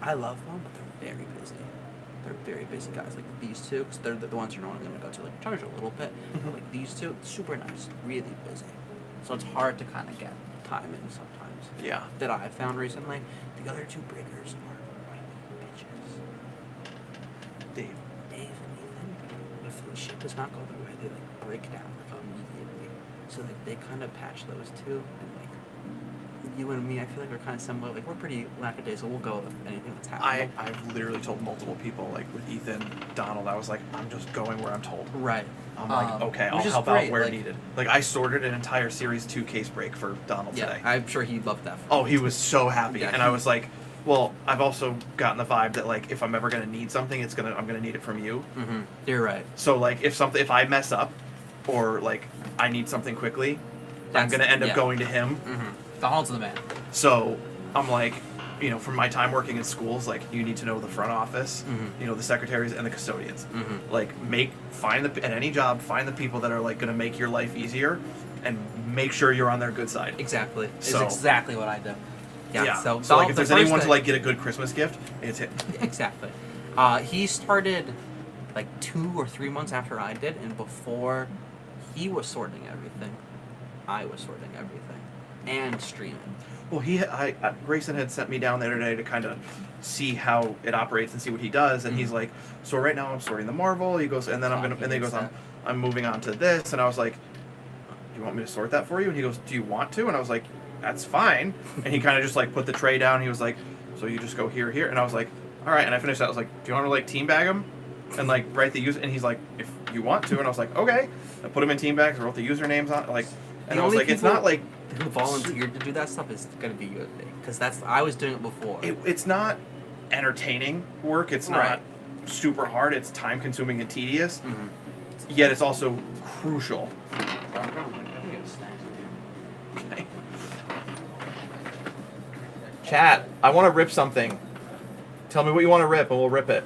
I love them, but they're very busy. They're very busy guys. Like these two, because they're the ones you're normally going to go to. Like charge a little bit. But like these two, super nice, really busy. So it's hard to kind of get time in sometimes. Yeah. That I've found recently. The other two breakers are right bitches. Dave. Dave and Ethan, if the shit does not go their way, they like break down like immediately. So like they kind of patch those two, and like you and me, I feel like we're kind of similar. Like we're pretty lackadaisical. We'll go with anything that's happening. I've literally told multiple people, like with Ethan, Donald, I was like, I'm just going where I'm told. Right. I'm like, okay, I'll which is help great, out where like- needed. Like I sorted an entire Series 2 case break for Donald Yeah, today. I'm sure he loved that. Oh, he was so happy, Yeah, and I was like, well, I've also gotten the vibe that like if I'm ever gonna need something, I'm gonna need it from you. Mm-hmm. You're right. So like if I mess up, or like I need something quickly, I'm That's- gonna end up yeah. going to him. Mm-hmm. Donald's the man. So I'm like, you know, from my time working in schools, like you need to know the front office, Mhm. you know, the secretaries and the custodians. Mm-hmm. Like at any job, find the people that are like gonna make your life easier, and make sure you're on their good side. Exactly. It's So- exactly what I do. Yeah. So, like Donald, if the there's anyone first to thing- like get a good Christmas gift, it's him. Exactly. He started like 2 or 3 months after I did, and before he was sorting everything, I was sorting everything and streaming. Well, Grayson had sent me down there today to kind of see how it operates and see what he does, and he's like, so right now I'm sorting the Marvel. He goes, and then Fuck, he then he hates goes, that. I'm moving on to this, and I was like, do you want me to sort that for you? And he goes, do you want to? And I was like, that's fine. And he kind of just like put the tray down. He was like, so you just go here, here, and I was like, all right. And I finished that. I was like, do you want to like team bag them and like write the user? And he's like, if you want to. And I was like, okay. I put them in team bags. I wrote the usernames on like, and The I was only like, it's people- not like. Who volunteered to do that stuff is gonna be you, because I was doing it before. It's not entertaining work. It's not Right. super hard. It's time consuming and tedious. Mhm. Yet it's also crucial. Okay. Chat, I want to rip something. Tell me what you want to rip, and we'll rip it.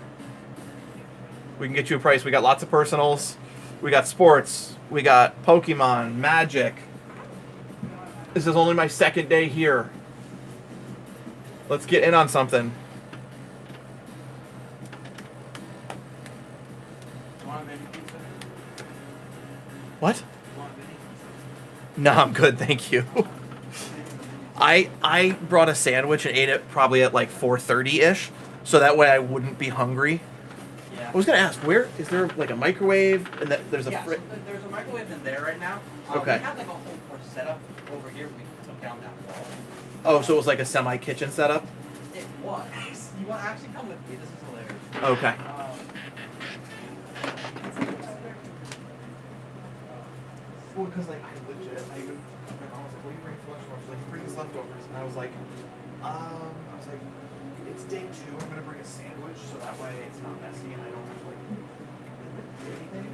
We can get you a price. We got lots of personals. We got sports. We got Pokemon, Magic. This is only my second day here. Let's get in on something. Want a mini pizza? What? Want a mini pizza? No, I'm good, thank you. I brought a sandwich and ate it probably at like 4:30-ish, so that way I wouldn't be hungry. Yeah. I was gonna ask, where is there like a microwave and there's a Yeah, so there's a microwave in there right now. Okay. We had like a whole setup over here. We took down that wall. Oh, so it was like a semi-kitchen setup? It was. You want to actually come with me? This is hilarious. Okay. Well, because like I legit, my mom was like, "What do you bring for lunch?" She's like, "Bring us leftovers," and I was like, "It's day 2. I'm gonna bring a sandwich, so that way it's not messy and I don't have to like do anything."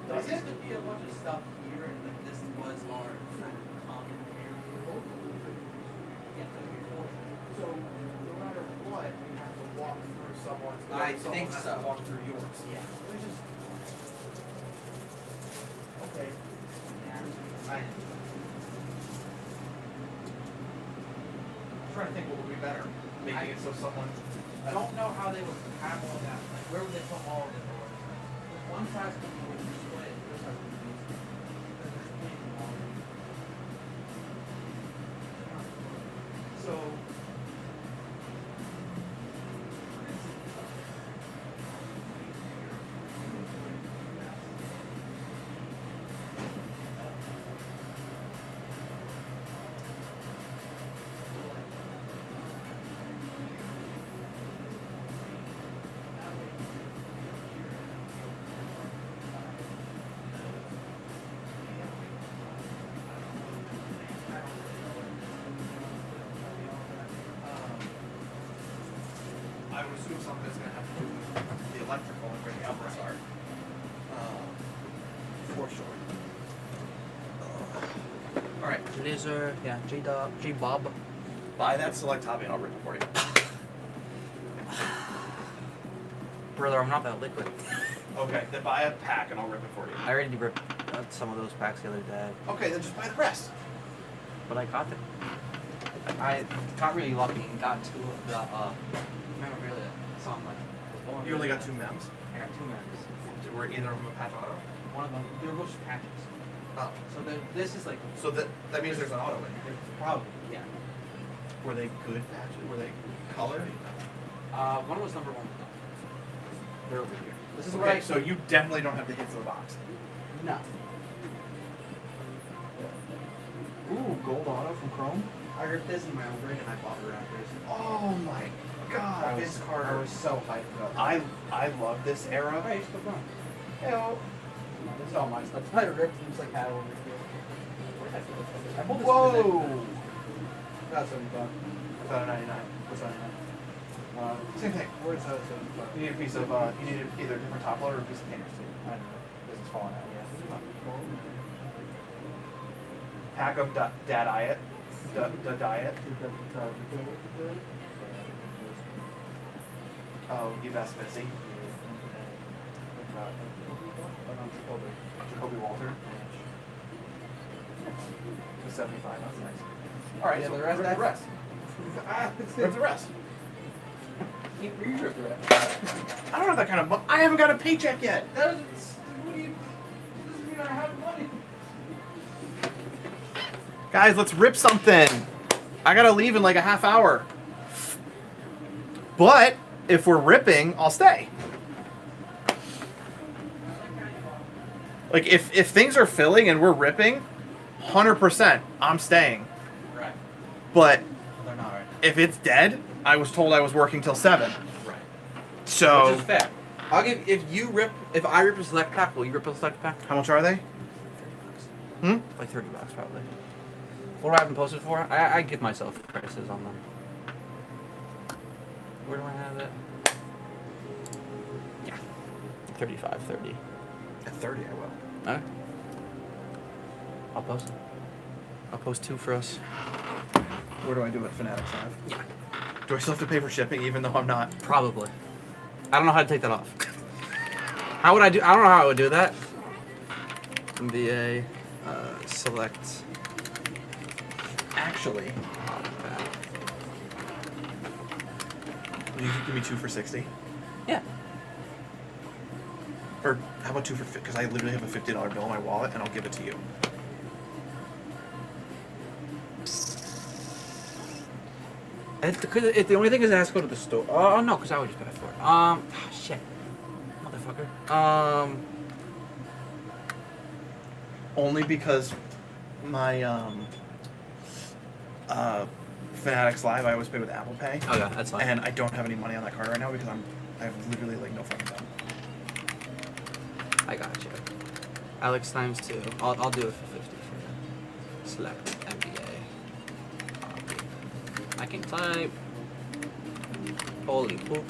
There used to be a bunch of stuff here, and like this was our common area. Yeah, So no matter what, you have to walk through someone's. I someone think has so. To walk through yours. yeah. Okay. Yeah. I'm trying to think what would be better. Making it so someone. I don't know how they would have all that. Like, where would they put all of it? One size could be split. This size could be split. There's plenty of water. So. I would assume something's going to have to do with the electrical and where the outlets are. For sure. Alright. Laser, yeah, J-Dub, J-Bob. Buy that select hobby and I'll rip it for you. Brother, I'm not that liquid. Okay, then buy a pack and I'll rip it for you. I already ripped some of those packs the other day, Okay, then just buy the rest. but I got them. I got really lucky and got 2 of the, memorabilia. Some like, You only got 2 mems? I got 2 members. Were either of them a patch auto? One of them, they were both patches. Oh. So this is like, So that means there's an auto in here. probably, yeah. Were they good patches? Were they colored? One was number 1. They're over here. This is Okay, what I. so you definitely don't have the hits of the box. No. Ooh, gold auto from Chrome. I ripped this in my own ring and I bought the Raptors. Oh my god, I was so hyped about I love this era. Hey, it's still fun. Hell. This is all my stuff. I ripped things like that over here. I pulled this Whoa! That's 75. Without a 99. What's that? Same thing. Where's that 75? You need a piece of, you need either a different top loader or a piece of painters too. I don't know. This is falling out, yeah. Pack of diet. The diet. Oh, Yves Missy. Jacoby Walter. 275, that's nice. Alright, Yeah, so the rest- rip the rest. Rip the rest. You ripped the rest. I don't have that kind of money. I haven't got a paycheck yet. That doesn't. What do you? Doesn't mean I have money. Guys, let's rip something. I gotta leave in like a half hour. But if we're ripping, I'll stay. Like if things are filling and we're ripping, 100%, I'm staying. Right. But They're not right. if it's dead, I was told I was working till 7. Right. So Which is fair. I'll give if I rip a select pack, will you rip a select pack? how much are they? Hmm? Like $30 probably. What do I have them posted for? I give myself prices on them. Where do I have it? Yeah. 35, 30. At 30, I will. Okay. I'll post it. I'll post 2 for us. Where do I do it? Fanatics Live. Yeah. Do I still have to pay for shipping even though I'm not? Probably. I don't know how to take that off. How would I do? I don't know how I would do that. MBA, select. Actually, you could give me 2 for 60. Yeah. Or how about 2 for 50? Because I literally have a $50 bill in my wallet, and I'll give it to you. The only thing is it has to go to the store. Oh no, because I would just pay for it. Shit, motherfucker. Only because my Fanatics Live, I always pay with Apple Pay. Oh yeah, that's fine. And I don't have any money on that card right now because I have literally like no fucking time. I got you. Alex times 2. I'll do it for 50 for you. Select MBA. I can type. Holy poop.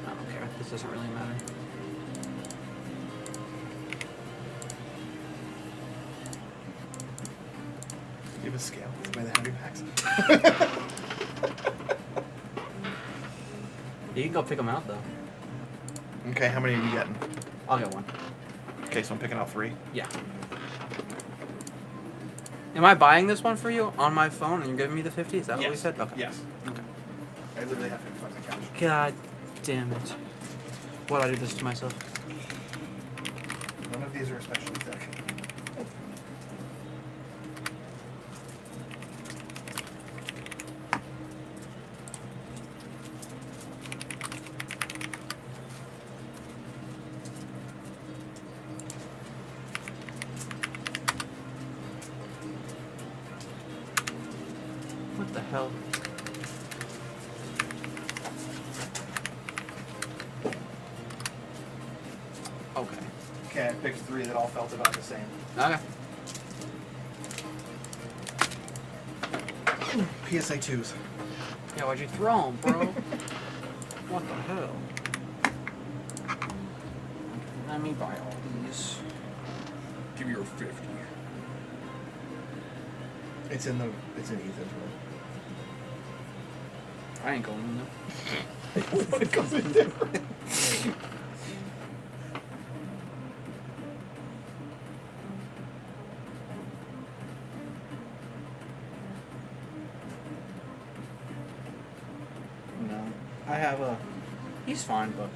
I don't care. This doesn't really matter. Do you have a scale to weigh the heavy packs? You can go pick them out though. Okay, how many are you getting? I'll get 1. Okay, so I'm picking out 3. Yeah. Am I buying this one for you on my phone and you're giving me the 50? Is that what we said? Okay. Yes. Okay. I literally have 50 bucks in cash. God damn it. Why'd I do this to myself? None of these are especially thick. What the hell? Okay. Okay, I picked 3 that all felt about the same. Okay. PSA 2s. Yeah, why'd you throw them, bro? What the hell? Let me buy all these. Give me your 50. It's in Ethan's room. I ain't going in there. What comes in there? No. I have a... He's fine, but...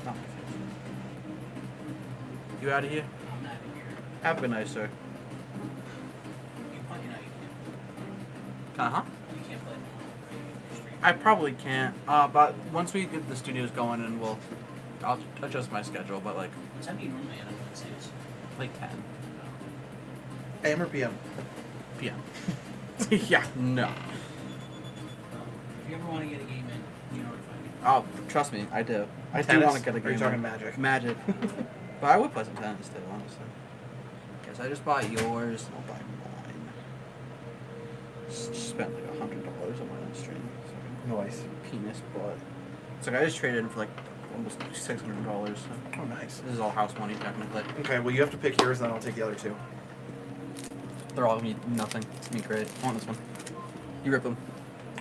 Not my favorite. You out of here? I'm not here. Have a good night, sir. You play, you know, you Uh-huh. can't play the stream. I probably can't. But once we get the studios going and I'll adjust my schedule, but like... What's that mean normally on Wednesdays? Like 10 AM or PM? p.m. Yeah, no. If you ever want to get a game in, you know where to find me. Oh, trust me, I do. I do Tennis? want to get a Or game. you talking in. Magic? Magic. But I would play some tennis too, honestly. Guess I just bought yours, I'll buy mine. Spent like $100 on my own stream. Nice. Penis, but it's like I just traded in for like almost $600. So Oh, nice. this is all house money technically. Okay, well, you have to pick yours, then I'll take the other 2. They're all gonna be nothing. It's gonna be great. I want this one. You rip them.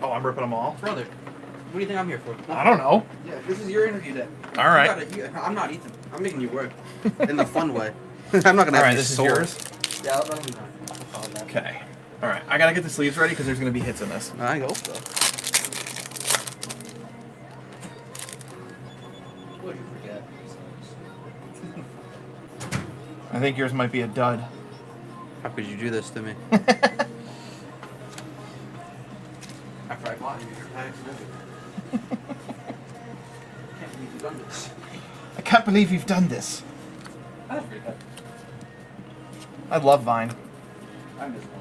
Oh, I'm ripping them all? Brother, what do you think I'm here for? I don't know. Yeah, this is your interview day. All right. I'm not Ethan. I'm making you work. In the fun way. I'm not gonna All have right, you this is sore. yours? Yeah, that'll be mine. I'll follow that. Okay. All right, I gotta get the sleeves ready because there's gonna be hits in this. I hope so. What did you forget? I think yours might be a dud. How could you do this to me? After I bought you your packs and everything. Can't believe you've done this. I can't believe you've done this. That's pretty good. I love Vine. I miss one.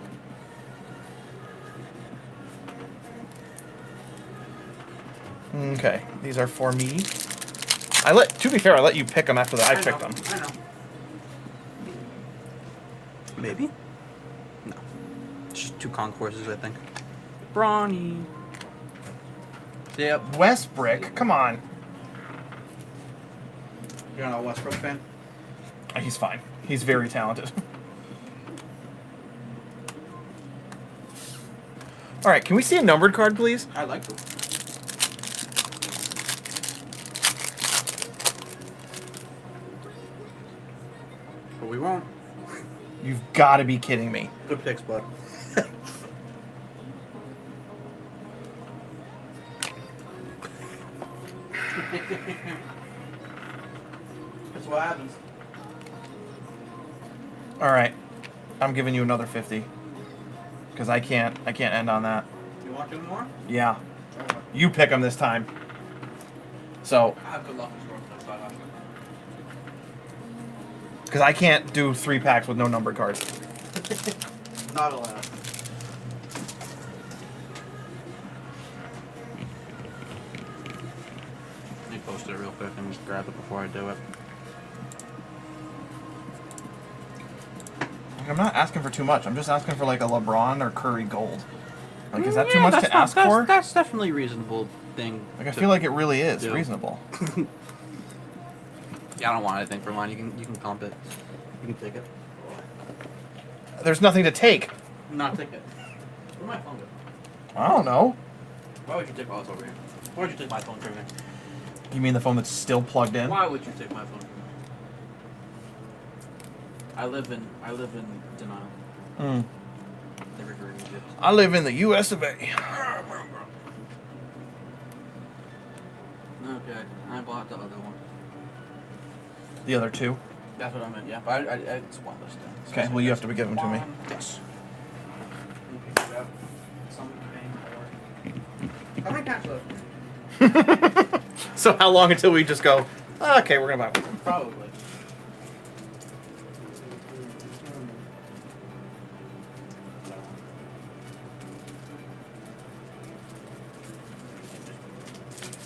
Okay, these are for me. To be fair, I let you pick them after I picked them. I know. Maybe? No. It's just 2 concourses, I think. Brawny. Yep. Westbrook, come on. You're not a Westbrook fan? He's fine. He's very talented. All right, can we see a numbered card, please? I'd like to. But we won't. You've got to be kidding me. Good picks, bud. That's what happens. All right, I'm giving you another 50 because I can't end on that. You want to do more? Yeah, you pick them this time. So, I have good luck in scoring next time. because I can't do 3 packs with no numbered cards. Not allowed. Let me post it real quick and just grab it before I do it. Like, I'm not asking for too much. I'm just asking for like a LeBron or Curry gold. Like, is that too much to ask for? That's definitely a reasonable thing. Like, I feel like it really is do. reasonable. Yeah, I don't want anything for mine. You can comp it. You can take it. There's nothing to take. Not take it. Where my phone go? I don't know. Why would you take my phone from me? Why would you take my phone from me? You mean the phone that's still plugged in? Why would you take my phone from me? I live in denial. Hmm. Never heard of it. I live in the U.S. of A. Okay, I bought the other one. The other 2. That's what I meant. Yeah, but it's one list. Okay, well you have to give them to me. Yes. How many packs left? So how long until we just go, okay, we're gonna buy one? Probably.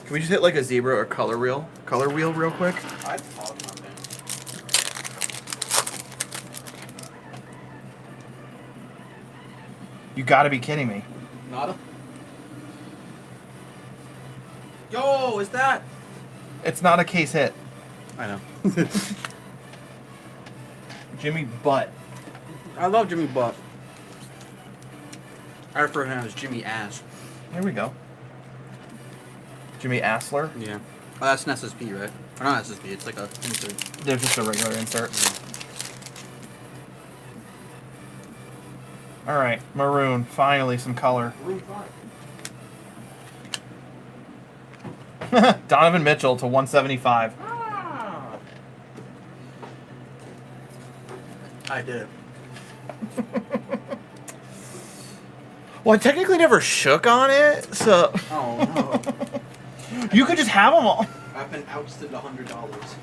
Can we just hit like a zebra or color wheel real quick? I thought about that. You gotta be kidding me. Nada. Yo, is that? It's not a case hit. I know. Jimmy Butt. I love Jimmy Butt. I refer to him as Jimmy Ass. Here we go. Jimmy Assler. Yeah. Oh, that's an SSP, right? Or not SSP, it's like a insert. They're just a regular insert. Alright, maroon. Finally, some color. Room 5. Donovan Mitchell to 175. Ah. I did. Well, I technically never shook on it, so... Oh, no. You could just have them all. I've been ousted $100.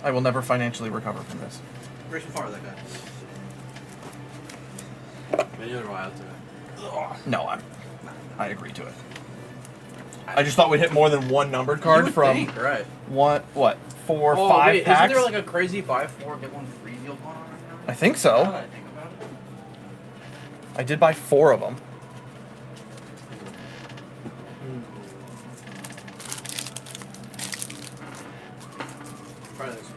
I will never financially recover from this. Where's the far that guy? Maybe you're wild to it. No, I agree to it. I just thought we'd hit more than one numbered card from think, right? what 4 Oh, 5 wait, packs. Isn't there like a crazy buy 4 get 1 free deal going on right now? I think Now so. that I think about it. I did buy 4 of them. Try this.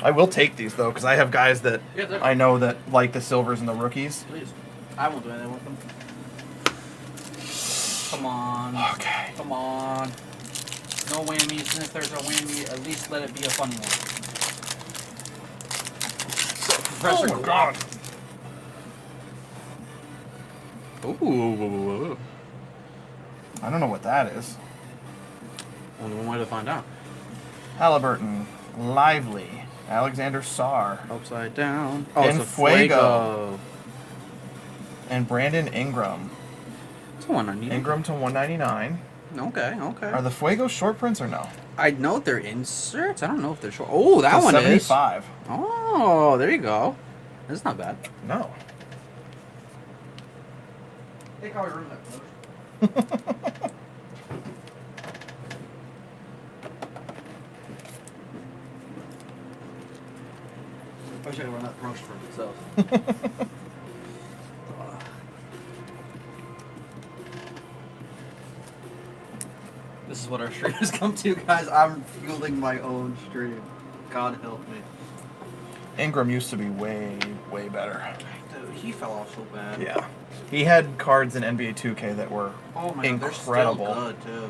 I will take these though, because I have guys that Yeah, they're- I know that like the silvers and the rookies. Please. I won't do anything with them. Come on. Okay. Come on. No whammies, and if there's a whammy, at least let it be a funny one. Professor Oh my God. Ooh. I don't know what that is. Only one way to find out. Halliburton, Lively, Alexander Sarr, Upside down. And it's a Fuego. And Brandon Ingram. It's one I need. Ingram to 199. Okay, okay. Are the Fuego short prints or no? I know they're inserts. I don't know if they're short. Oh, that To one 75. is. Oh, there you go. That's not bad. No. They call room that promotion for themselves. This is what our stream has come to, guys. I'm fueling my own stream. God help me. Ingram used to be way, way better. Dude, he fell off so bad. Yeah. He had cards in NBA 2K that were Oh my incredible. God, they're still good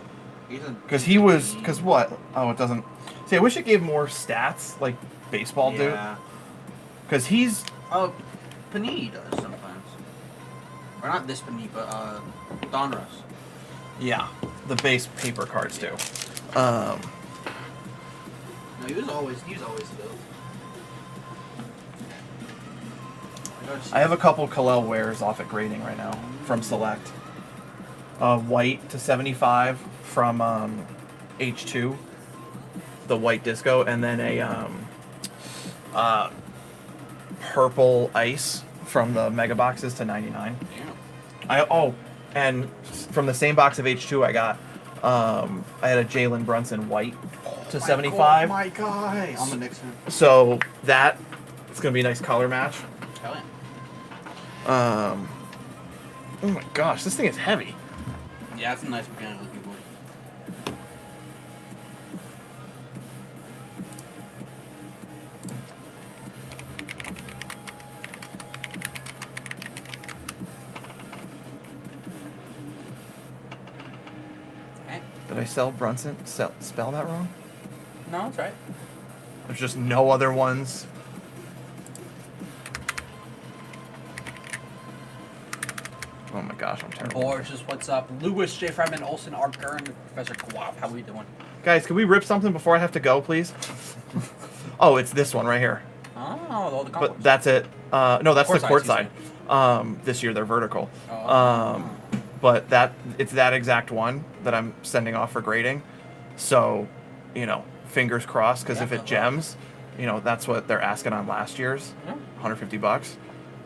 too. Because what? Oh, it doesn't. See, I wish it gave more stats like baseball do. Yeah. Because he's. Oh, Panini does sometimes. Or not this Panini, but Donruss. Yeah. The base paper cards do. No, he was always good. I have a couple Kalel wares off at grading right now from Select. White to 75 from H2, the white disco, and then a purple ice from the mega boxes to 99. Yeah. And from the same box of H2 I got, I had a Jalen Brunson white to 75. My guy. I'm a Nixon. So that it's gonna be a nice color match. Hell yeah. Oh my gosh, this thing is heavy. Yeah, it's a nice mechanical keyboard. Okay. Did I spell that wrong? No, that's right. There's just no other ones. Oh my gosh, I'm terrible. Borges, what's up? Lewis, J. Fredman, Olsen, Art Gurn, Professor Kwap. How we doing? Guys, can we rip something before I have to go, please? Oh, it's this one right here. Oh, all the But that's it. No, that's the court Courtside, side. This year they're vertical. Oh. But it's that exact one that I'm sending off for grading. So, fingers crossed, because if it gems, that's what they're asking on last year's. Yeah. $150.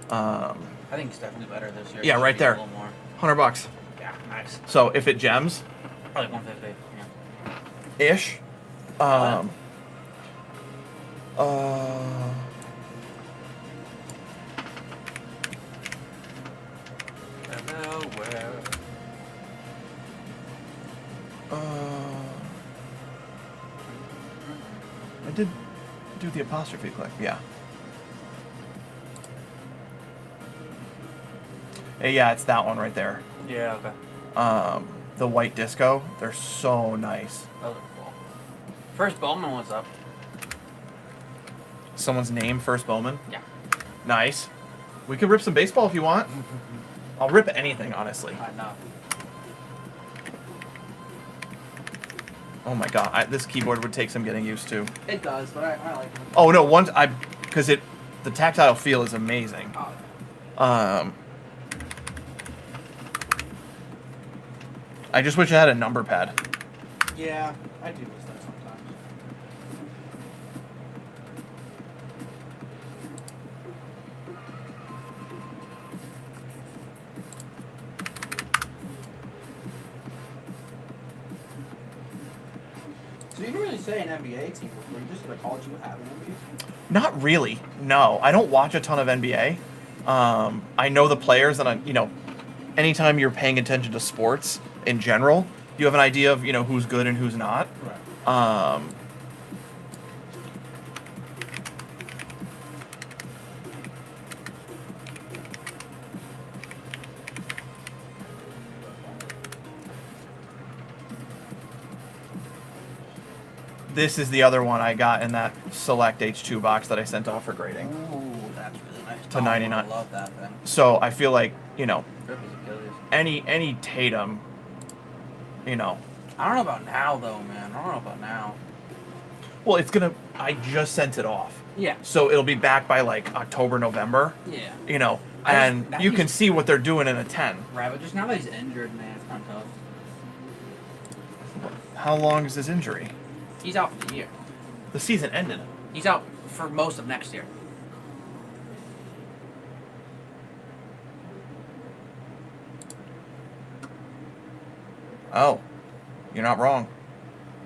I think it's definitely better this year. Yeah, It right should be a there. little more. $100. Yeah, nice. So if it gems, Probably 150. Yeah. ish. Hello, where? I did do the apostrophe click, yeah. Yeah, it's that one right there. Yeah, okay. The white disco, they're so nice. Those are cool. First Bowman was up. Someone's name, First Bowman. Yeah. Nice. We could rip some baseball if you want. I'll rip anything, honestly. I know. Oh my god, this keyboard would take some getting used to. It does, but I like it. Oh no, because the tactile feel is amazing. Oh. I just wish I had a number pad. Yeah, I do miss that sometimes. So you didn't really say an NBA team before. You just called you have an NBA team? Not really. No, I don't watch a ton of NBA. I know the players, and anytime you're paying attention to sports in general, you have an idea of who's good and who's not. Right. This is the other one I got in that Select H2 box that I sent off for grading. Ooh, that's really nice. To 99. I love that thing. So I feel like Rip is Achilles. any Tatum, I don't know about now, though, man. I don't know about now. well, I just sent it off. Yeah. So it'll be back by like October, November, Yeah. and now you he's- can see what they're doing in a 10. Right, but just now that he's injured, man, it's kind of tough. How long is his injury? He's out for the year. The season ended. He's out for most of next year. Oh, you're not wrong.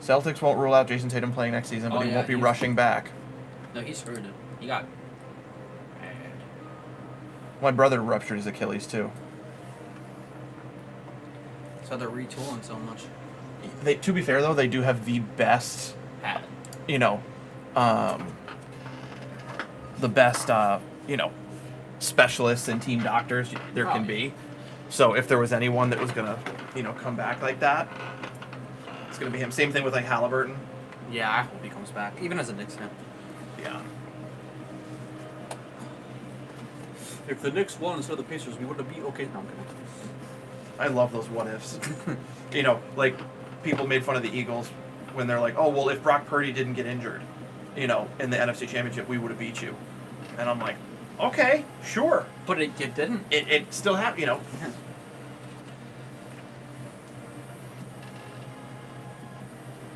Celtics won't rule out Jason Tatum playing next season, but Oh, he yeah, won't be he's- rushing back. No, he's screwed. He got My brother ruptured his Achilles too. So they're retooling so much. They, to be fair though, they do have the best, Hat. you know, the best, you know, specialists and team doctors there can be. So if there was anyone that was gonna, you know, come back like that, it's gonna be him. Same thing with like Halliburton. Yeah, I hope he comes back, even as a Knicks fan. Yeah. If the Knicks won instead of the Pacers, we would have beat. Okay, no, I'm kidding. I love those what ifs. You know, like people made fun of the Eagles when they're like, oh well, if Brock Purdy didn't get injured, you know, in the NFC Championship, we would have beat you. And I'm like, okay, sure. But it didn't. It still happened, you know.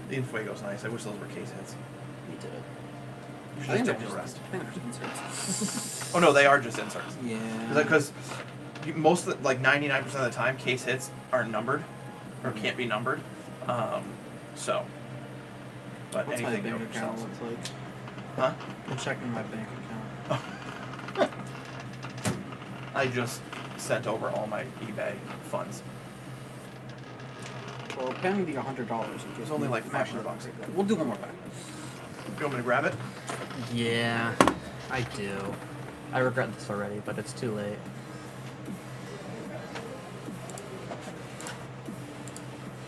The Infuego's nice. I wish those were case hits. He did it. You I should think have they're taken the rest. I think they're just inserts. Oh no, they are just inserts. Yeah. Because most of the, like 99% of the time, case hits aren't numbered or can't be numbered. So, but What's my anything bank they account oversells. look like? Huh? I'm checking my bank account. I just sent over all my eBay funds. Well, pay me the $100. It's only like $500. We'll do one more pack. You want me to grab it? Yeah, I do. I regret this already, but it's too late.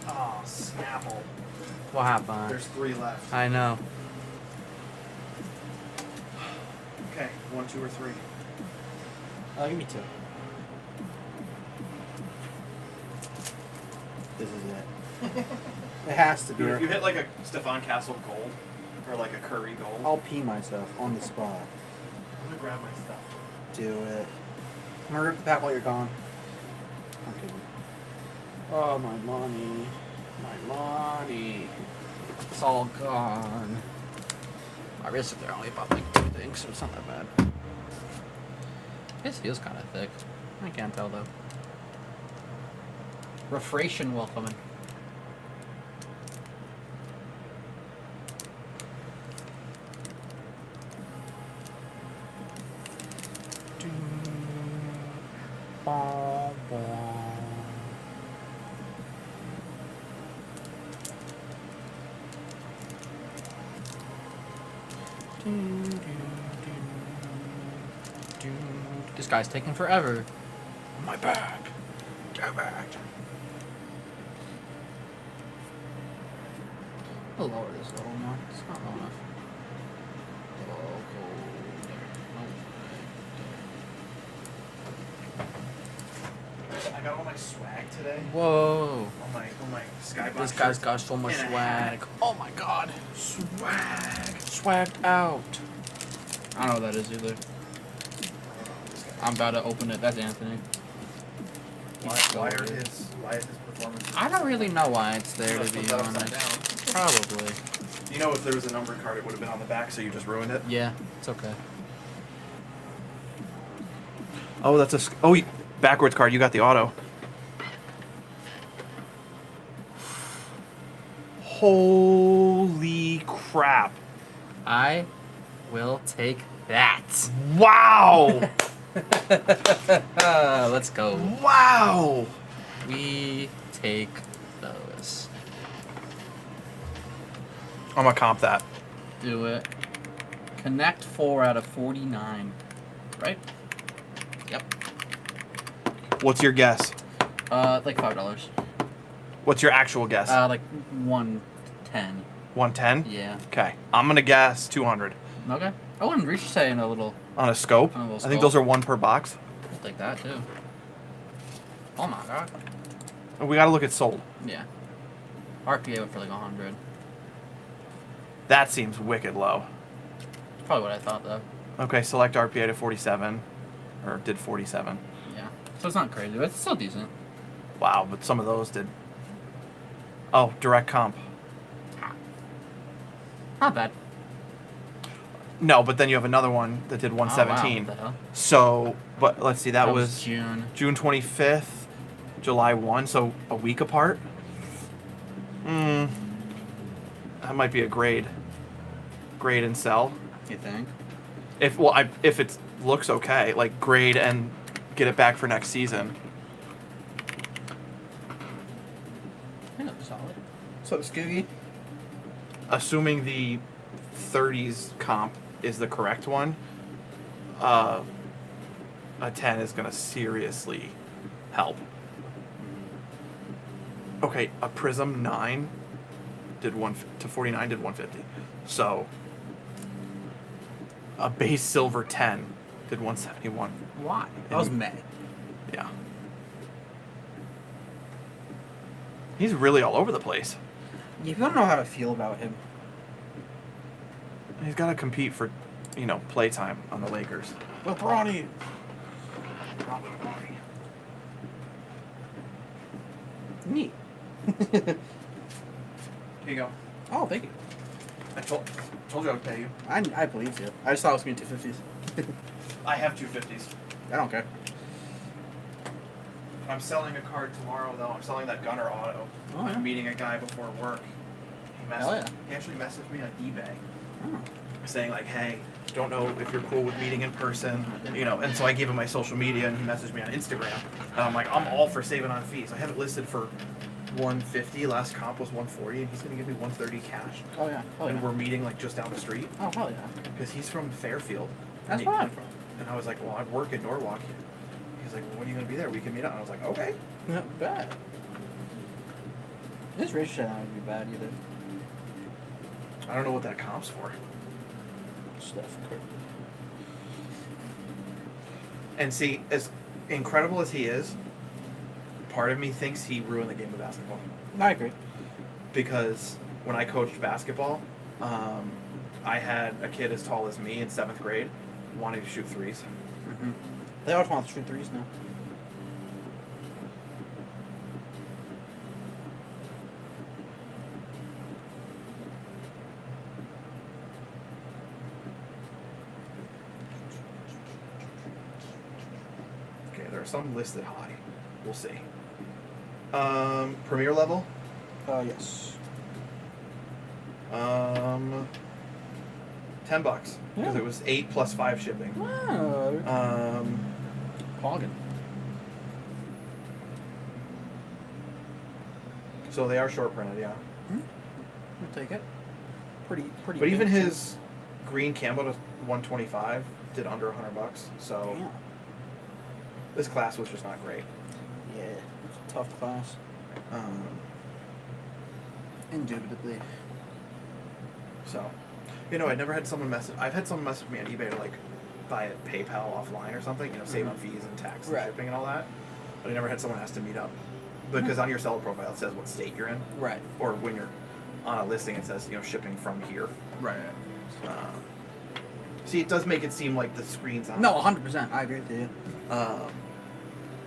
Oh, Snapple. What happened? There's 3 left. I know. Okay, 1, 2, or 3. Give me 2. This is it. It has to be. Dude, if you hit like a Stefan Castle gold or like a Curry gold, I'll pee myself on the spot. I'm gonna grab my stuff. Do it. I'm gonna rip the pack while you're gone. I'm kidding. Oh, my money. My money. It's all gone. I basically only bought like 2 things, so it's not that bad. This feels kind of thick. I can't tell though. Refration welcoming. This guy's taking forever. My back. Go back. I'll lower this a little more. It's not low enough. Oh, I got all my swag today. whoa. All my Skybox. This guy's shirts got so much and a swag. hat. Oh my god. Swag. Swagged out. I don't know what that is either. I'm about to open it. That's Anthony. Why is his performance? I don't really know why it's there, Must to be put that upside honest. down. Probably. You know, if there was a number card, it would have been on the back, so you just ruined it. Yeah, it's okay. Oh, that's a backwards card. You got the auto. Holy crap! I will take that. Wow! Let's go. Wow! We take those. I'm gonna comp that. Do it. Connect 4 out of 49. Right? Yep. What's your guess? Like $5. What's your actual guess? Like 110. 110? Yeah. Okay. I'm gonna guess 200. Okay. I wouldn't reach say in a little. On a scope? On a little I think scope. those are 1 per box. I'll take that too. Oh my god. We gotta look at sold. Yeah. RPA went for like 100. That seems wicked low. Probably what I thought though. Okay, select RPA to 47. Or did 47. Yeah. So it's not crazy, but it's still decent. Wow, but some of those did. Oh, direct comp. Not bad. No, but then you have another one that did 117. Oh, wow. What the hell? So, but let's see, that was June. June 25th, July 1, so a week apart. That might be a grade and sell. You think? If it looks okay, like grade and get it back for next season. I know, solid. So, Scoogie? Assuming the 30s comp is the correct one, a 10 is going to seriously help. Okay, a Prism 9 did 49 did 150. So a base silver 10 did 171. Why? I was mad. Yeah. He's really all over the place. You don't know how to feel about him. He's got to compete for, playtime on the Lakers. LeBron. Neat. Here you go. Oh, thank you. I told you I would pay you. I believe you. I just thought it was going to be 250s. I have 250s. I don't care. I'm selling a card tomorrow, though. I'm selling that Gunner Auto. Oh, yeah. I'm meeting a guy before work. Hell yeah. He actually messaged me on eBay Oh. saying, like, hey, don't know if you're cool with meeting in person, And so I gave him my social media, and he messaged me on Instagram. And I'm like, I'm all for saving on fees. I have it listed for 150. Last comp was 140, and he's going to give me 130 cash. Oh, yeah. Oh, And yeah. we're meeting, like, just down the street. Oh, hell yeah. Because he's from Fairfield. That's And where I'm from. And I was like, well, I work in Norwalk. He's like, well, when are you going to be there? We can meet up. And I was like, okay. Not bad. This race shit not would be bad either. I don't know what that comp's for. Stuff. And see, as incredible as he is, part of me thinks he ruined the game of basketball. I agree. Because when I coached basketball, I had a kid as tall as me in 7th grade wanting to shoot threes. Mm-hmm. They always want to shoot threes now. Okay, there are some listed high. We'll see. Premier level? Yes. $10 because Yeah. it was 8 plus 5 shipping. Wow. Poggin. So they are short printed, yeah. I'll take it. Pretty. But even big, too. his green Campbell to 125 did under $100. So Yeah. this class was just not great. Yeah. It's a tough class. Indubitably. So, I'd never had someone message. I've had someone message me on eBay to like buy it PayPal offline or something. Save on fees and tax and Right. shipping and all that. But I never had someone ask to meet up because on your seller profile it says what state you're in, Right. or when you're on a listing it says shipping from here. Right. See, it does make it seem like the screen's on. No, 100%. I agree with you.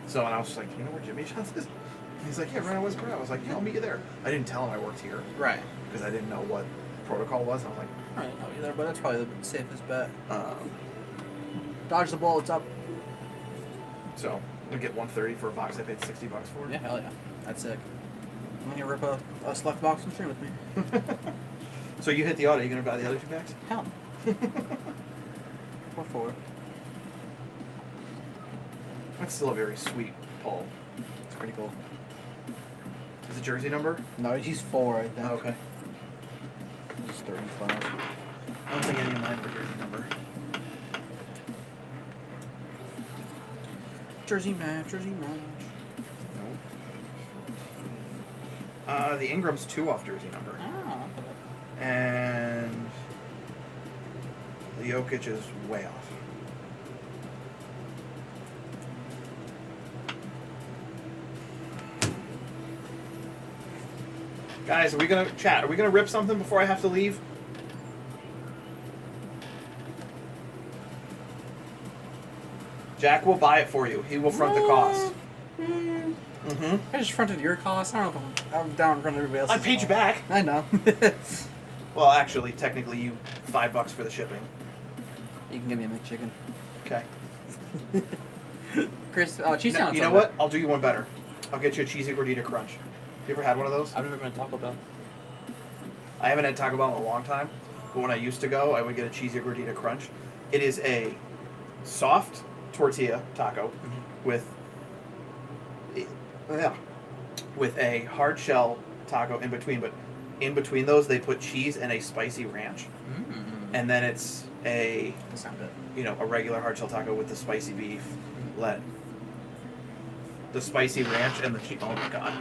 So and I was just like, do you know where Jimmy John's is? And he's like, yeah, right on West Parade. I was like, yeah, I'll meet you there. I didn't tell him I worked here Right. because I didn't know what protocol was. And I was like, I don't know either, but that's probably the safest bet. Dodge the ball. It's up. so we get 130 for a box I paid $60 for. Yeah, hell yeah. That's sick. I'm gonna rip a select box and stream with me. So you hit the auto. You gonna buy the other 2 packs? Hell. What for? That's still a very sweet pull. It's pretty cool. Is it jersey number? No, he's 4, I think. Okay. He's 35. I don't think any of mine were jersey number. Jersey match. The Ingram's 2 off jersey number. Ah. And the Jokic is way off. Guys, are we gonna chat? Are we gonna rip something before I have to leave? Jack will buy it for you. He will front the cost. Mm-hmm. I just fronted your cost. I don't know if I'm down in front of everybody else. I paid you back. I know. Well, actually, technically, you $5 for the shipping. You can give me a McChicken. Okay. Chris, cheese No, sandwich. you know what? I'll do you one better. I'll get you a cheesy gordita crunch. You ever had one of those? I've never been to Taco Bell. I haven't had Taco Bell in a long time, but when I used to go, I would get a cheesy gordita crunch. It is a soft tortilla taco with a hard shell taco in between, but in between those they put cheese and a spicy ranch, and then it's a That sounds good. a regular hard shell taco with the spicy beef, the spicy ranch and the cheese. Oh my god!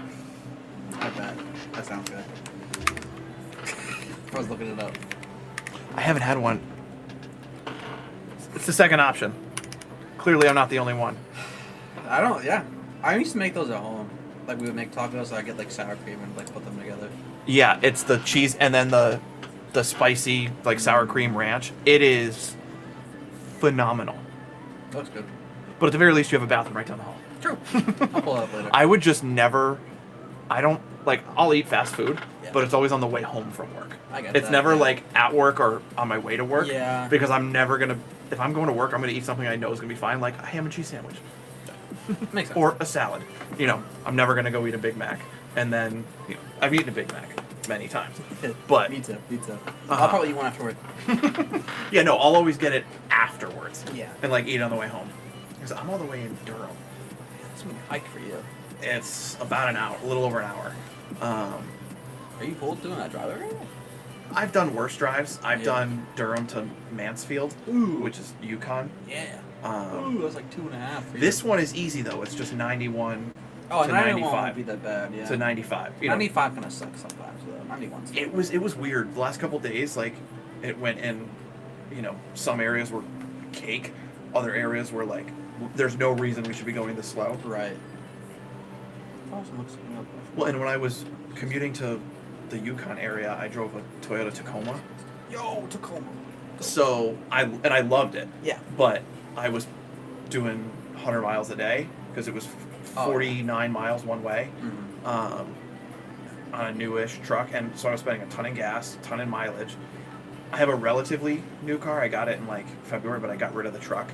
I bet. That sounds good. I was looking it up. I haven't had one. It's the second option. Clearly, I'm not the only one. I don't. Yeah, I used to make those at home. Like we would make tacos, so I get like sour cream and like put them together. Yeah, it's the cheese and then the spicy like sour cream ranch. It is phenomenal. That's good. But at the very least, you have a bathroom right down the hall. True. I'll pull it up later. I would just never. I don't like. I'll eat fast food, Yeah. but it's always on the way home from work. I get It's that, never yeah. like at work or on my way to work. Yeah. Because I'm never gonna. If I'm going to work, I'm gonna eat something I know is gonna be fine, like a ham and cheese sandwich Makes sense. or a salad. I'm never gonna go eat a Big Mac, and then I've eaten a Big Mac many times. But me too. Me too. Uh-huh. I'll probably eat one afterward. Yeah, no, I'll always get it afterwards. Yeah. And like eat on the way home. Because I'm all the way in Durham. It's gonna be a hike for you. It's about an hour, a little over an hour. Are you cool doing that drive every day? I've done worse drives. I've Yeah. done Durham to Mansfield, which is Yukon. Yeah. Um, Ooh, that's like 2.5. For you. this one is easy though. It's just 91 oh, to 91 95. won't be that bad. Yeah. to 95. 95 kind of sucks sometimes though. 91's It was weird. The last couple days, like it went in. Some areas were cake. Other areas were like, there's no reason we should be going this slow. right. Oh, someone looks me up. Well, and when I was commuting to the Yukon area, I drove a Toyota Tacoma. Yo, Tacoma. So I loved it. Yeah. But I was doing 100 miles a day because it was 49 miles one way Mm-hmm. on a newish truck, and so I was spending a ton in gas, ton in mileage. I have a relatively new car. I got it in like February, but I got rid of the truck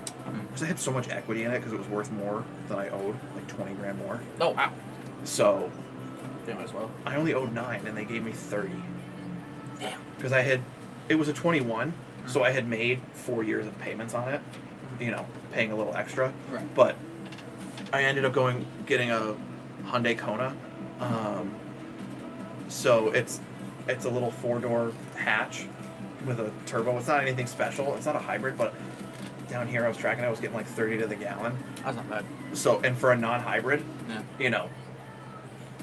because I had so much equity in it because it was worth more than I owed, like 20 grand more. Oh wow. So Yeah, might as well. I only owed 9, and they gave me 30 Damn. because it was a 21, so I had made 4 years of payments on it, paying a little extra. Right. But I ended up getting a Hyundai Kona. So it's a little 4-door hatch with a turbo. It's not anything special. It's not a hybrid, but down here I was tracking, I was getting like 30 to the gallon. That's not bad. So, and for a non-hybrid, Yeah.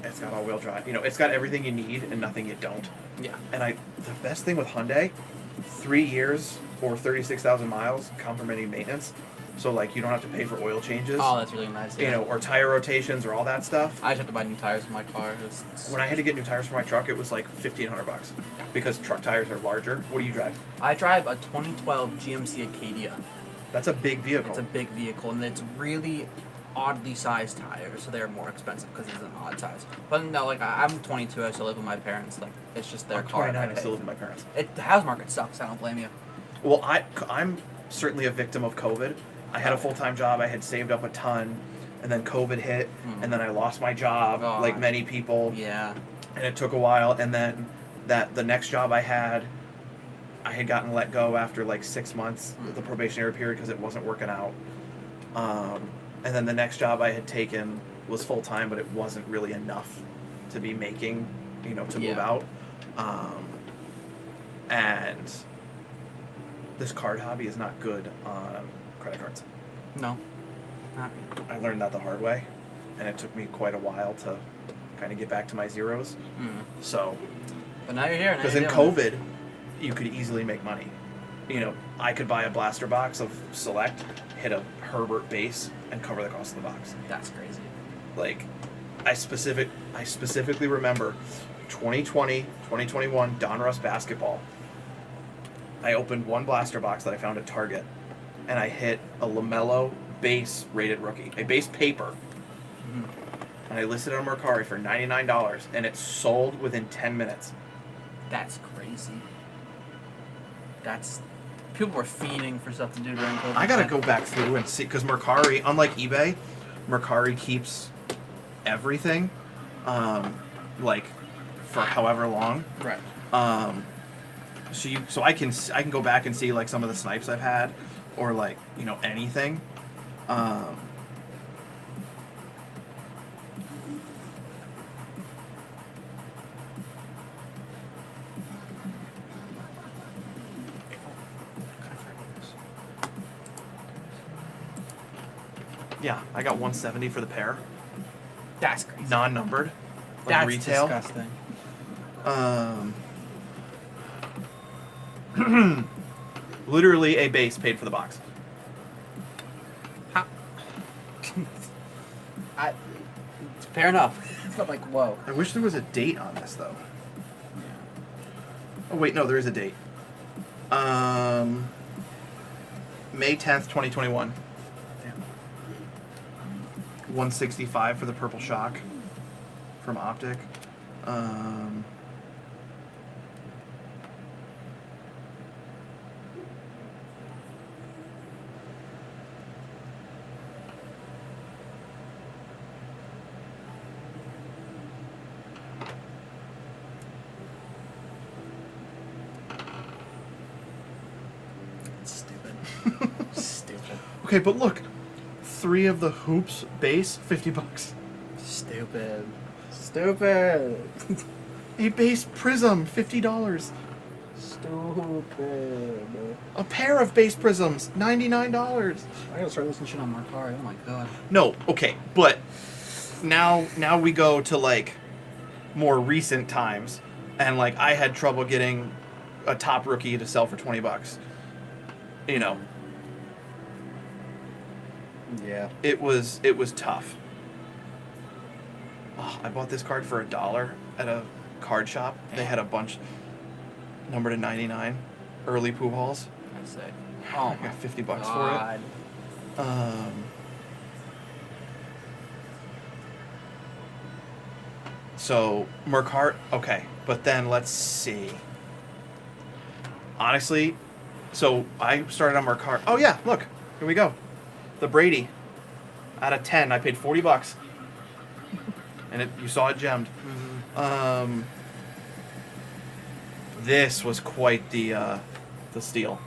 it's got all-wheel drive. It's got everything you need and nothing you don't. Yeah. And the best thing with Hyundai, 3 years or 36,000 miles, complimenting maintenance. So like you don't have to pay for oil changes. Oh, that's really nice. Yeah. Or tire rotations or all that stuff. I just have to buy new tires for my car. When I had to get new tires for my truck, it was like $1,500 because truck tires are larger. What do you drive? I drive a 2012 GMC Acadia. That's a big vehicle. It's a big vehicle, and it's really oddly sized tires, so they're more expensive because it's an odd size. But no, like I'm 22, I still live with my parents. Like it's just their I'm car. 29. I I pay still live for. with my parents. The house market sucks. I don't blame you. Well, I'm certainly a victim of COVID. I had a full-time job. I had saved up a ton, and then COVID hit, and then I lost my job, Oh. like many people. Yeah. And it took a while, and then the next job I had gotten let go after like 6 months, the probationary period, because it wasn't working out. And then the next job I had taken was full-time, but it wasn't really enough to be making, to move Yeah. out. And this card hobby is not good on credit cards. No. Happy. I learned that the hard way, and it took me quite a while to kind of get back to my zeros. So, But now you're here. because in COVID, you could easily make money. I could buy a blaster box of Select, hit a Herbert base, and cover the cost of the box. That's crazy. Like, I specifically remember 2020, 2021 Donruss basketball. I opened one blaster box that I found at Target, and I hit a LaMelo base rated rookie, a base paper. And I listed it on Mercari for $99, and it sold within 10 minutes. That's crazy. People were fiending for stuff to do during COVID. I gotta go back through and see, because Mercari, unlike eBay, Mercari keeps everything, like for however long. Right. So I can go back and see like some of the snipes I've had, or like anything. Yeah, I got 170 for the pair, That's crazy. non-numbered, like That's retail. disgusting. Literally a base paid for the box. How? Fair enough. But like, whoa. I wish there was a date on this though. Oh wait, no, there is a date. May 10th, 2021. Damn. 165 for the purple shock from Optic. Stupid. Stupid. Okay, but look, 3 of the hoops base, $50. Stupid. Stupid. A base prism, $50. Stupid. A pair of base prisms, $99. I gotta start listening to shit on Mercari. Oh my god. No, okay, but now we go to like more recent times, and like I had trouble getting a top rookie to sell for $20. You know, Yeah. it was tough. Oh, I bought this card for $1 at a card shop. They had a bunch numbered to 99, early Pujols. I'd say. Oh I my got $50 god. for it. So Mercari, okay, but then let's see. Honestly, so I started on Mercari. Oh yeah, look, here we go. The Brady, out of 10, I paid $40, and you saw it gemmed. Mm-hmm. This was quite the steal.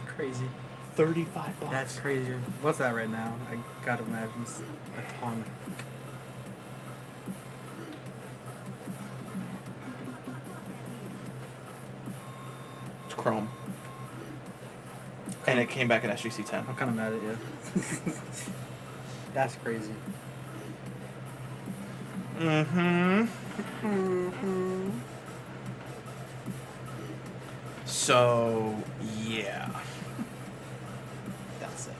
Crazy. $35. That's crazy. What's that right now? I gotta imagine it's a ton. It's chrome. And it came back in SGC 10. I'm kind of mad at you. That's crazy. Mm-hmm. So, yeah. That's it.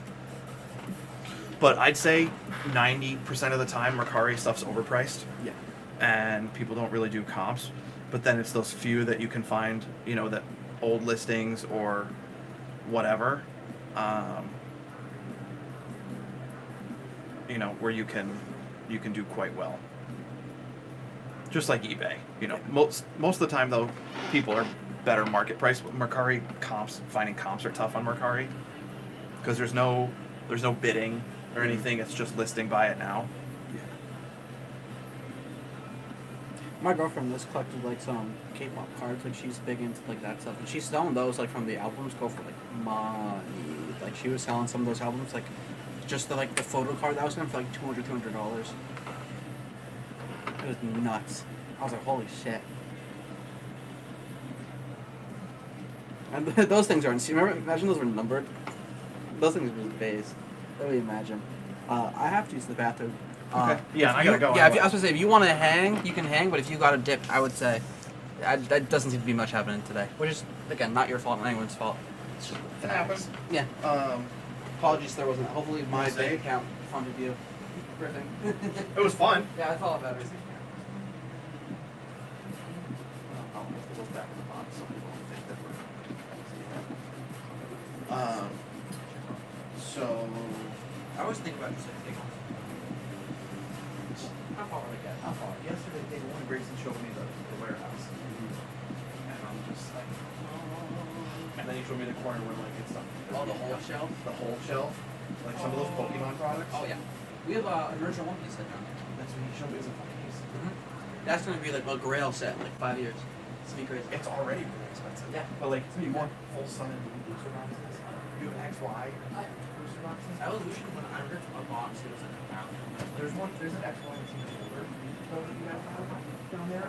But I'd say 90% of the time, Mercari stuff's overpriced. Yeah. And people don't really do comps. But then it's those few that you can find, you know, that old listings or whatever, you know, where you can do quite well. Just like eBay, you know, most of the time though, people are better market price. Mercari comps, finding comps are tough on Mercari because there's no bidding or anything. It's just listing, buy it now. My girlfriend just collected like some K-pop cards. Like she's big into like that stuff, and she's selling those like from the albums. Go for like money. Like she was selling some of those albums, like just the photo card that was in for like $200. It was nuts. I was like, holy shit. And those things are insane. Remember, imagine those were numbered. Those things were base. Really imagine. I have to use the bathroom. Okay. Yeah, and I gotta go. Yeah, I was gonna say, if you want to hang, you can hang. But if you got a dip, I would say that doesn't seem to be much happening today. Which is again not your fault, not anyone's fault. It's just It happens. Yeah. Apologies, there wasn't. Hopefully, my Mistake. bank account funded you. Riffing. It was fun. Yeah, I thought about it. So I always think about just like taking off. How far would I get? how far? Yesterday, Grayson showed me the warehouse, and I'm just like, and then he showed me the corner where like it's stuff. Oh, the whole shelf? The whole shelf, like some of those Pokemon products. Oh yeah. We have an original One Piece set down there. That's what he showed me as a fucking case. That's gonna be like a Grail set in like 5 years. It's gonna be crazy. It's already really expensive. Yeah. But like, it's gonna be more full sun and booster boxes. You have XY booster boxes. Evolution, when I ripped a box, it was like $1,000. There's an XY and some older that you guys have down there.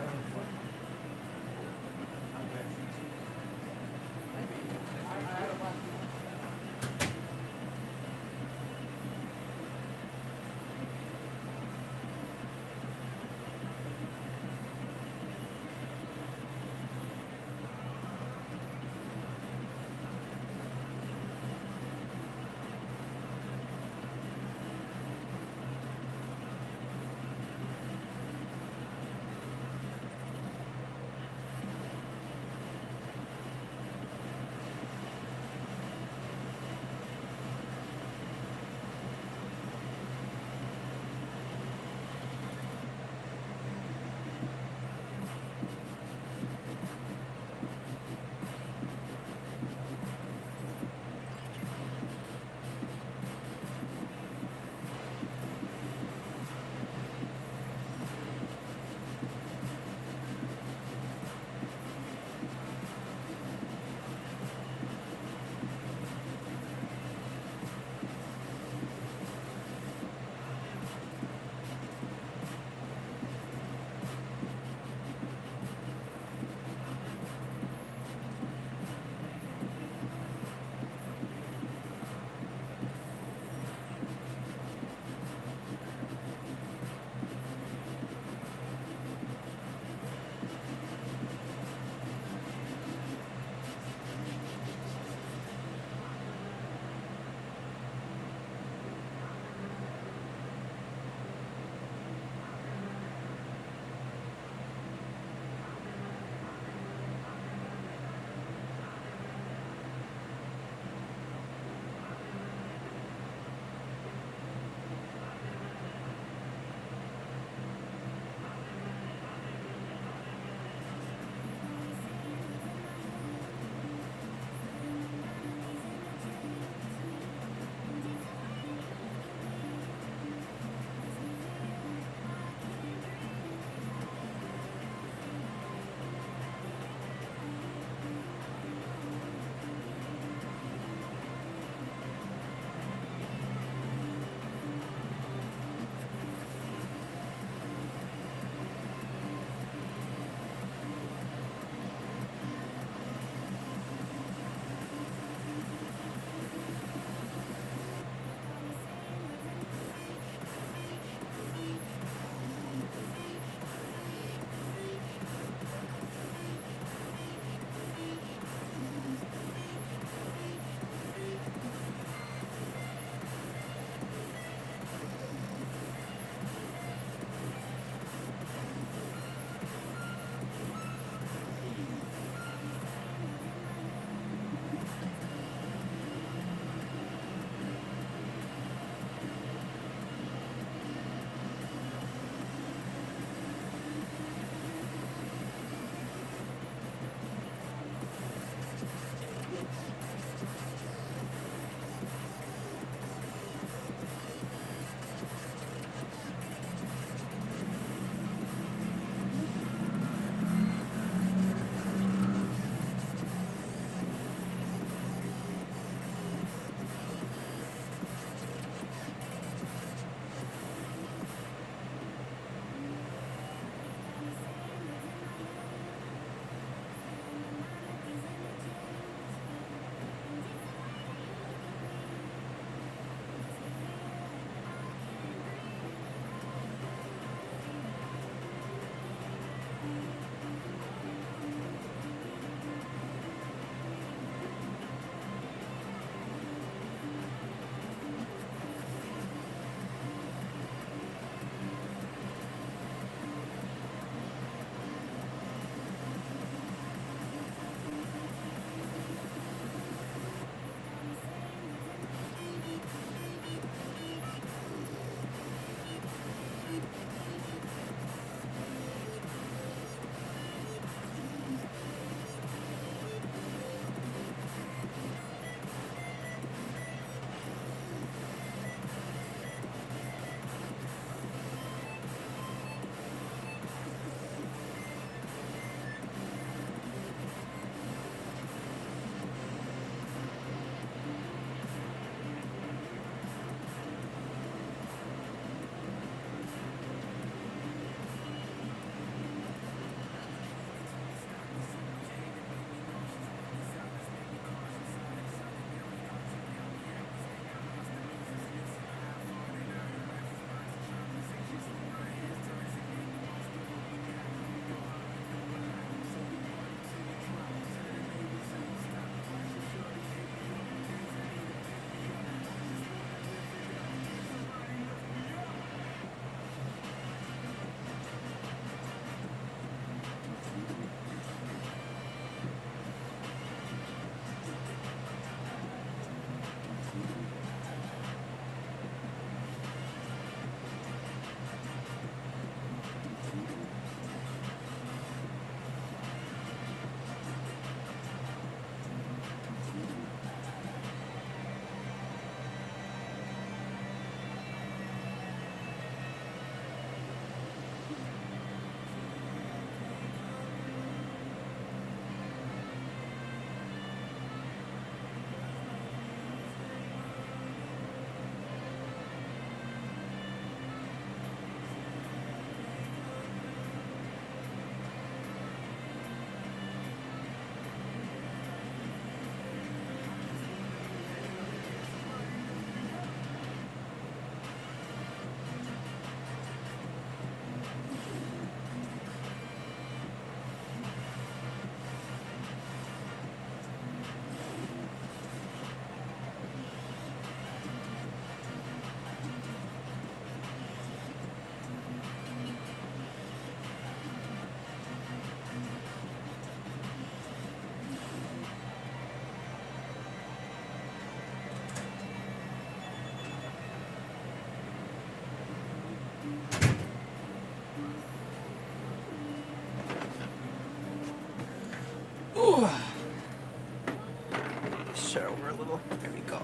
Shut over a little. There we go.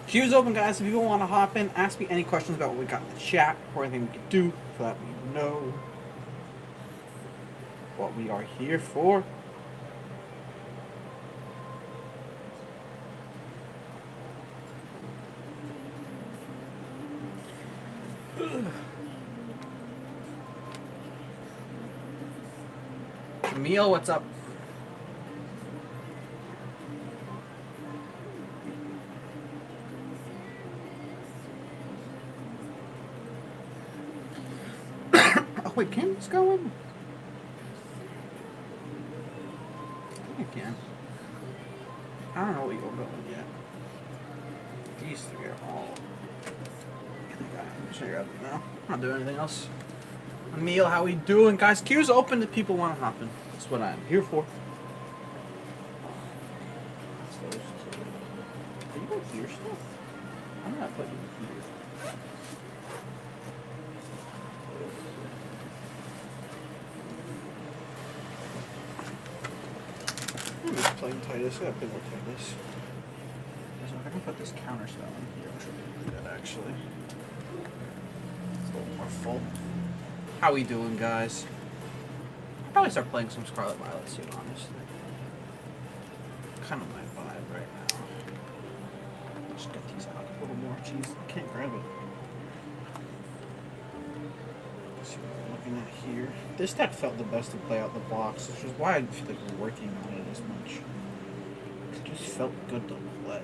Queue's open, guys. If people want to hop in, ask me any questions about what we got in the chat or anything we can do so that we know what we are here for. Camille, what's up? Oh wait, can this go in? I think it can. I don't know what you'll go in yet. These three are all. I think I'm just grab them now. I'm not doing anything else. Emil, how we doing, guys? Queue's open if people want to hop in. That's what I'm here for. Are you in here still? I'm not putting you here. I'm just playing Titus. I gotta play more Titus. So if I can put this counter spell in here, which would be good actually. It's a little more full. How we doing, guys? I'll probably start playing some Scarlet Violet soon, honestly. Kind of my vibe right now. Just get these out a little more. Jeez, I can't grab it. Let's see what we're looking at here. This deck felt the best to play out the box, which is why I didn't feel like we're working on it as much. It just felt good to play.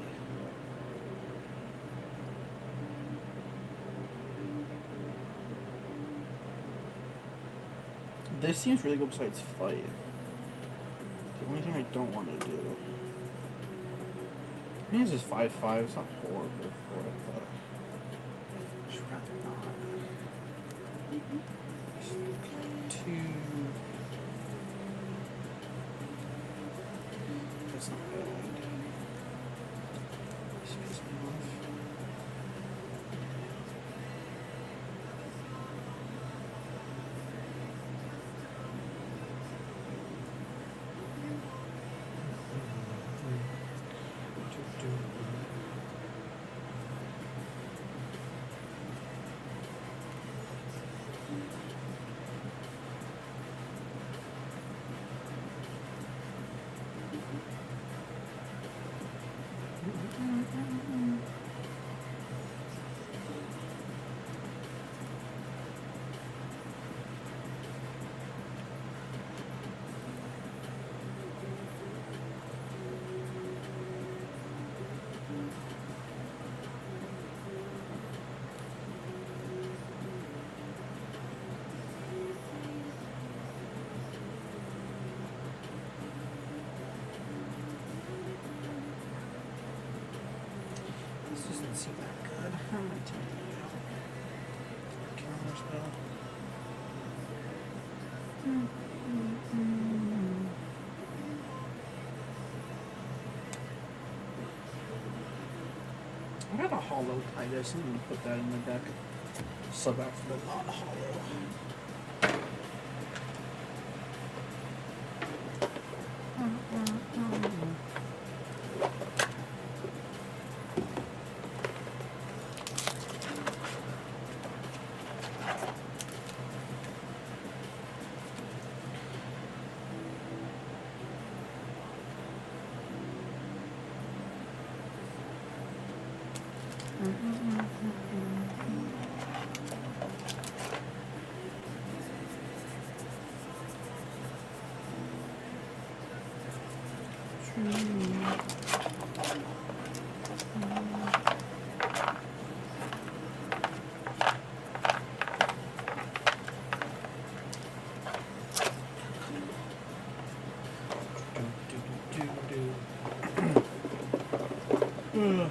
This seems really good besides fight. The only thing I don't want to do. I mean, this is 5/5. It's not horrible for it, but I'd just rather not. Two. That's not bad. This pisses me off. Doesn't seem that good. How am I taking it out? Counter spell. I got a hollow Titus. I'm gonna put that in the deck. Sub out for the non-hollow.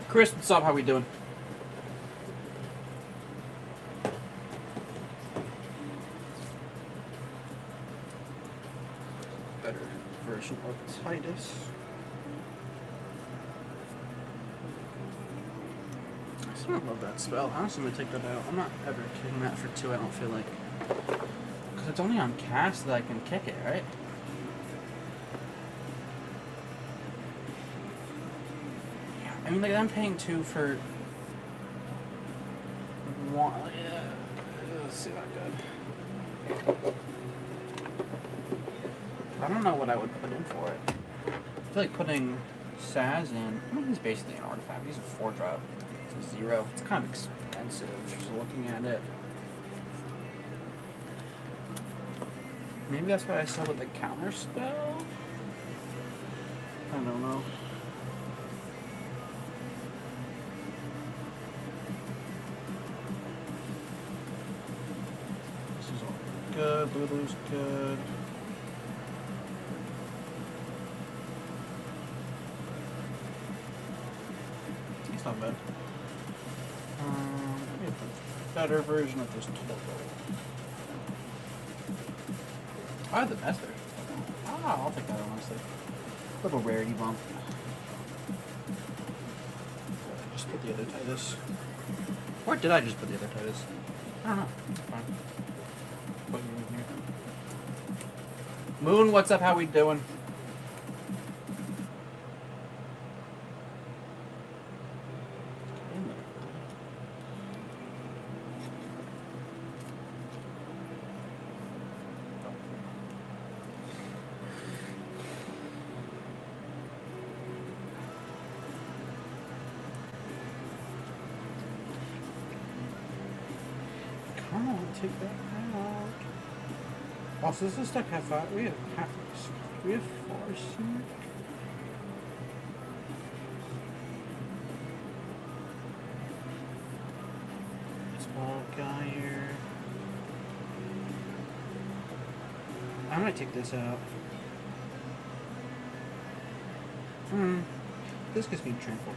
Chris, what's up? How we doing? Better version of Titus. I still don't love that spell. Honestly, I'm gonna take that out. I'm not ever kicking that for 2, I don't feel like. Because it's only on cast that I can kick it, right? Yeah, I mean, like, I'm paying 2 for 1. Yeah, let's see that good. I don't know what I would put in for it. I feel like putting Saz in. I mean, he's basically an artifact. He's a 4-drop. It's a 0. It's kind of expensive just looking at it. Maybe that's why I saw with the counter spell. I don't know. This is all good. Blue's good. It's not bad. Maybe a better version of this total. I have the best version. Ah, I'll take that honestly. Little rarity bump. Just put the other Titus. Where did I just put the other Titus? I don't know. It's fine. Put it in here. Moon, what's up? How we doing? Come on, take that out. Also, this is stuck half out. We have half. We have 4 sneak. Small guy here. I might take this out. This gives me trample.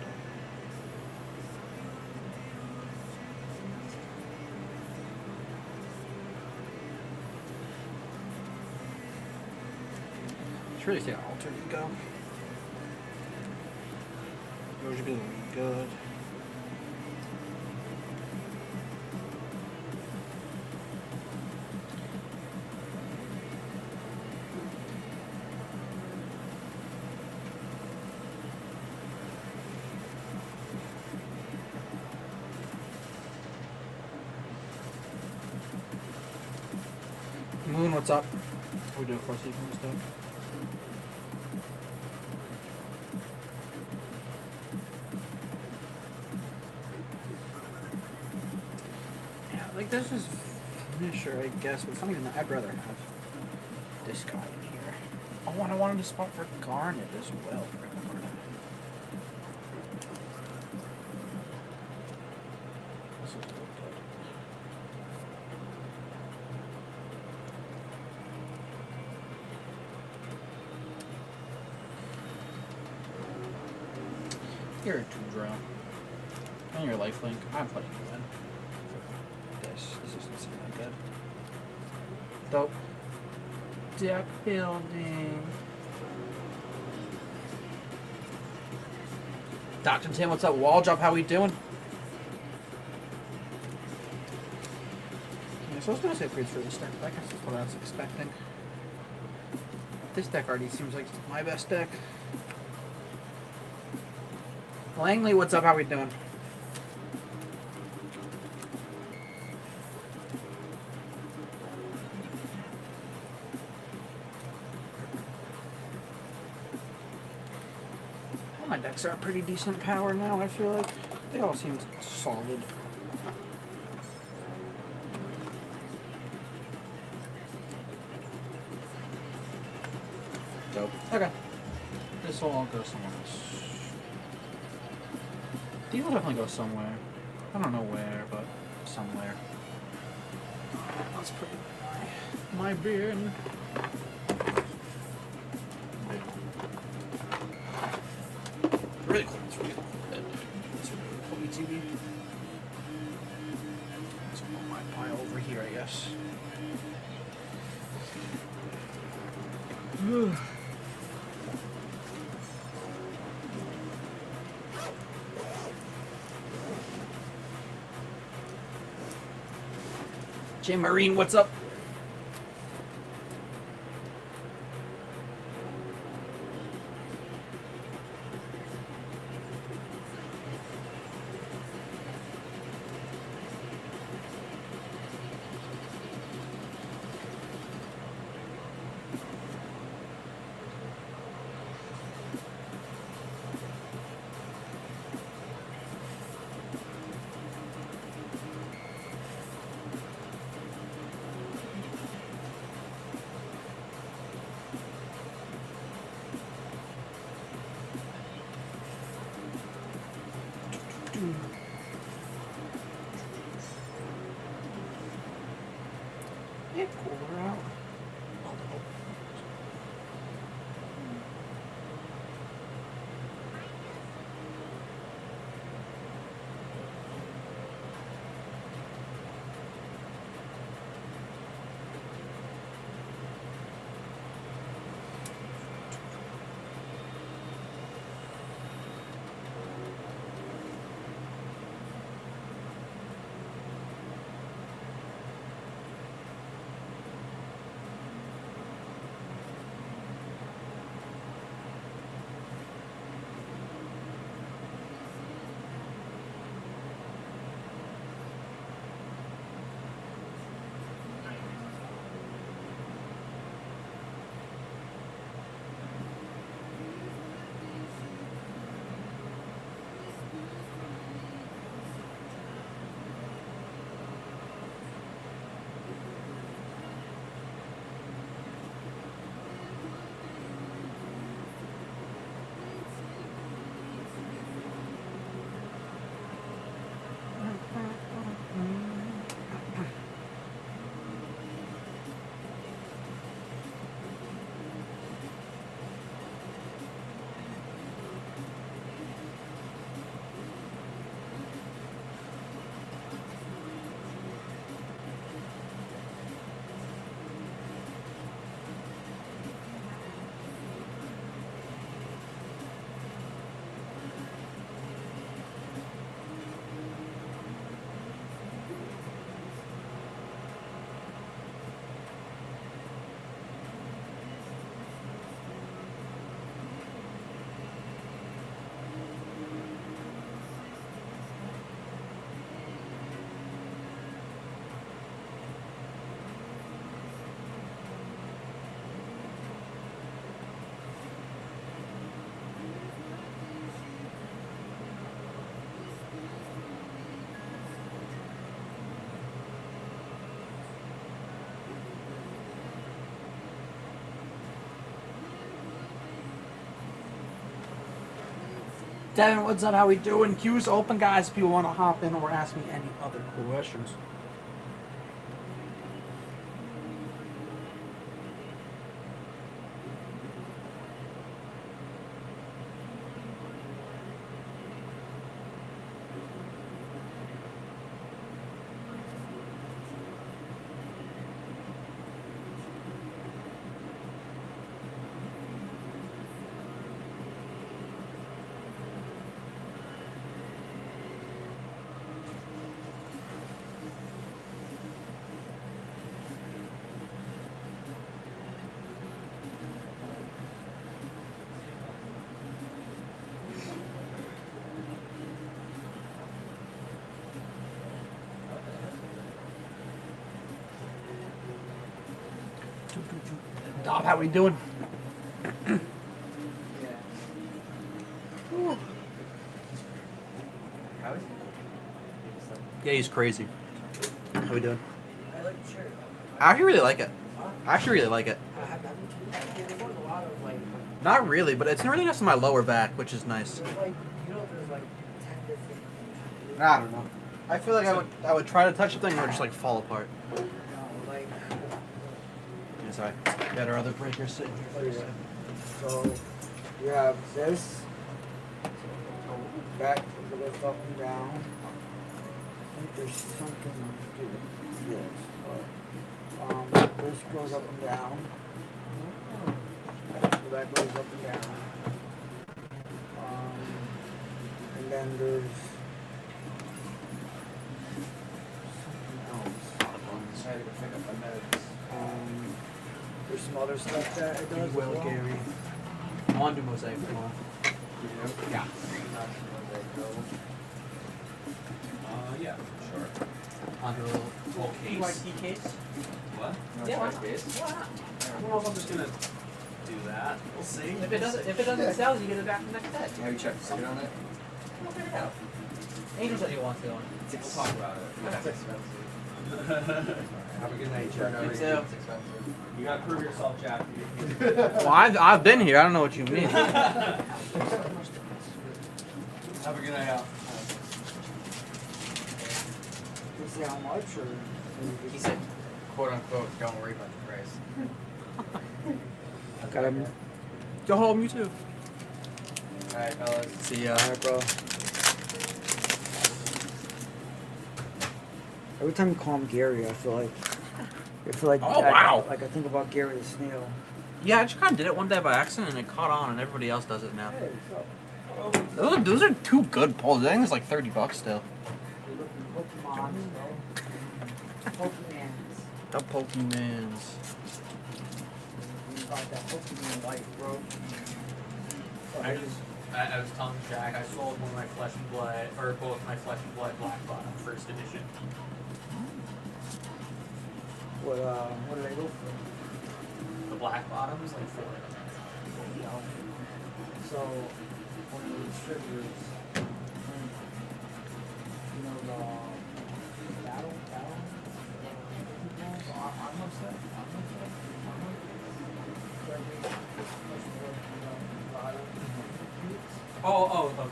Really take an alter ego. Yours should be looking good. Moon, what's up? We do a course sequence stuff. Like, this is finisher, I guess, but something that I'd rather have this guy in here. Oh, and I wanted a spot for Garnet as well. This is good. You're a 2-draw. And your lifelink, I'm putting you in. This doesn't seem that good. Dope. Deck building. Dr. Tim, what's up? Wall drop, how we doing? Yeah, so I was gonna say upgrades for this deck, but I guess that's what I was expecting. This deck already seems like my best deck. Langley, what's up? How we doing? My decks are a pretty decent power now, I feel like. They all seem solid. Dope. Okay. This will all go somewhere else. These will definitely go somewhere. I don't know where, but somewhere. Let's put my bin. Really cool. It's really cool. It's really cool TV. Let's put my pile over here, I guess. Jay Marine, what's up? It cooler out. Devin, what's up? How we doing? Queue's open, guys. If you want to hop in or ask me any other questions. Dom, how we doing? How is Yeah, he's crazy. How we doing? I like the shirt. I actually really like it. I actually really like it. They bought a lot of like. Not really, but it's really just my lower back, which is nice. Like, you know, there's like 10 different. I don't know. I feel like I would try to touch something and it would just like fall apart. No, like. Yeah, sorry. Got our other breakers sitting here for a second. So, you have this. Back goes up and down. I think there's something to do with this. But, this goes up and down. So that goes up and down. And then there's something else. There's some other stuff that it does. Well, as well. Gary. I'm on to mosaic tomorrow. Yeah. Yeah, sure. Onto a little. Well, case. case? What? Yeah, why not? I don't know if I'm just gonna do that. We'll see. If it doesn't sell, you get it back the next day. Have you checked the market on it? We'll figure it out. Angel said he wants to. We'll talk about it. It's expensive. Have a good night, Jack. You too. It's expensive. You gotta prove yourself, Jack. Well, I've been here. I don't know what you mean. Have a good night out. You see how much, or He said, quote unquote, don't worry about the price. got him. Go home, you too. Alright, fellas. See ya. Alright, bro. Every time you call him Gary, I feel like. Oh, wow. Like I think about Gary the snail. Yeah, I just kind of did it one day by accident and it caught on, and everybody else does it now. Hey, what's up? Those are two good pulls. I think it's like $30 still. You're looking Pokemon, bro. Pokemans. The Pokemans. You got that Pokemon life, bro. I was telling Jack, I sold one of my Flesh and Blood, or both my Flesh and Blood Black Bottom first edition. What do they go for? The Black Bottom is like $4. You know. So one of the distributors, you know, the battle, armor set. Oh, okay.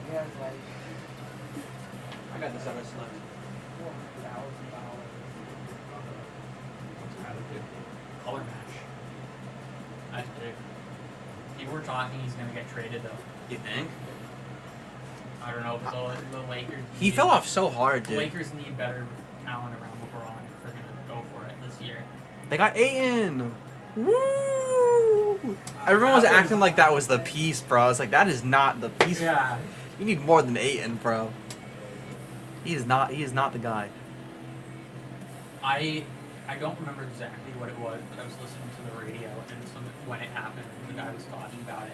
He has like I got this other slip. $400,000. Color match. That's big. People were talking he's gonna get traded though. You think? I don't know, but the Lakers. He need- fell off so hard, The dude. Lakers need better talent around LeBron if they're gonna go for it this year. They got Ayton. Woo! Everyone was acting like that was the piece, bro. It's like that is not the piece. Yeah. You need more than Ayton, bro. He is not the guy. I don't remember exactly what it was, but I was listening to the radio and when it happened, the guy was talking about it,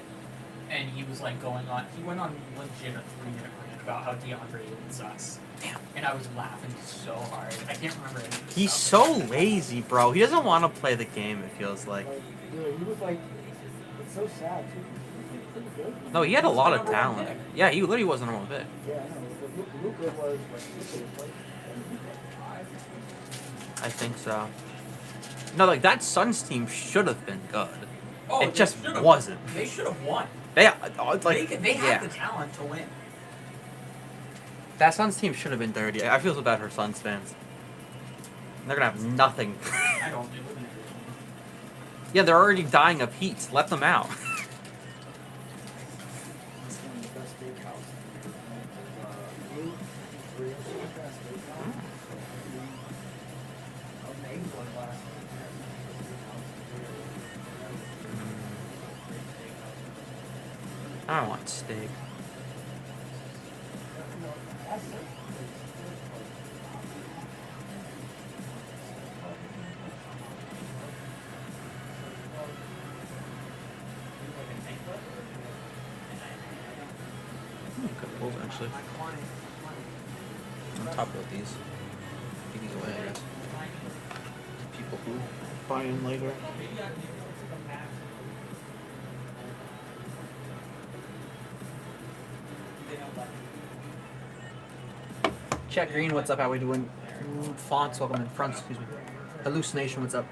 and he was like going on. He went on legit a 3-minute rant about how DeAndre Ayton sucks. Damn. And I was laughing so hard. I can't remember any of this He's stuff. so lazy, bro. He doesn't want to play the game, it feels like. Dude, he was like, it's so sad too. He was pretty good. No, he had a lot of Number one talent. pick. Yeah, he literally wasn't on pick. Yeah, I know. But Luka was like, I think so. No, like that Suns team should have been good. Oh, it they just should've- wasn't. They should have won. They They had yeah. the talent to win. That Suns team should have been dirty. I feel so bad for Suns fans. They're gonna have nothing. I don't do it. Yeah, they're already dying of heat. Let them out. It's one of the best steakhouse. I was named one last I don't want steak. Good pulls, actually. On top of these. Take these away, I guess. People who buy in later. Chet Green, what's up? How we doing? Fonts, welcome in. Fronts, excuse me. Hallucination, what's up?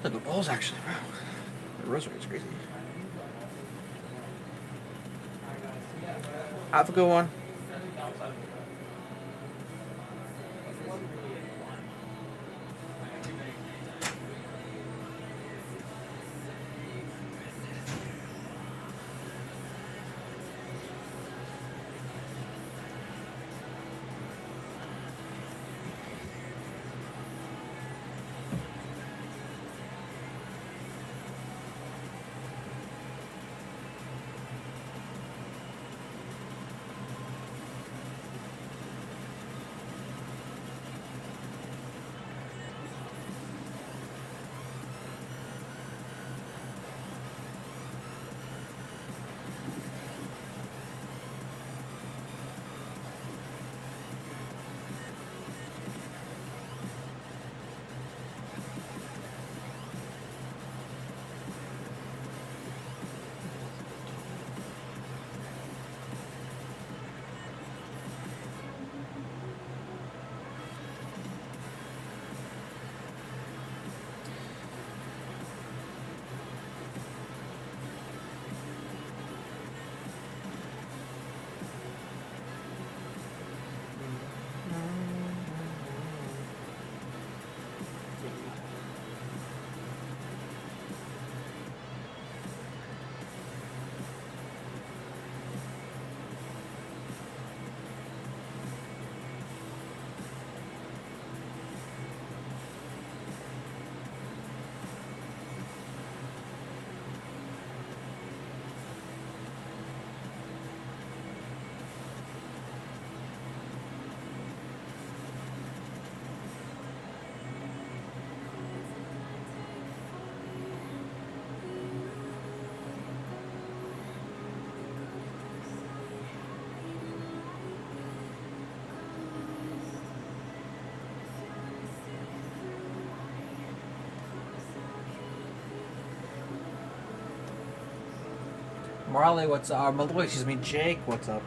Look at balls actually, bro. The rosary is crazy. Have a good one. Marley, what's up? Malloy, excuse me, Jake, what's up?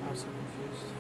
I'm so confused.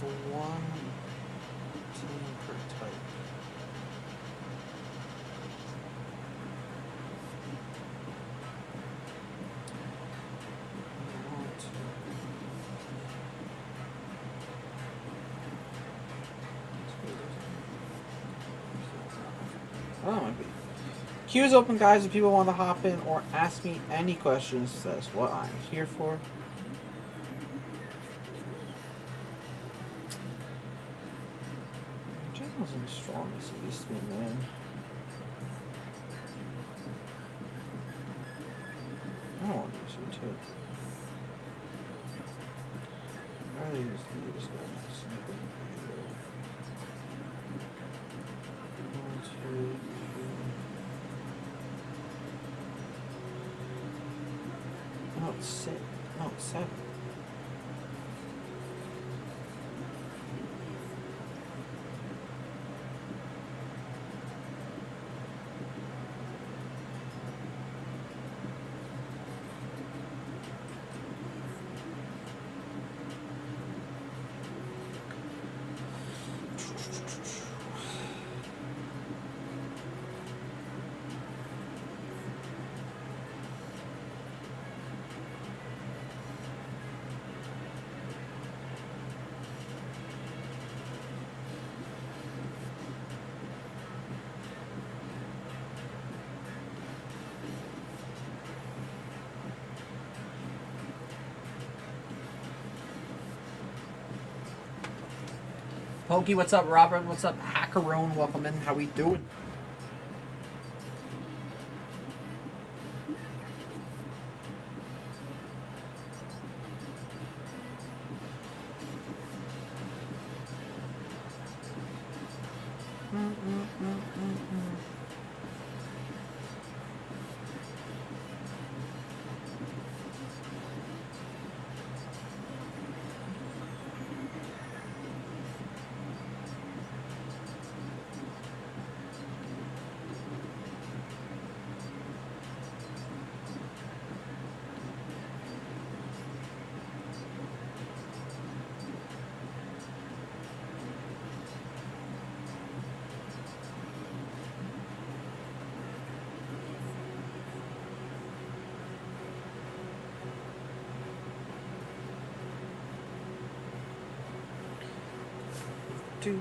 one team per type. Oh, might be. Queue is open, guys. If people want to hop in or ask me any questions, that's what I'm here for. Jen wasn't as strong as he used to be, man. I don't want to use him too. I really use this guy. One, two, no, it's six. No, it's seven. Pokey, what's up? Robert, what's up? Hackerone, welcome in. How we doing? Do.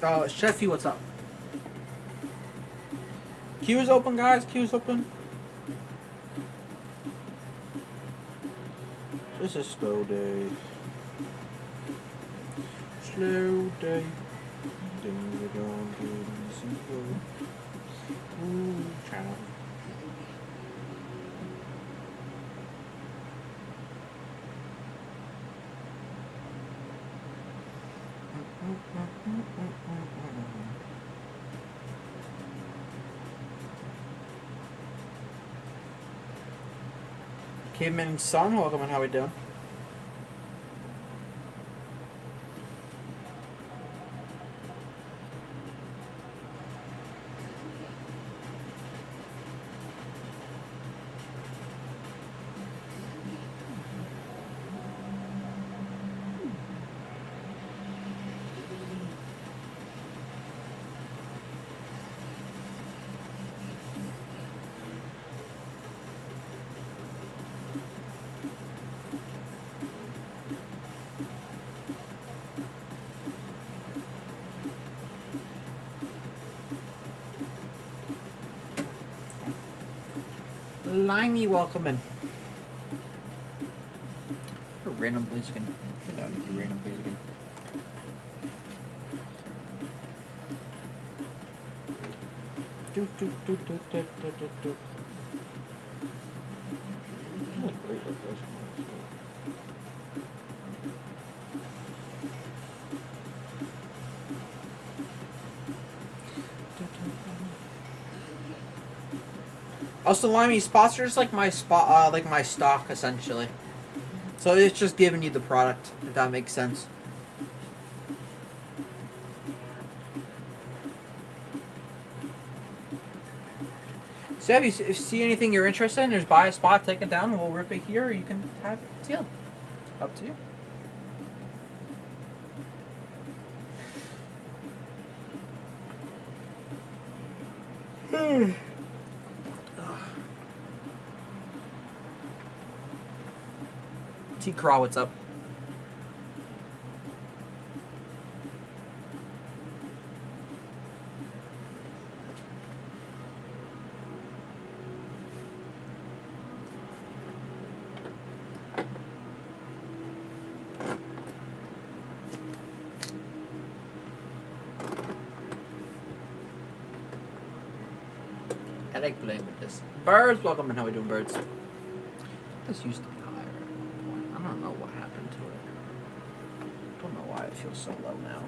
Sheffy, what's up? Queue is open, guys. Queue is open. This is slow day. Slow day. Ding dong, ooh, child. Caveman Son, welcome and how we doing? Limey, welcome in. A random please again. Get out of here, random please again. Do, do, do, do, do, do, do, do. What a great refreshment. Also, Limey, spots are just like my spot, like my stock essentially. So it's just giving you the product, if that makes sense. So if you see anything you're interested in, just buy a spot, take it down, and we'll rip it here, or you can have it sealed. Up to you. T-Craw, what's up? I like playing with this. Birds, welcome and how we doing, birds? This used to be higher at one point. I don't know what happened to it. Don't know why it feels so low now.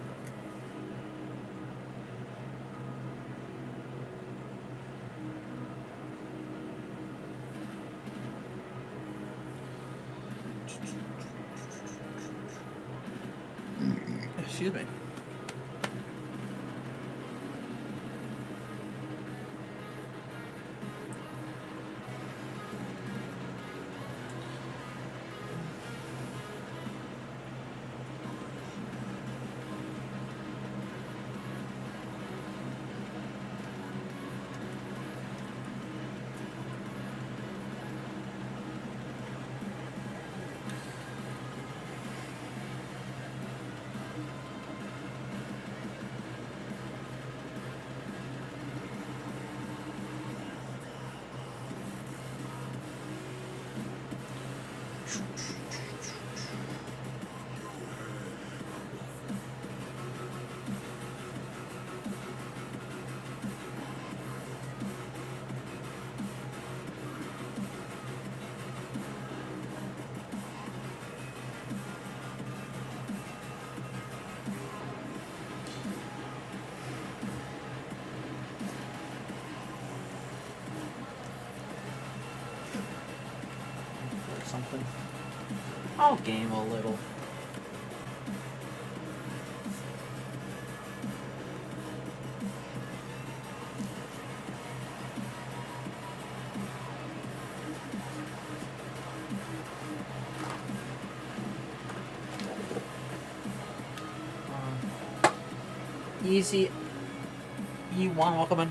Excuse me. Something. I'll game a little. Easy. E1, welcome in.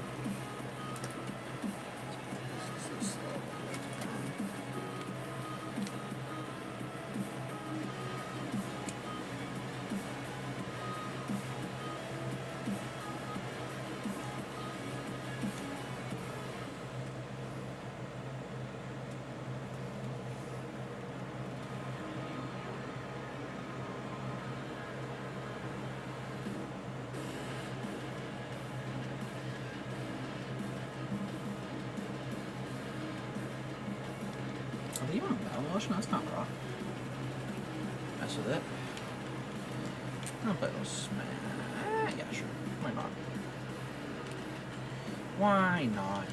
Are you on battle motion? That's not raw. Mess with it. I'll play those smash. Yeah, sure. Why not? Why not?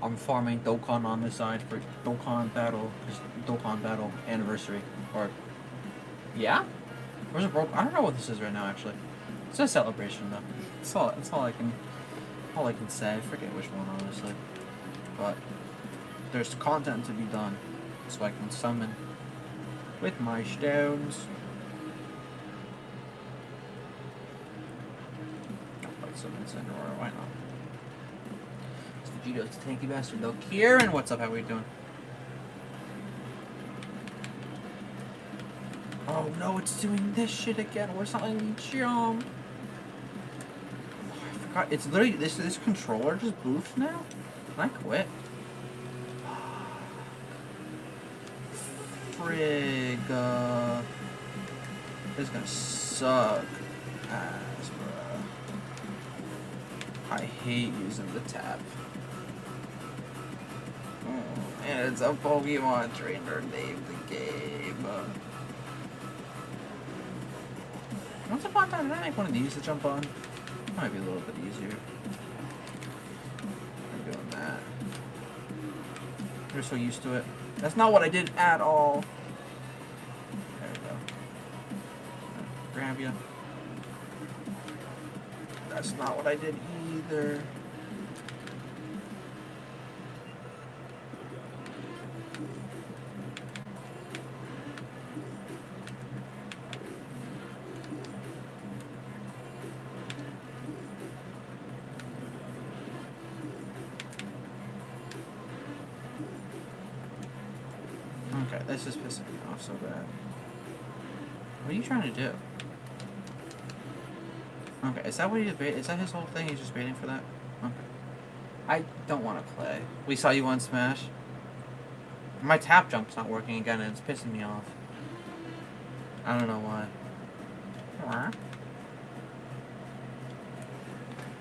I'm farming Dokkan on the side for Dokkan Battle Anniversary. Or, yeah? Where's it broke? I don't know what this is right now, actually. It's a celebration, though. That's all I can say. I forget which one, honestly. But there's content to be done, so I can summon with my stones. I'll fight summon Sandora, why not? Vegeto's a tanky bastard though. Kieran, what's up? How we doing? Oh no, it's doing this shit again. Where's not letting me jump? Oh, I forgot. It's literally this controller just boofed now. Can I quit? Frig. This is gonna suck ass, bruh. I hate using the tab. And it's a Pokemon trainer named the game. Once upon a time, did I make one of these to jump on? Might be a little bit easier. I'm doing that. You're so used to it. That's not what I did at all. There we go. Grab you. That's not what I did either. Okay, this is pissing me off so bad. What are you trying to do? Okay, is that what he's baiting? Is that his whole thing? He's just waiting for that? Okay. I don't want to play. We saw you on Smash. My tap jump's not working again and it's pissing me off. I don't know why.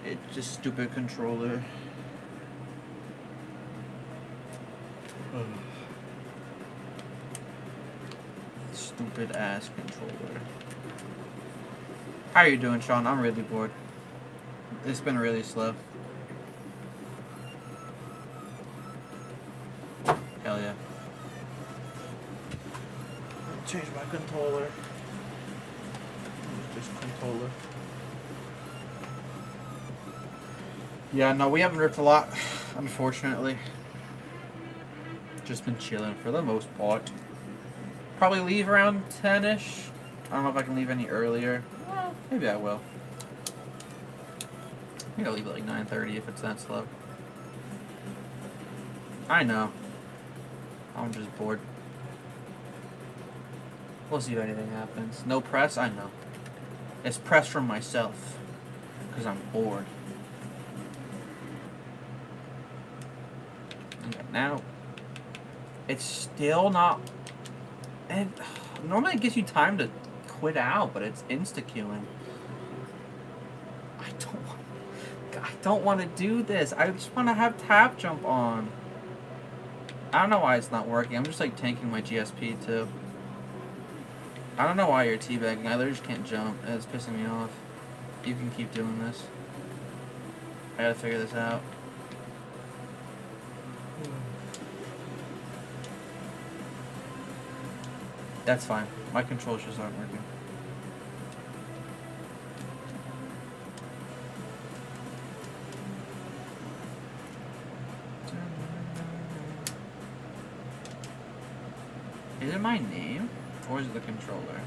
It's just stupid controller. Stupid ass controller. How are you doing, Sean? I'm really bored. It's been really slow. Hell yeah. Change my controller. Just controller. Yeah, no, we haven't ripped a lot, unfortunately. Just been chilling for the most part. Probably leave around 10-ish. I don't know if I can leave any earlier. Well, maybe I will. I think I'll leave at like 9:30 if it's that slow. I know. I'm just bored. We'll see if anything happens. No press? I know. It's press from myself. Because I'm bored. Okay, now. It's still not... And normally it gives you time to quit out, but it's insta-queuing. I don't want to do this. I just want to have tap jump on. I don't know why it's not working. I'm just like tanking my GSP too. I don't know why you're teabagging. I literally just can't jump. It's pissing me off. You can keep doing this. I gotta figure this out. That's fine. My controls just aren't working. Is it my name? Or is it the controller?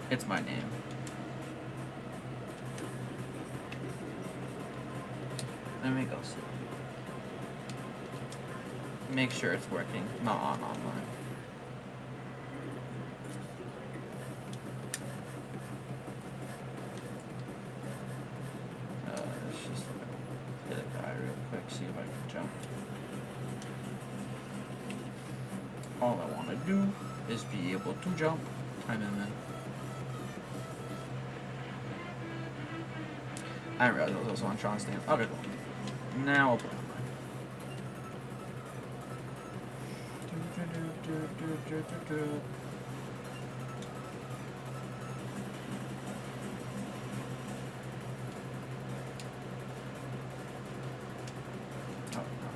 It's my name. Let me go see. Make sure it's working. Not on online. Let's just hit a guy real quick, see if I can jump. All I want to do is be able to jump. I'm in. I didn't realize I was also on Tron's stand. Okay, cool. Now I'll put on mine. Oh, no.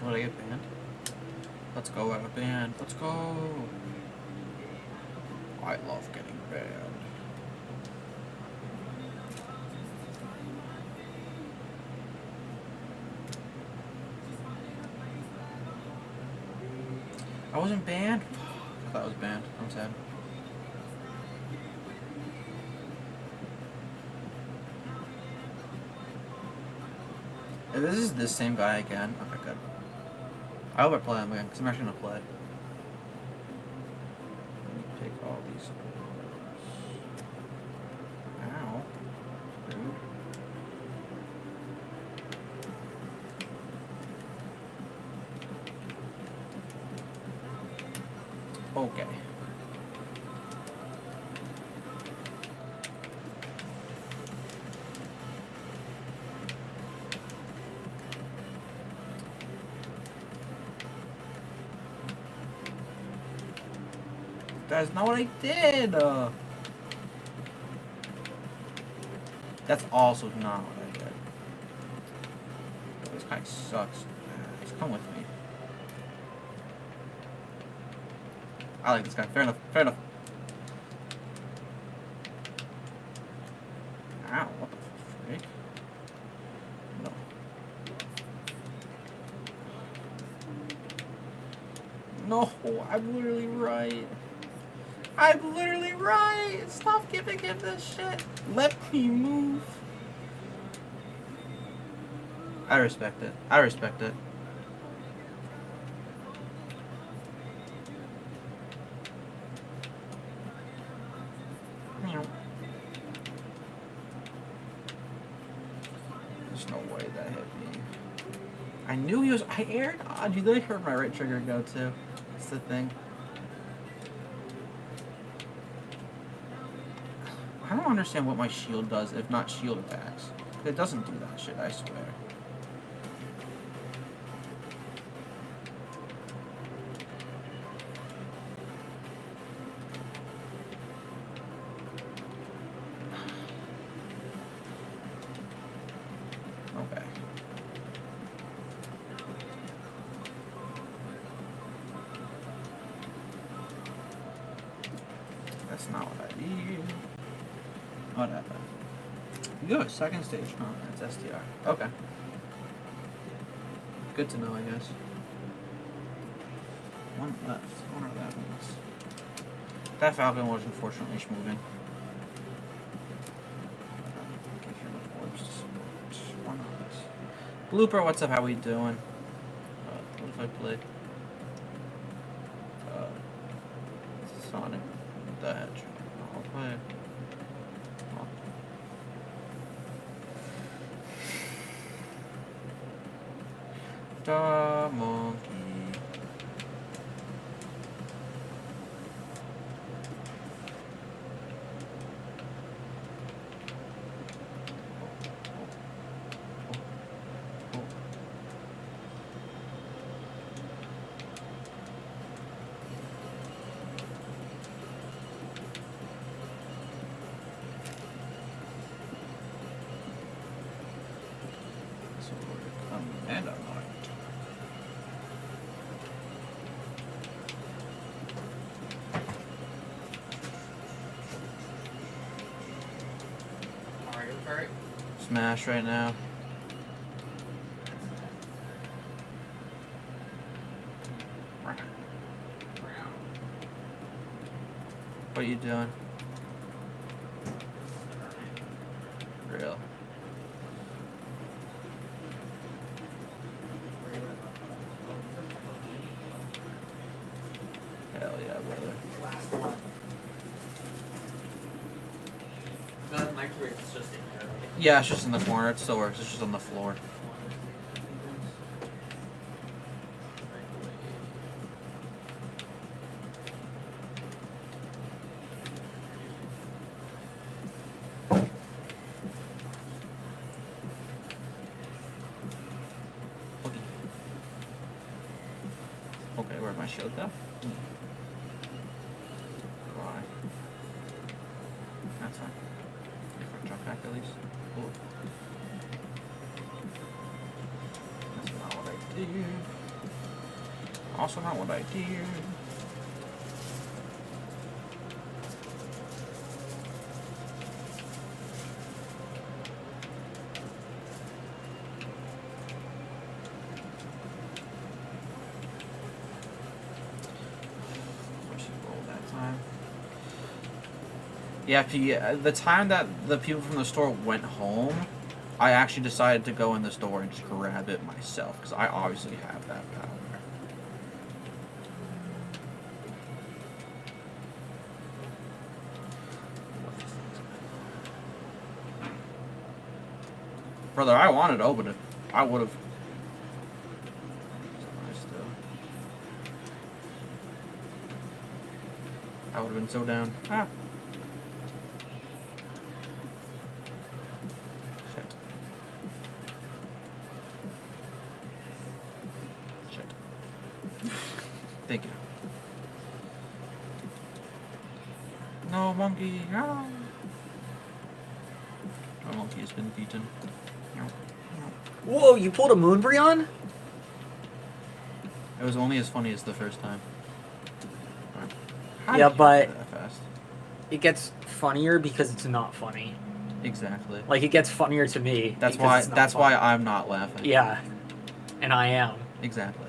Will I get banned? Let's go out of band. Let's go. I love getting banned. I wasn't banned? I thought I was banned. I'm sad. If this is this same guy again, okay, good. I hope I play him again, because I'm actually going to play. Let me take all these. Ow. Rude. Okay. That's not what I did. That's also not what I did. This guy sucks. Just come with me. I like this guy. Fair enough. Fair enough. Ow, what the frick? No. No, I'm literally right. I'm literally right. Stop giving him this shit. Let me move. I respect it. I respect it. There's no way that hit me. I knew he was. I aired. You literally heard my right trigger go too. That's the thing. I don't understand what my shield does if not shield attacks. It doesn't do that shit, I swear. Okay. That's not what I need. Whatever. Good, second stage. Oh, that's STR. Okay. Good to know, I guess. One left. I wonder what that means. That Falcon was unfortunately schmoving. Give him a orbs to support. Why not? Blooper, what's up? How we doing? What if I play? Sonic the Hedgehog. I'll play. The monkey. So we're coming and I'm not. Smash right now. What are you doing? Real. Hell yeah, brother. Last one. The microwave is just in there, right? Yeah, it's just in the corner. It still works. It's just on the floor. Okay, where'd my shield go? Why? That's fine. If I jump back at least. Ooh. That's not what I did. Also not what I did. Yeah, the time that the people from the store went home, I actually decided to go in the store and just grab it myself, because I obviously have that power. Brother, I wanted to open it. I would have. I would have been so down. Ah. Thank you. No monkey, no. My monkey has been beaten. Whoa, you pulled a Moonbreon? It was only as funny as the first time. How Yeah, did you but get that fast? it gets funnier because it's not funny. Exactly. Like, it gets funnier to me. That's because why. it's not That's funny. why I'm not laughing. Yeah, and I am. Exactly.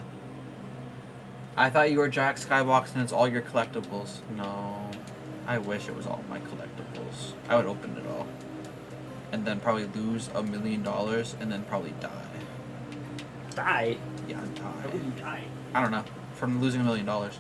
I thought you were Jack Skybox and it's all your collectibles. No. I wish it was all my collectibles. I would open it all. And then probably lose $1 million and then probably die. Die? Yeah, How would die. you die? I don't know. From losing $1 million. Touche.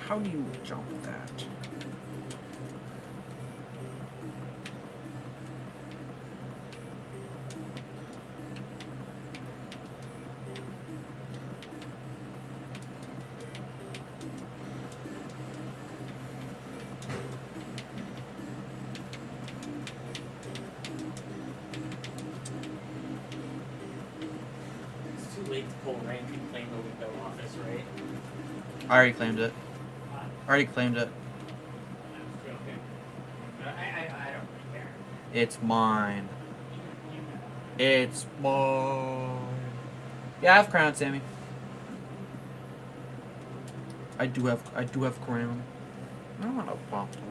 How do you jump that? It's too late to pull rank and claim the window office, right? I already claimed it. I already claimed it. I was joking. I don't really care. It's mine. You know. It's mine. Yeah, I have crown, Sammy. I do have crown. I don't want a pop tart.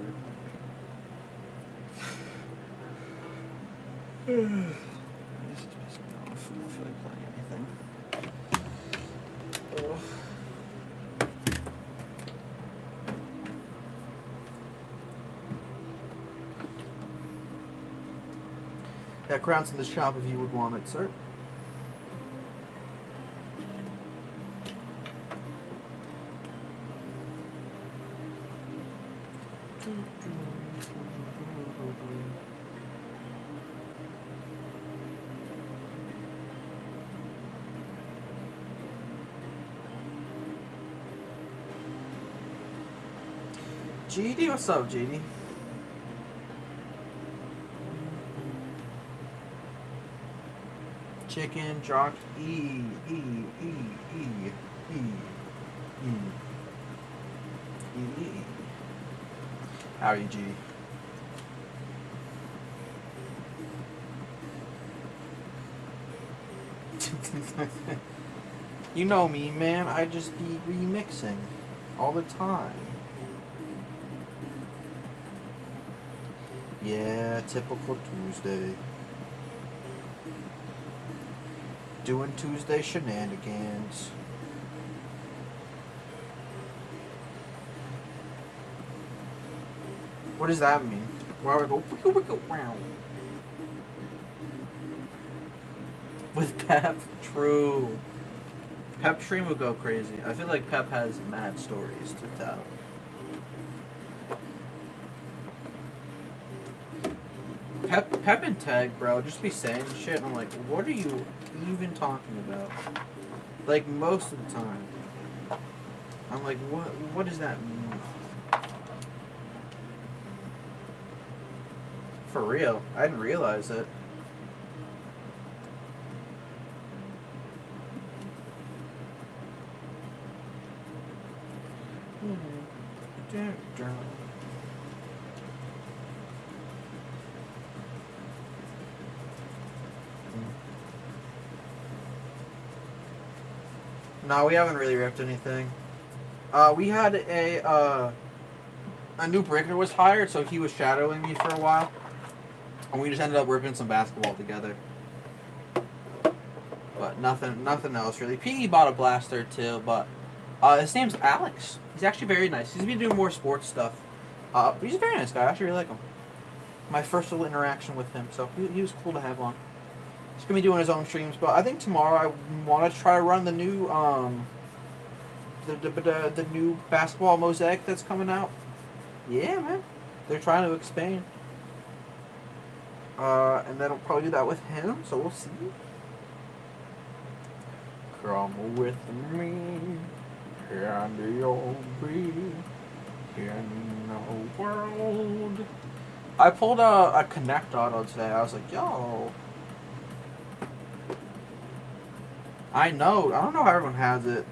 This is pissing me off. I don't feel like playing anything. Ugh. That crown's in the shop if you would want it, sir. GD, what's up, GD? Chicken, jock, E. How are you, G? You know me, man. I just be remixing all the time. Yeah, typical Tuesday. Doing Tuesday shenanigans. What does that mean? Why would I go wicka wicka wow? With Pep? True. Pep stream would go crazy. I feel like Pep has mad stories to tell. Pep and Tag, bro, just be saying shit, and I'm like, what are you even talking about? Like, most of the time. I'm like, what does that mean? For real. I didn't realize it. No, we haven't really ripped anything. We had a new breaker was hired, so he was shadowing me for a while, and we just ended up ripping some basketball together. But nothing else really. Petey bought a blaster too, but his name's Alex. He's actually very nice. He's been doing more sports stuff. But he's a very nice guy. I actually really like him. My first little interaction with him, so he was cool to have on. He's gonna be doing his own streams, but I think tomorrow I want to try to run the new the new basketball mosaic that's coming out. Yeah, man, they're trying to expand. And then I'll probably do that with him, so we'll see. Come with me, and you'll be in the world. I pulled a Connect auto today. I was like, yo. I know. I don't know how everyone has it.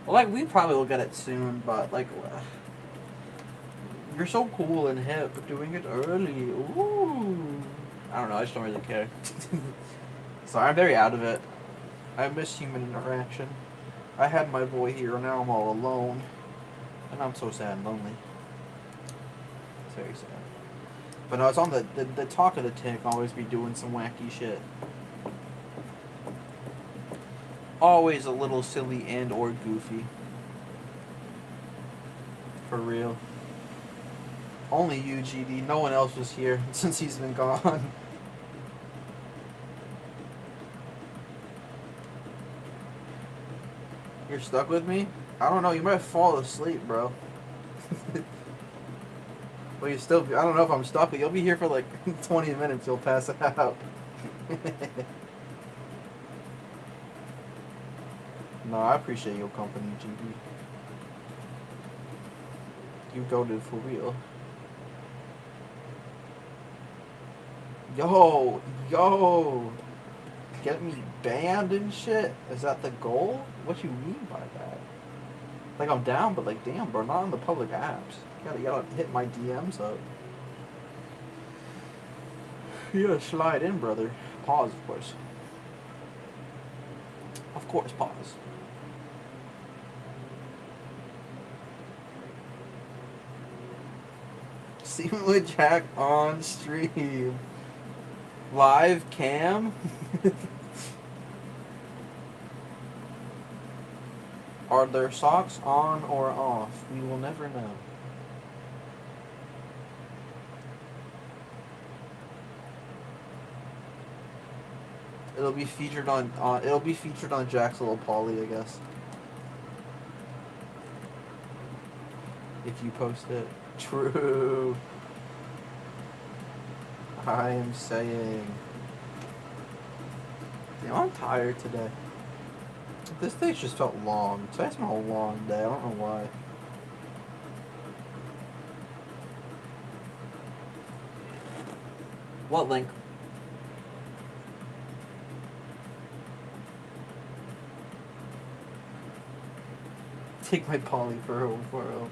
Well, like, we probably will get it soon, but, like, you're so cool and hip doing it early. Ooh. I don't know. I just don't really care. So I'm very out of it. I miss human interaction. I had my boy here, and now I'm all alone. And I'm so sad and lonely. It's very sad. But no, it's on the talk of the tick, always be doing some wacky shit. Always a little silly and or goofy. For real. Only you, GD. No one else was here since he's been gone. You're stuck with me? I don't know. You might fall asleep, bro. Well, you still... I don't know if I'm stuck, but you'll be here for like 20 minutes. You'll pass out. No, I appreciate your company, GB. You goated for real. Yo! Get me banned and shit? Is that the goal? What you mean by that? Like, I'm down, but like, damn, bro, not on the public apps. You gotta hit my DMs up. You gotta slide in, brother. Pause, of course. Of course, pause. See me with Jack on stream. Live cam? Are their socks on or off? We will never know. It'll be featured on Jack's Little Polly, I guess. If you post it. True. I am saying. Damn, I'm tired today. This day just felt long. Today's been a long day. I don't know why. What link? Take my Polly for a whirl.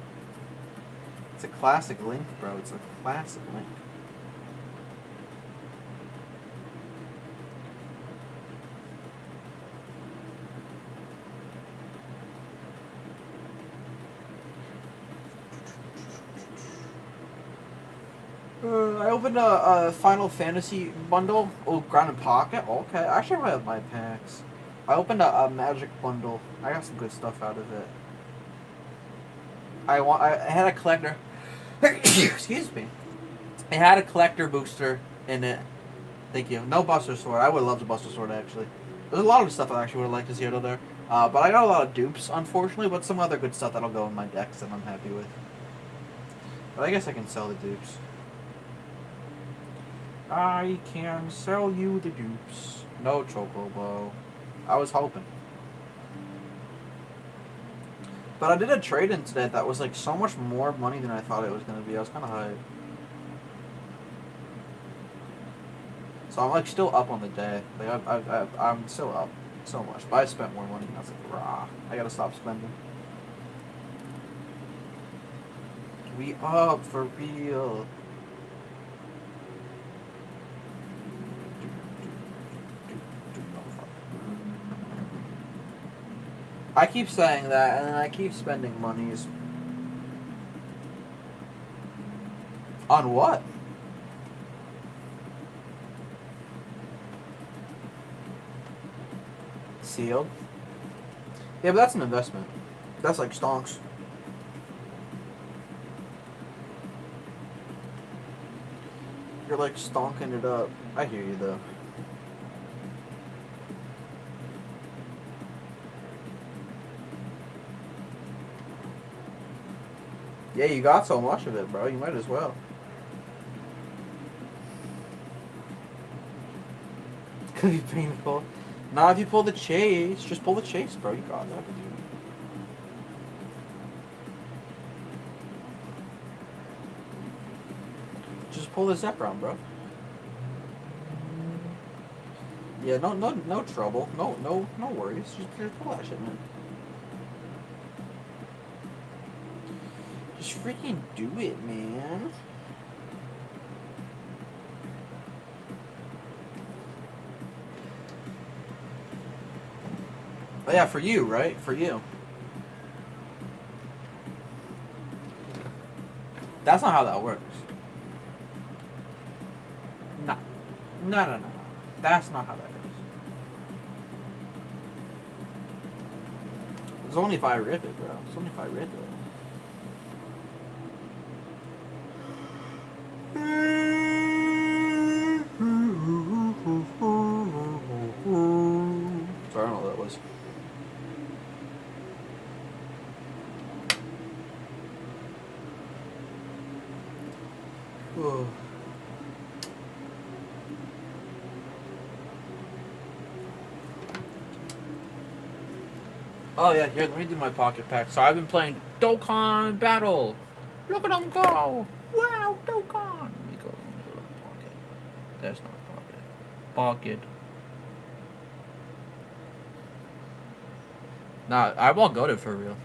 It's a classic link, bro. It's a classic link. I opened a Final Fantasy bundle. Oh, Ground and Pocket. Okay, actually, I have my packs. I opened a Magic bundle. I got some good stuff out of it. I had a collector. Excuse me. It had a collector booster in it. Thank you. No Buster Sword. I would have loved a Buster Sword, actually. There's a lot of stuff I actually would have liked to see out of there. But I got a lot of dupes, unfortunately, but some other good stuff that'll go in my decks that I'm happy with. But I guess I can sell the dupes. I can sell you the dupes. No Chocobo. I was hoping. But I did a trade-in today that was like so much more money than I thought it was going to be. I was kind of hyped. So I'm like still up on the day. Like I'm still up so much. But I spent more money and I was like, rah. I got to stop spending. We up for real. I keep saying that, and then I keep spending monies. On what? Sealed? Yeah, but that's an investment. That's like stonks. You're like stonking it up. I hear you though. Yeah, you got so much of it, bro. You might as well. Could be painful. Nah, if you pull the chase, just pull the chase, bro. You got that, dude. Just pull the Zephron, bro. Yeah, no trouble. No worries. Just pull that shit, man. Just freaking do it, man. Oh yeah, for you, right? For you. That's not how that works. No. No. That's not how that goes. It's only if I rip it, bro. It's only if I rip it. Sorry, I don't know what that was. Whoa. Oh yeah, here, let me do my pocket pack. So I've been playing Dokkan Battle. Look at them go! Wow, Dokkan! Let me go into the pocket. That's not pocket. Pocket. Nah, I won't go to for real.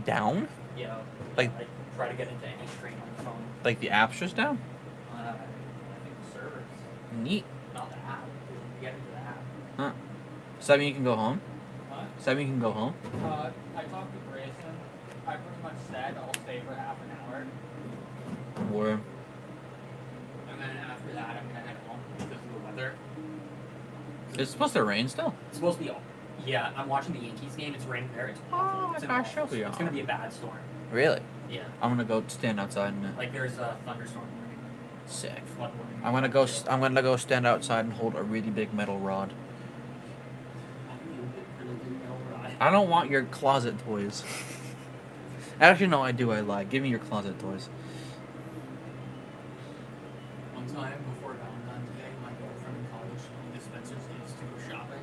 Down? Yeah. Like- try to get into any screen on the phone. Like the app's just down? I think the servers. Neat. Not the app. You get into the app. Huh. Does that mean you can go home? What? Does that mean you can go home? I talked to Grayson. I pretty much said I'll stay for half an hour, Or and then after that I'm gonna head home because of the weather. it's supposed to rain still? It's supposed to be. Yeah, I'm watching the Yankees game. It's raining there. It's Oh, awful. I It's gotta show you. It's gonna be a bad storm. Really? Yeah. I'm gonna go stand outside and Like there's a thunderstorm warning. sick. Flood warning. I'm gonna go stand outside and hold a really big metal rod. I don't want your closet toys. Actually, no, I do. I lie. Give me your closet toys. One time before Valentine's Day, my girlfriend in college told me to Spencer's days to go shopping.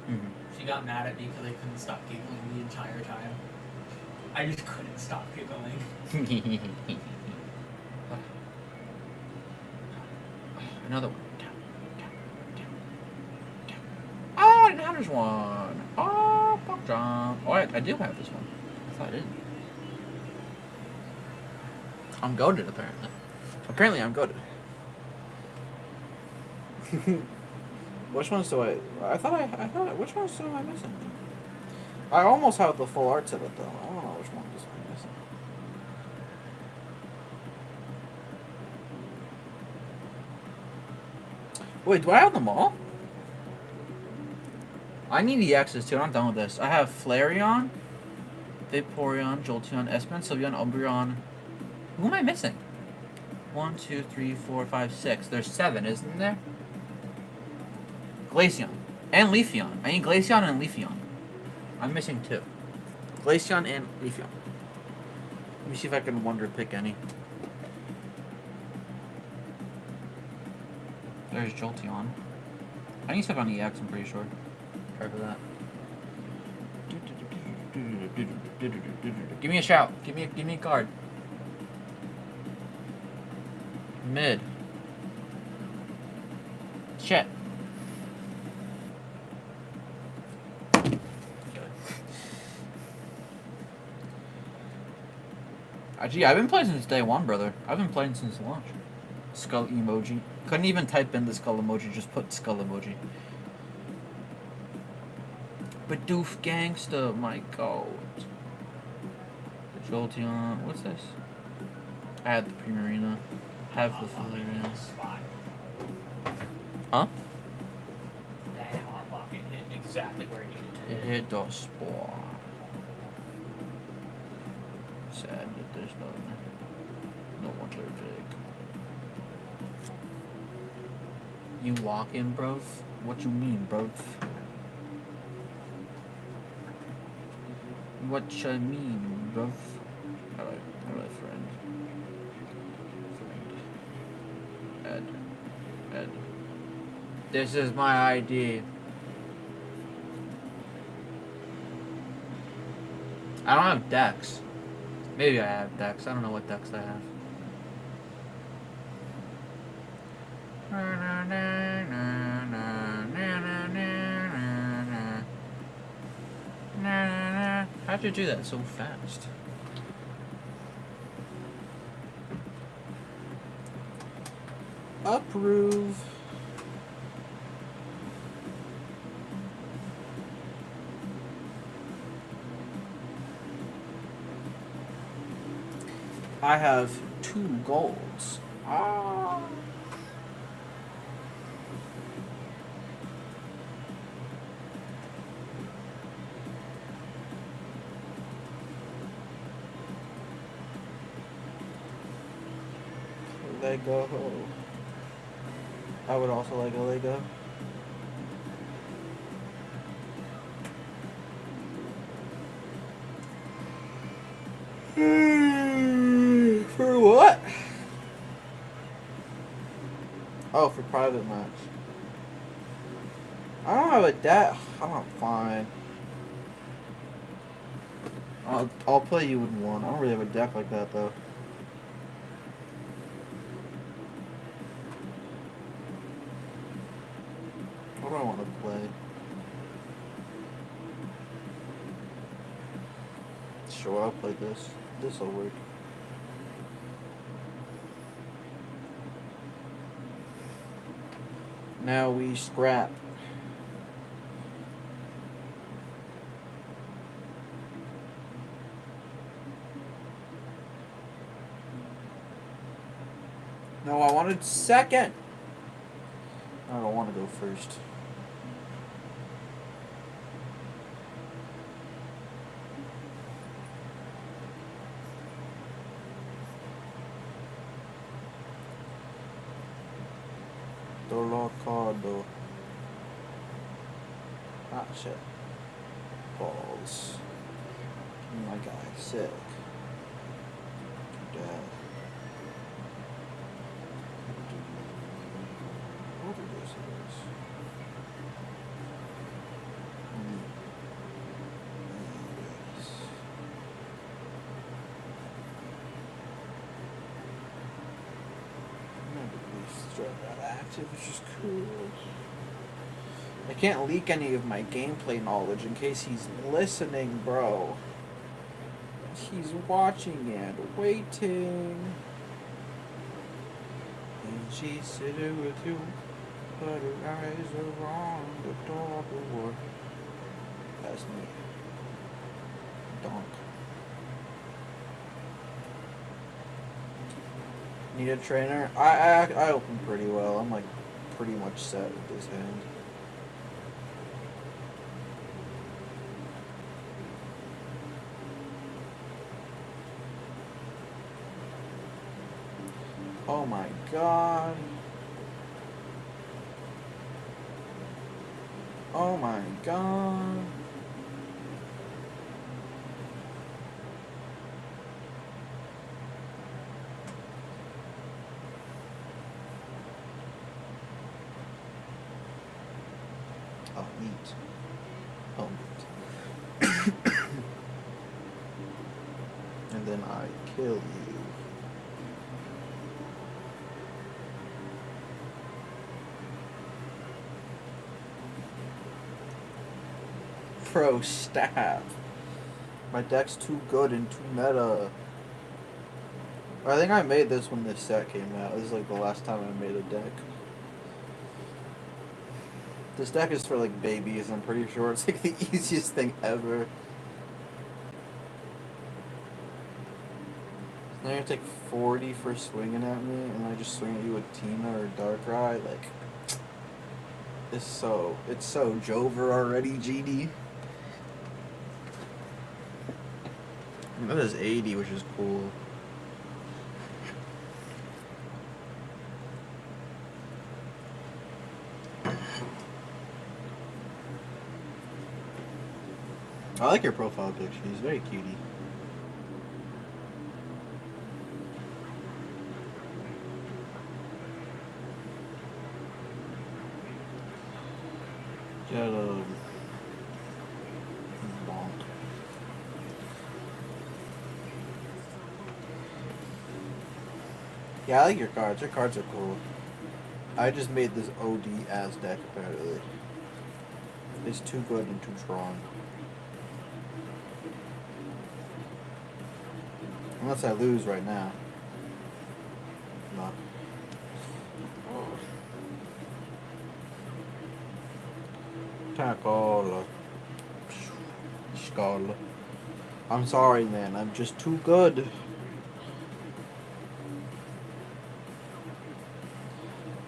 Mm-hmm. She got mad at me because I couldn't stop giggling the entire time. I just couldn't stop giggling. Another one. Oh, now there's one. Oh, pop jump. Oh, I do have this one. I thought I didn't. I'm goated, apparently. Apparently, I'm goated. Which ones do I? I thought. Which ones am I missing? I almost have the full art set up though. I don't know which one is I'm missing. Wait, do I have them all? I need EXs too. I'm done with this. I have Flareon, Vaporeon, Jolteon, Espeon, Sylveon, Umbreon. Who am I missing? 1, 2, 3, 4, 5, 6. There's 7, isn't there? Glaceon and Leafeon. I need Glaceon and Leafeon. I'm missing 2. Glaceon and Leafeon. Let me see if I can wonder pick any. There's Jolteon. I need stuff on EX, I'm pretty sure. Try for that. Give me a shout. Give me a card. Mid. Shit. Gee, I've been playing since day one, brother. I've been playing since launch. Skull emoji. Couldn't even type in the skull emoji, just put skull emoji. But doof gangsta, my god. Jolteon, what's this? Add the Primarina. Have the Valyrian. Spot. Huh? That hot pocket hit exactly where it needed to It hit. hit the spot. Sad that there's no wonder big. You lock in, bruv? What you mean, bruv? What you mean, bruv? Alright, friend. Ed. This is my ID. I don't have decks. Maybe I have decks. I don't know what decks I have. How'd you do that so fast? Approve. I have 2 golds. Ah. Lego. I would also like a Lego. For what? Oh, for private match. I don't have a deck. I'm fine. I'll play you with one. I don't really have a deck like that though. What do I want to play? Sure, I'll play this. This'll work. Now we scrap. No, I wanted second. I don't want to go first. Lorcana. Ah, shit. Balls. My guy, sick. Dad. What are those? Active, which is cool. I can't leak any of my gameplay knowledge in case he's listening, bro. He's watching and waiting. And she's sitting with you, but her eyes are on the door of the world. That's me. Donk. Need a trainer? I open pretty well. I'm like pretty much set with this hand. Oh my god. Oh my god. Oh, neat. Oh, neat. And then I kill you. Pro stab. My deck's too good and too meta. I think I made this when this set came out. This is like the last time I made a deck. This deck is for like babies, I'm pretty sure. It's like the easiest thing ever. Now you take 40 for swinging at me, and I just swing at you with Tina or Darkrai. Like, it's so Jover already, GD. And that is 80, which is cool. I like your profile picture. He's very cutie. Got a bonk. Yeah, I like your cards. Your cards are cool. I just made this OD ass deck apparently. It's too good and too strong. Unless I lose right now. No. Tackle. Skull. I'm sorry, man. I'm just too good.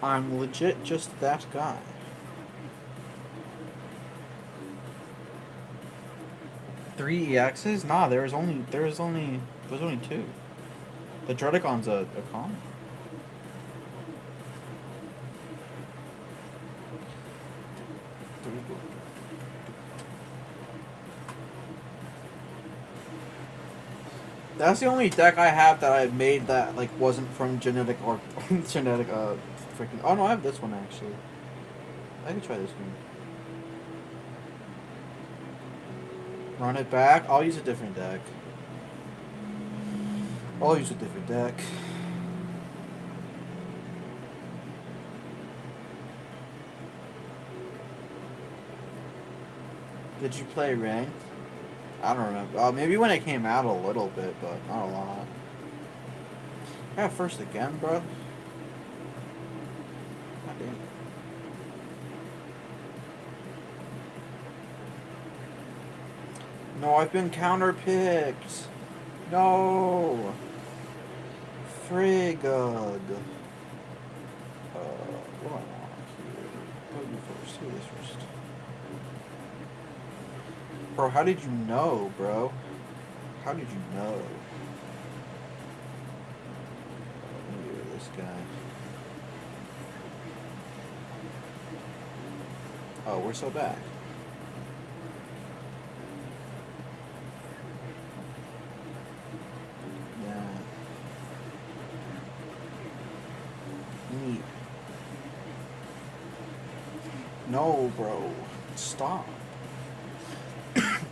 I'm legit just that guy. Three EXs? Nah, there's only two. The Dredagon's a common. That's the only deck I have that I made that like wasn't from genetic or genetic freaking. Oh no, I have this one actually. I can try this one. Run it back. I'll use a different deck. I'll use a different deck. Did you play ranked? I don't remember. Maybe when it came out a little bit, but not a lot. Yeah, first again, bro. God damn. No, I've been counterpicked. No. Frigga. What do I want here? What do you first? Do this first. Bro, how did you know, bro? How did you know? Let me get this guy. Oh, we're so back. Yeah. Neat. No, bro. Stop.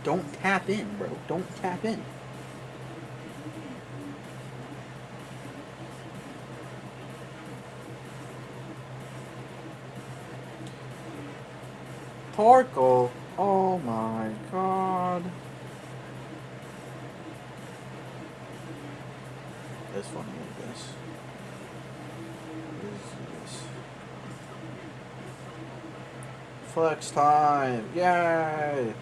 Don't tap in, bro. Don't tap in. Torkoal. Oh my god. That's funny, I guess. What is this? Flex time. Yay!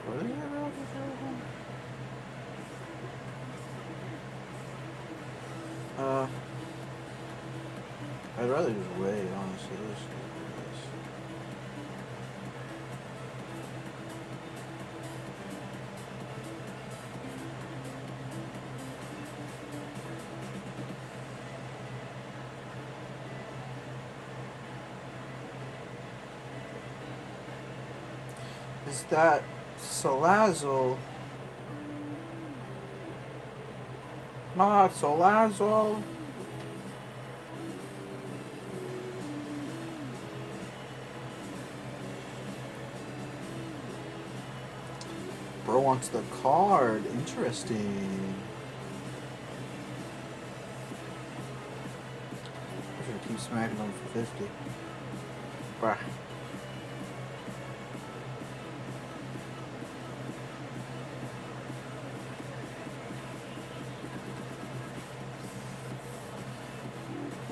What do you have out there? I'd rather just wait, honestly. Is that Salazzle? Not Salazzle. Bro wants the card. Interesting. I should keep smacking him for 50. Bruh.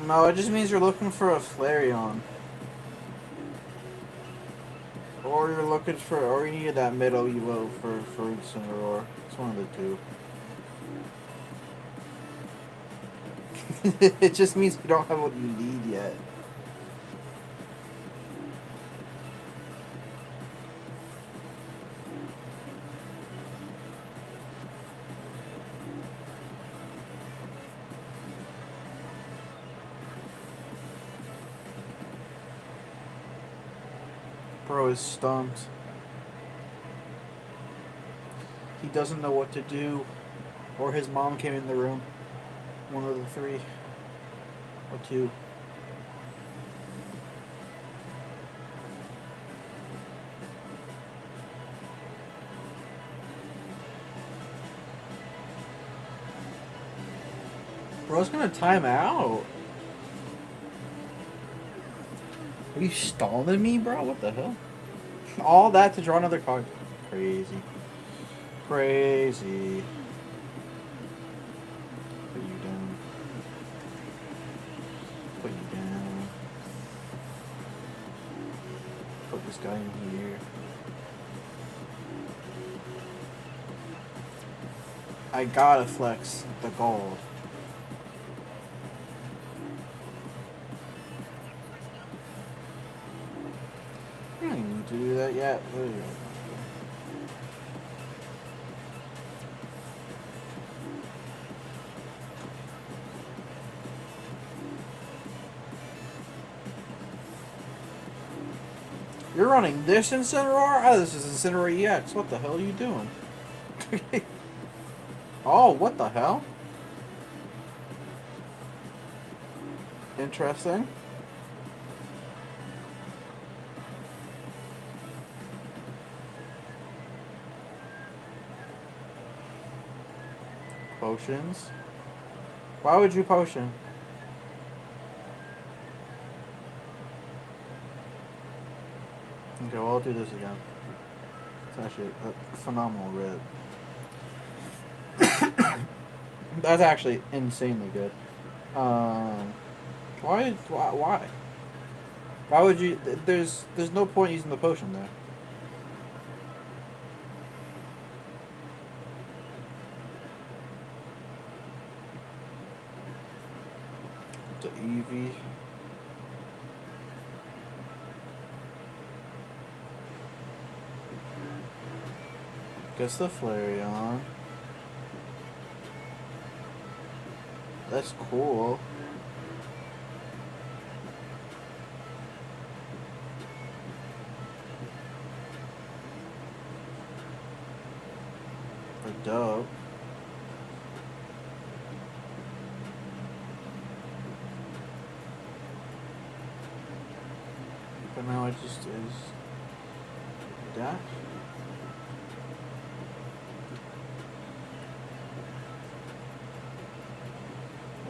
No, it just means you're looking for a Flareon. Or you're looking for, or you need that middle Evo for Incineroar. It's one of the two. It just means you don't have what you need yet. Bro is stumped. He doesn't know what to do. Or his mom came in the room. One of the three. Or two. Bro's gonna time out. Are you stalling me, bro? What the hell? All that to draw another card. Crazy. Crazy. Put you down. Put you down. Put this guy in here. I gotta flex the gold. I don't even need to do that yet. There you go. You're running this Incineroar? Oh, this is Incineroar EX. What the hell are you doing? Oh, what the hell? Interesting. Potions? Why would you potion? Okay, well, I'll do this again. It's actually a phenomenal rip. That's actually insanely good. Why? Why would you? There's no point using the potion there. To Eevee. Guess the Flareon. That's cool. Or dope. But now it just is dash.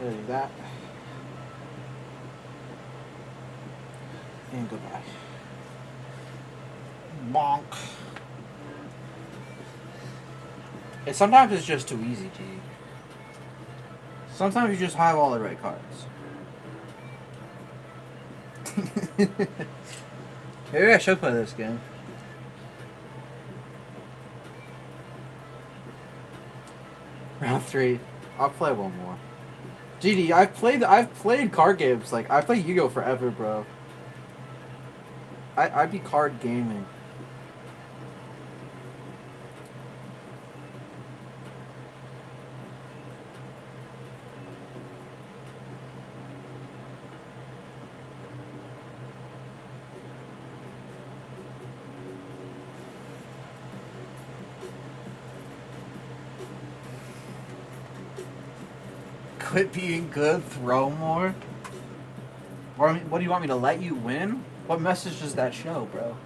There you that. And goodbye. Bonk. And sometimes it's just too easy, G. Sometimes you just have all the right cards. Maybe I should play this game. Round 3. I'll play one more. GD, I've played card games, like, I played Yu-Gi-Oh! Forever, bro. I be card gaming. Quit being good, throw more? Or what do you want me to let you win? What message does that show, bro?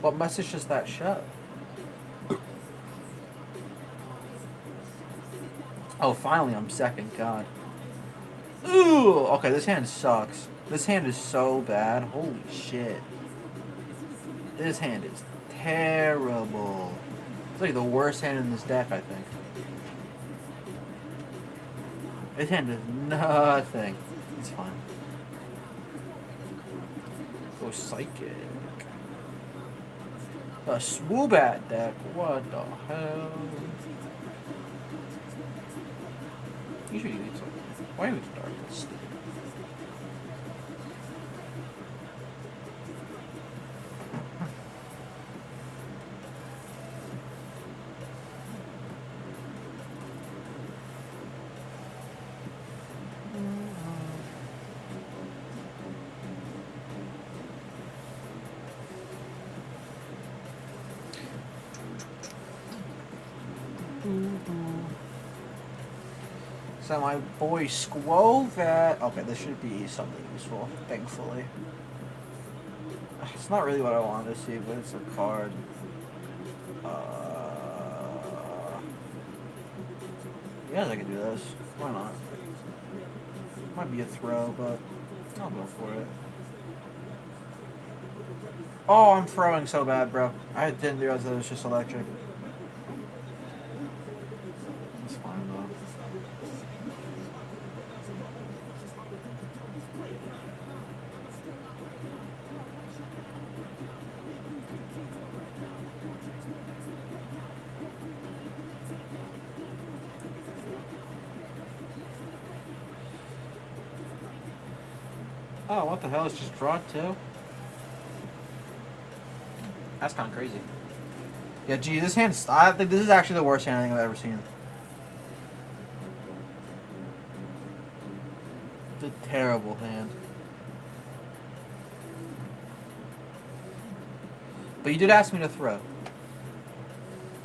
What message does that show? Oh, finally I'm second, God. Ooh! Okay, this hand sucks. This hand is so bad. Holy shit. This hand is terrible. It's like the worst hand in this deck, I think. This hand is nothing. It's fine. Go psychic. A Swoobat deck. What the hell? You should eat something. Why would you start this? So my boy Squovat. Okay, this should be something useful, thankfully. It's not really what I wanted to see, but it's a card. Yeah, I can do this. Why not? Might be a throw, but I'll go for it. Oh, I'm throwing so bad, bro. I didn't realize that it was just electric. It's fine, though. Oh, what the hell? It's just draw too? That's kind of crazy. Yeah, gee, this hand. I think this is actually the worst hand I think I've ever seen. It's a terrible hand. But you did ask me to throw.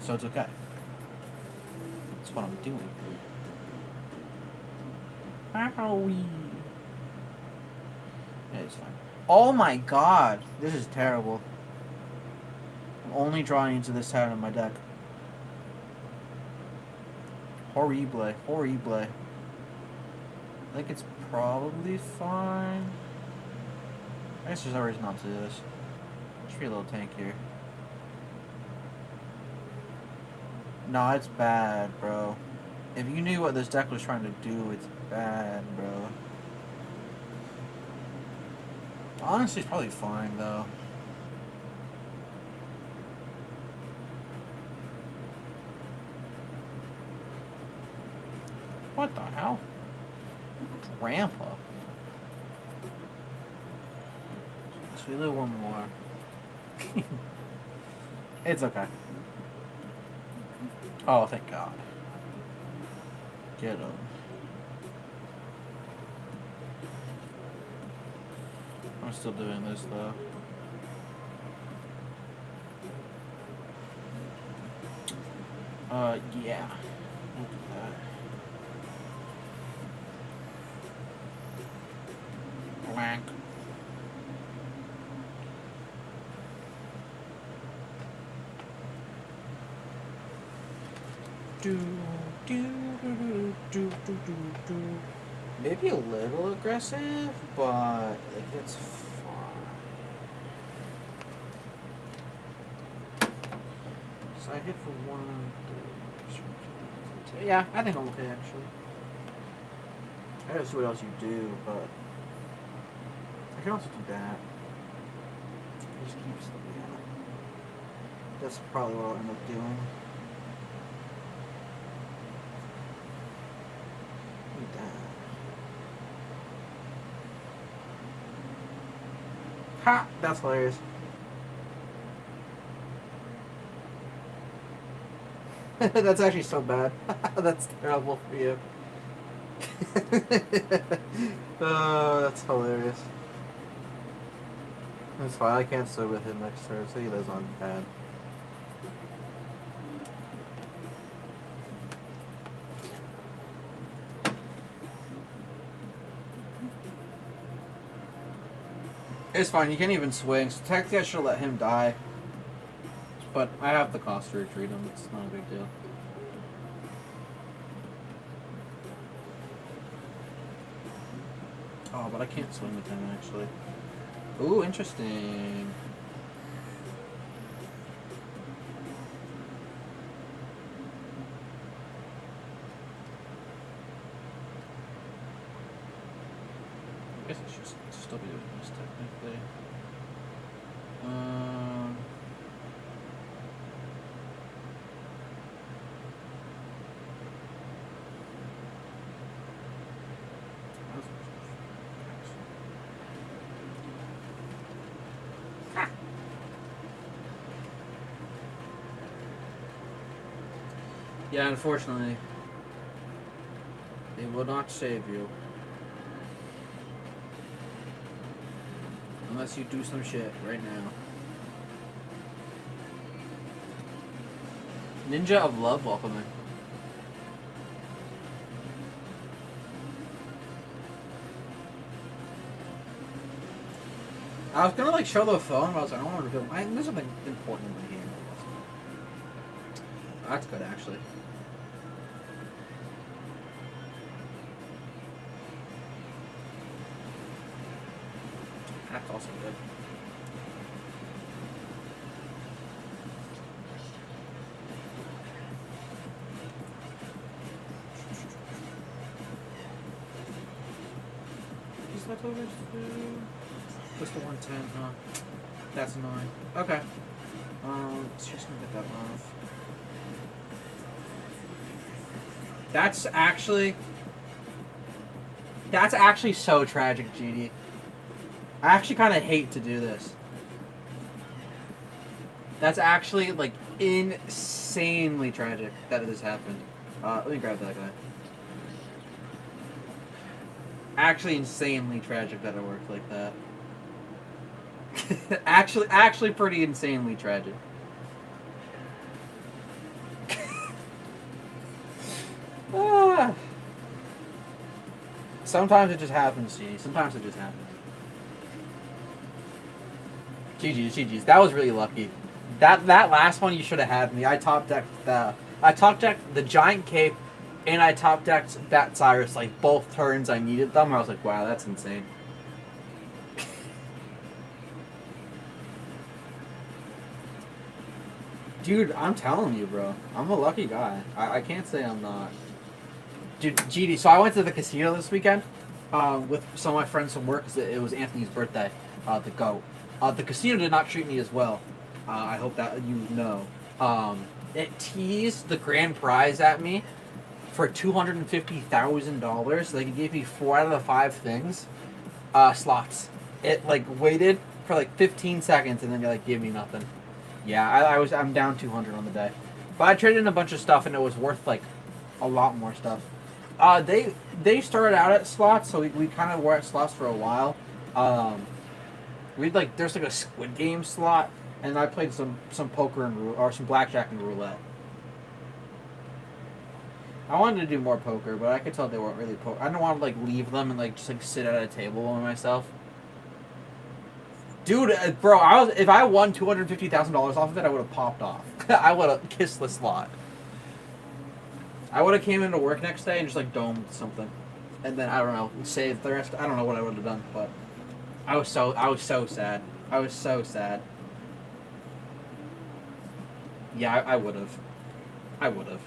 So it's okay. That's what I'm doing. Owie. Yeah, it's fine. Oh my god! This is terrible. I'm only drawing into this town in my deck. Horrible. Horrible. I think it's probably fine. I guess there's no reason not to do this. Just be a little tankier. No, it's bad, bro. If you knew what this deck was trying to do, it's bad, bro. Honestly, it's probably fine, though. What the hell? Grandpa. So we do one more. It's okay. Oh, thank God. Get him. I'm still doing this though. Yeah. We'll do that. Blank. Maybe a little aggressive, but like it's fine. So I hit for 1, 2. Yeah, I think I'm okay actually. I gotta see what else you do, but I can also do that. Just keep stuff. Yeah. That's probably what I'll end up doing. Ha! That's hilarious. That's actually so bad. That's terrible for you. Oh, that's hilarious. That's fine. I can't stay with him next turn, so he lives on bad. It's fine, you can't even swing, so technically I should let him die. But I have the cost to retreat him, it's not a big deal. Oh, but I can't swing with him actually. Ooh, interesting. I should still be doing this technically. Yeah, unfortunately, they will not save you unless you do some shit right now. Ninja of Love, welcome in. I was gonna like show the phone, but I was like, I don't want to film. There's something important in here. That's good, actually. That's also good. Is that over to... What's the 110? Huh? That's annoying. Okay. Let's just gonna get that off. That's actually so tragic, GD. I actually kind of hate to do this. That's actually, like, insanely tragic that this happened. Let me grab that guy. Actually insanely tragic that it worked like that. actually pretty insanely tragic. Sometimes it just happens, GG. Sometimes it just happens. GG's. That was really lucky. That last one you should have had me. I top decked the Giant Cape, and I top decked Bat Cyrus like both turns I needed them. I was like, wow, that's insane. Dude, I'm telling you, bro. I'm a lucky guy. I can't say I'm not. Dude, GD, so I went to the casino this weekend with some of my friends from work because it was Anthony's birthday, the GOAT. The casino did not treat me as well. I hope that you know. It teased the grand prize at me for $250,000. They gave me 4 out of the 5 things. Slots. It like waited for like 15 seconds and then they like gave me nothing. Yeah, I'm down 200 on the day. But I traded in a bunch of stuff and it was worth like a lot more stuff. They started out at slots, so we kind of were at slots for a while. There's like a Squid Game slot, and I played some poker or some blackjack and roulette. I wanted to do more poker, but I could tell they weren't really poker. I didn't want to like leave them and like just like sit at a table by myself. Dude, bro, if I won $250,000 off of it, I would have popped off. I would have kissed the slot. I would have came into work next day and just like domed something, and then I don't know, saved the rest. I don't know what I would have done, but I was so sad. I was so sad. Yeah, I would have. I would have.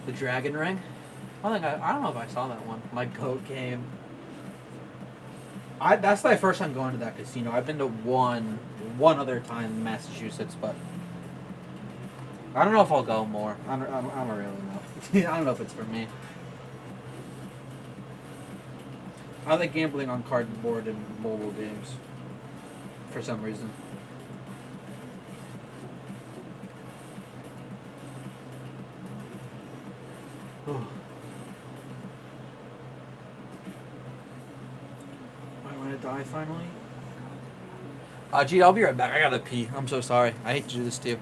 The Dragon Ring? I don't know if I saw that one. My GOAT game. That's my first time going to that casino. I've been to one other time in Massachusetts, but I don't know if I'll go more. I don't really know. I don't know if it's for me. I like gambling on cardboard and mobile games for some reason. Am I going to die finally? Gee, I'll be right back. I gotta pee. I'm so sorry. I hate to do this to you.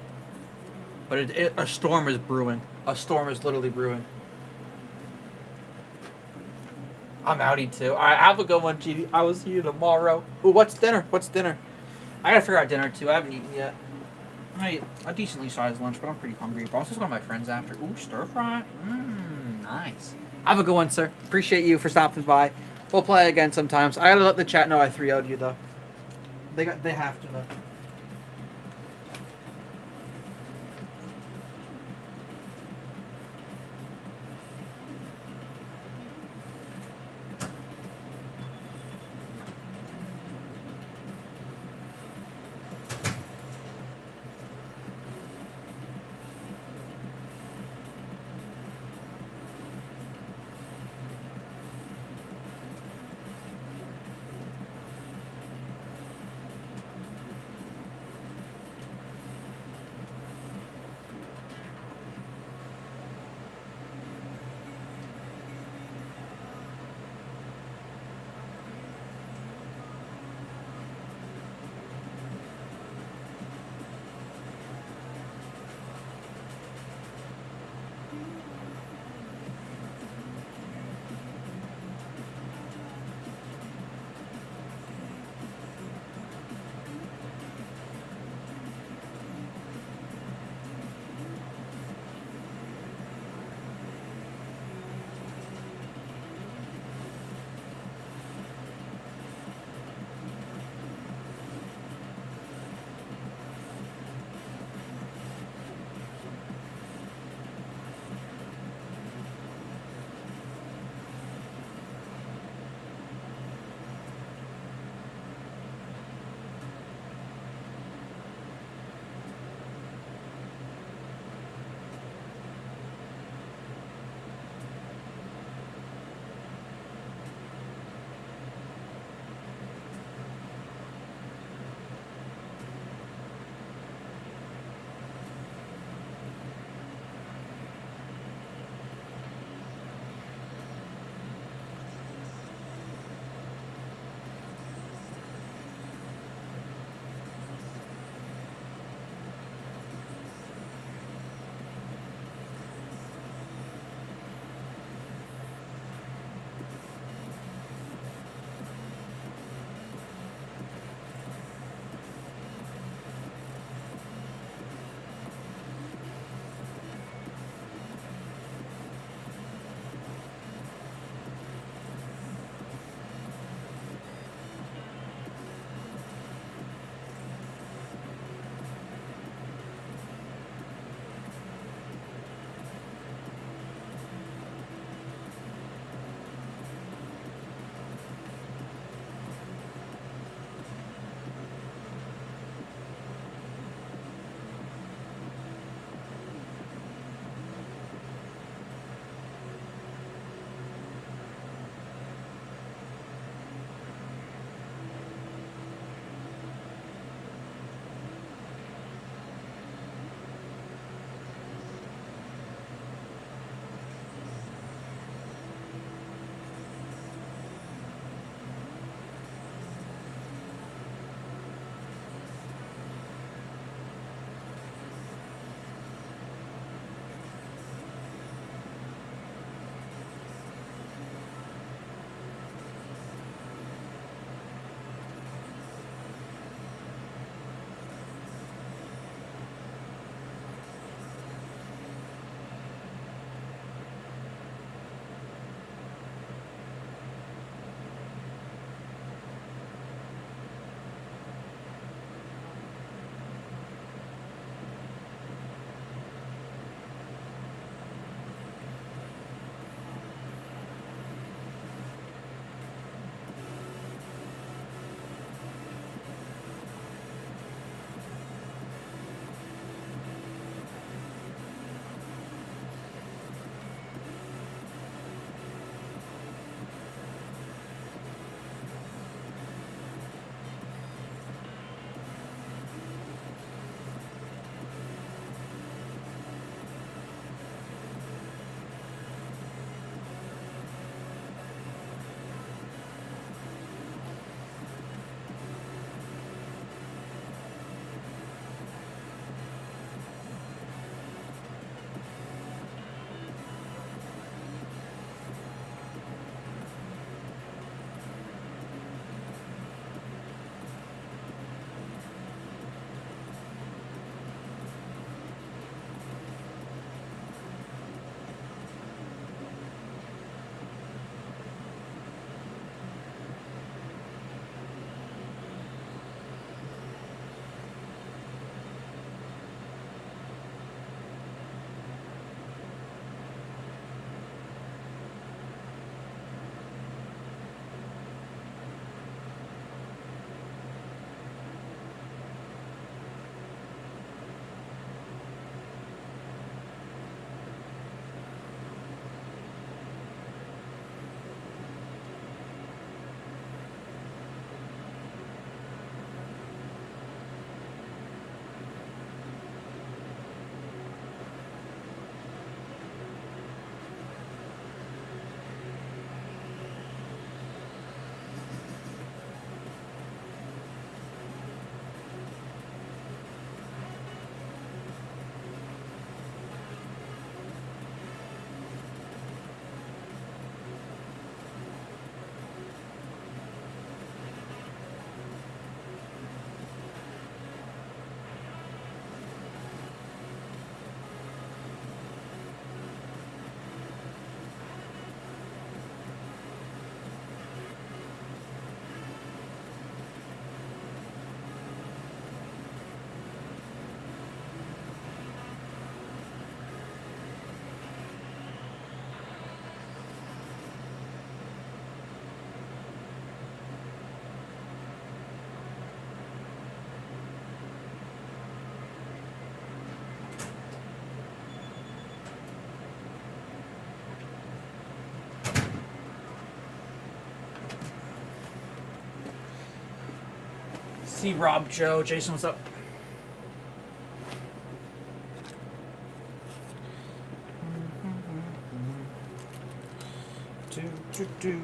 But a storm is brewing. A storm is literally brewing. I'm outie too. Alright, have a good one, GD. I will see you tomorrow. Ooh, what's dinner? What's dinner? I gotta figure out dinner too. I haven't eaten yet. I ate a decently sized lunch, but I'm pretty hungry. But also going to my friends after. Ooh, stir fry. Nice. Have a good one, sir. Appreciate you for stopping by. We'll play again sometimes. I gotta let the chat know I 3-0'd you though. They have to though. See Rob, Joe, Jason, what's up? Do.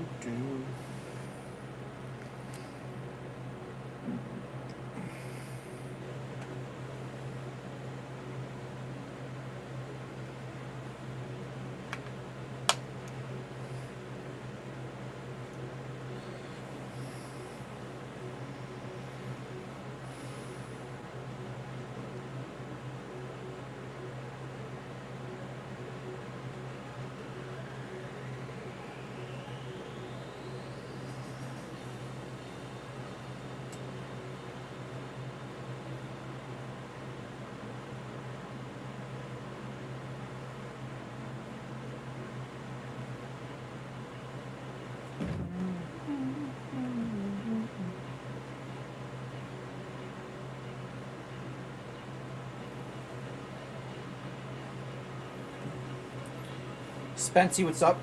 Spency, what's up?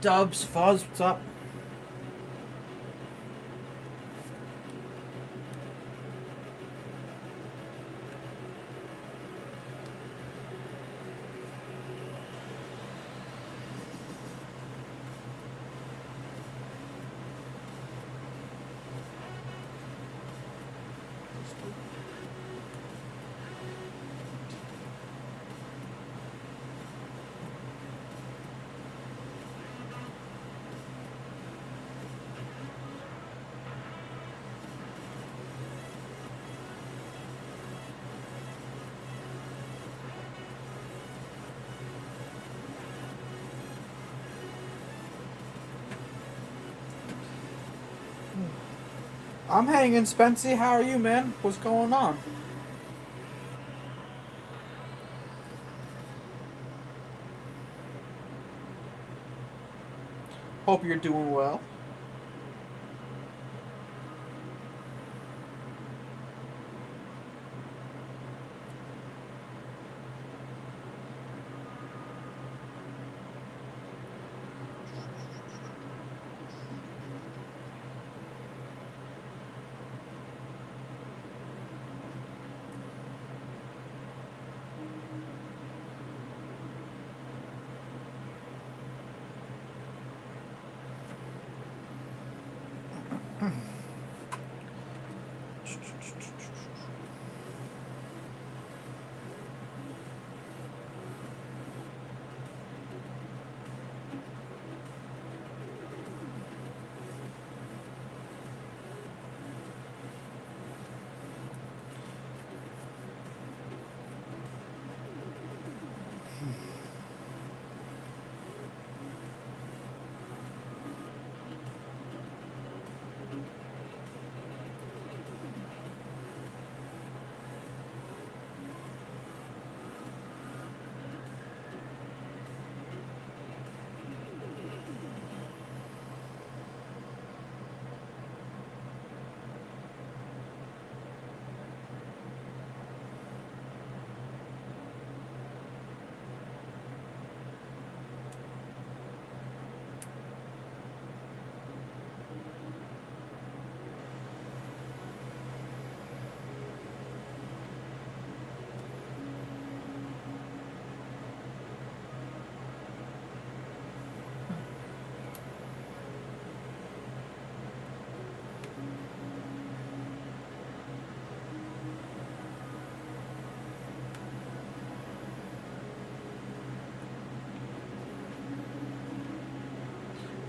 Dubs, Fuzz, what's up? I'm hanging, Spency. How are you, man? What's going on? Hope you're doing well.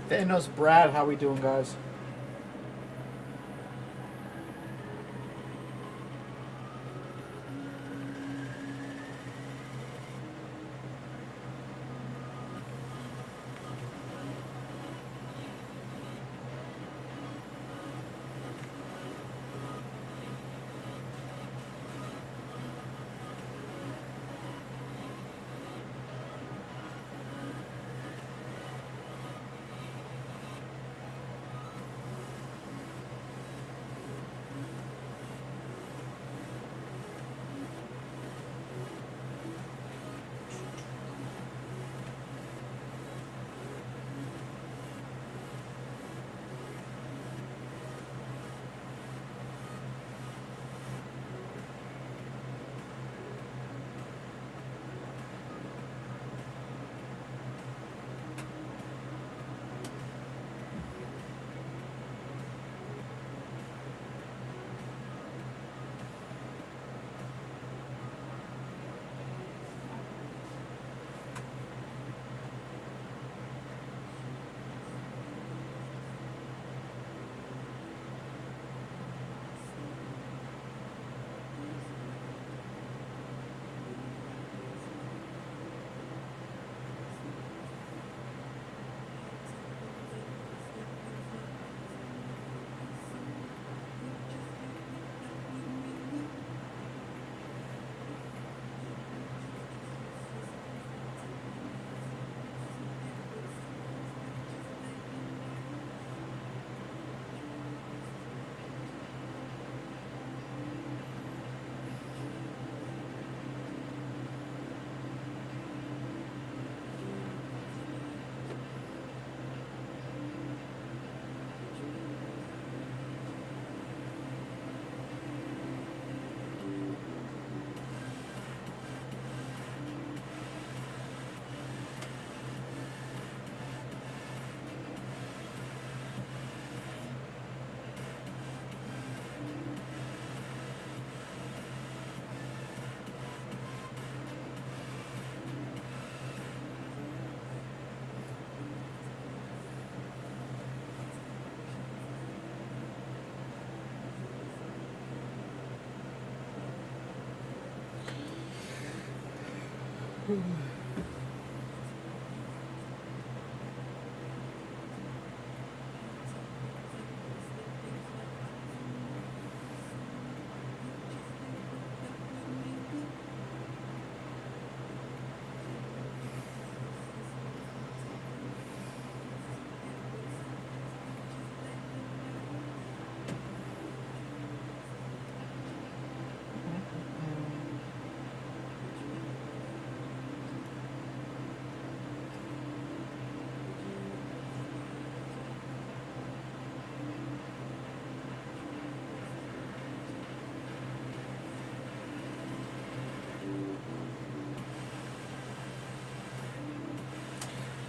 Thanos, Brad, how we doing, guys?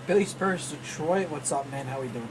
Billy Spurs, Detroit. What's up, man? How we doing?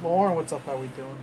Lauren, what's up? How we doing?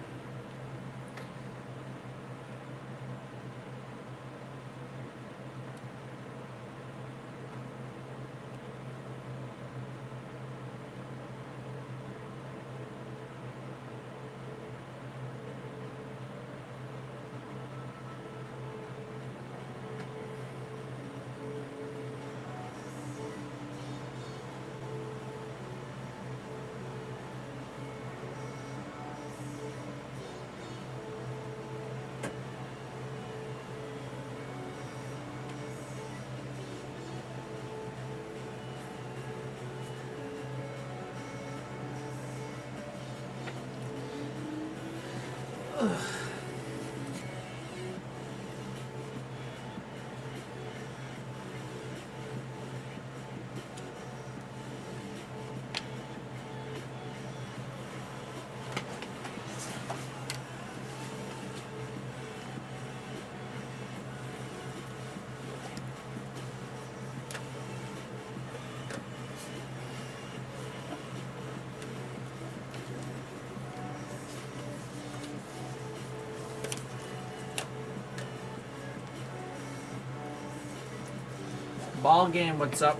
Ball game, what's up?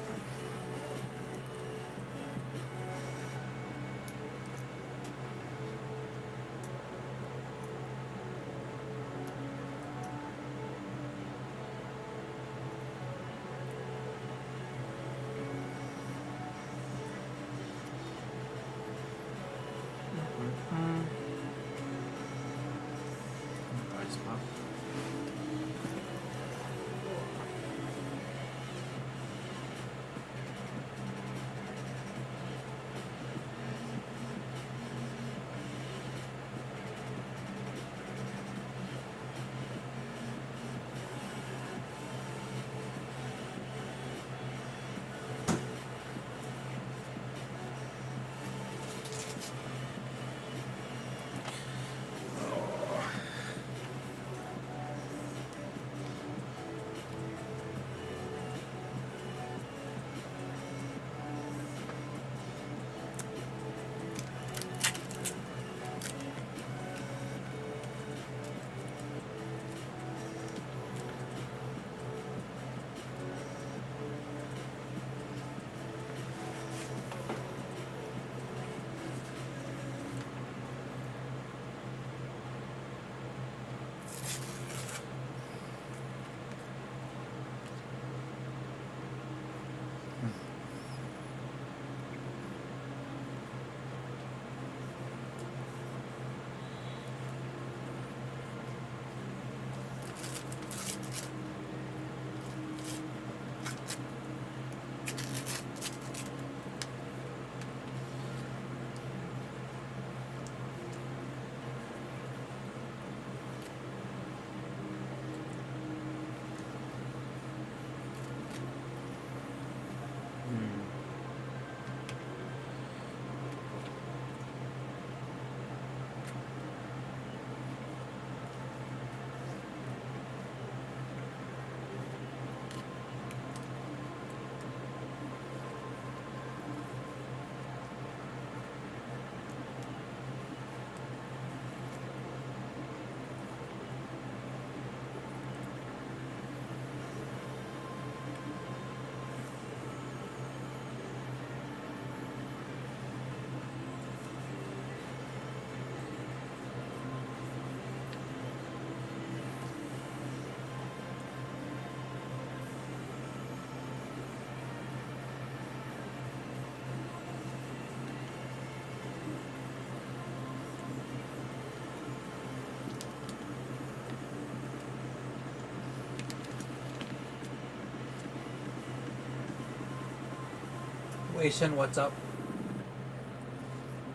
Wei Shen, what's up?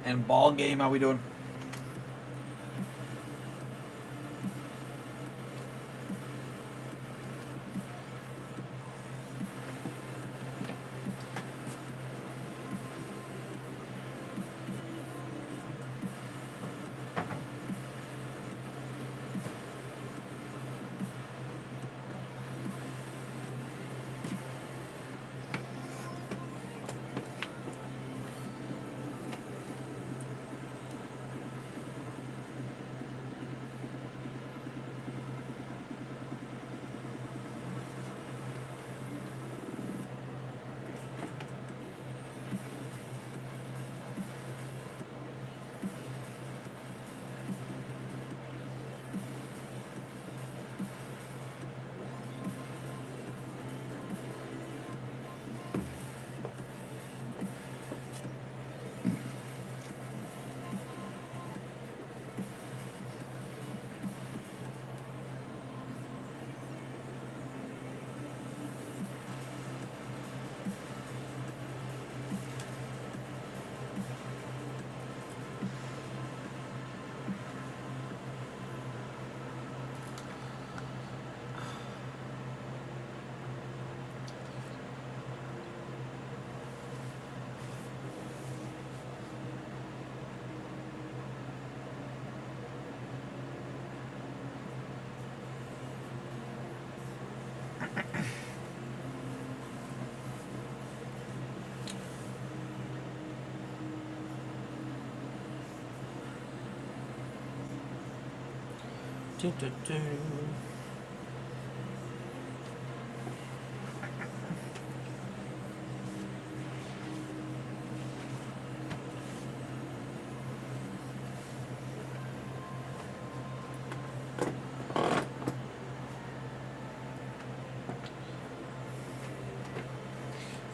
And ball game, how we doing?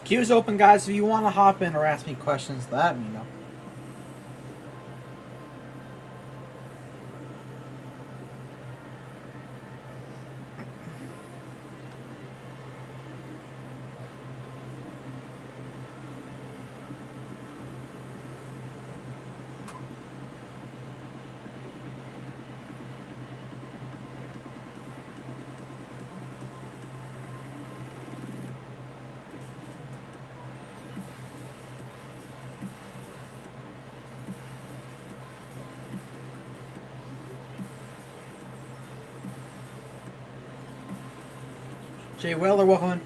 Queue's open, guys. If you want to hop in or ask me questions, let me know. Jay Weller, welcome in.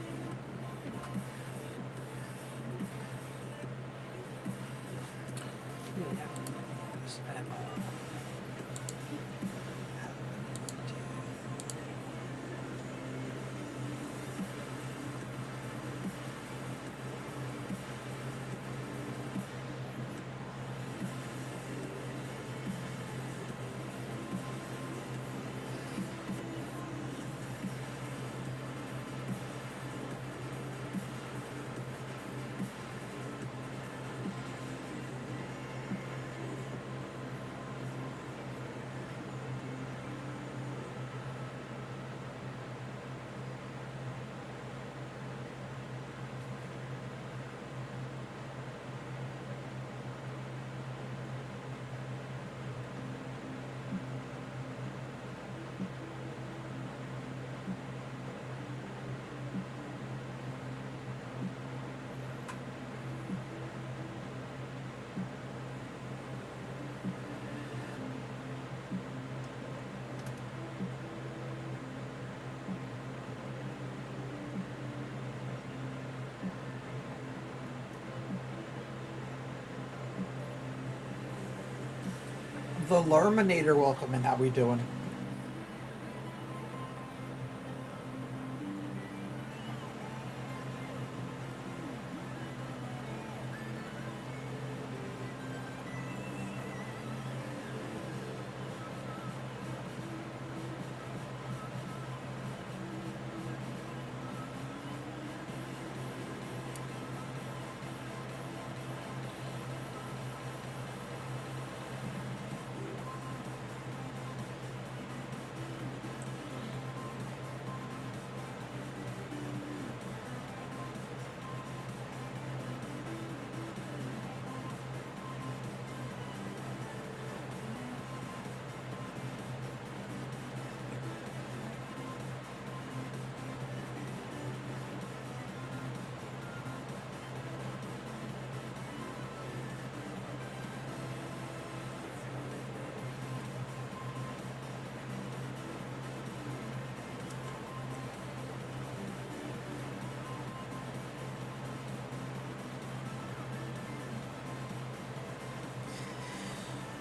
The Larminator, welcome in. How we doing?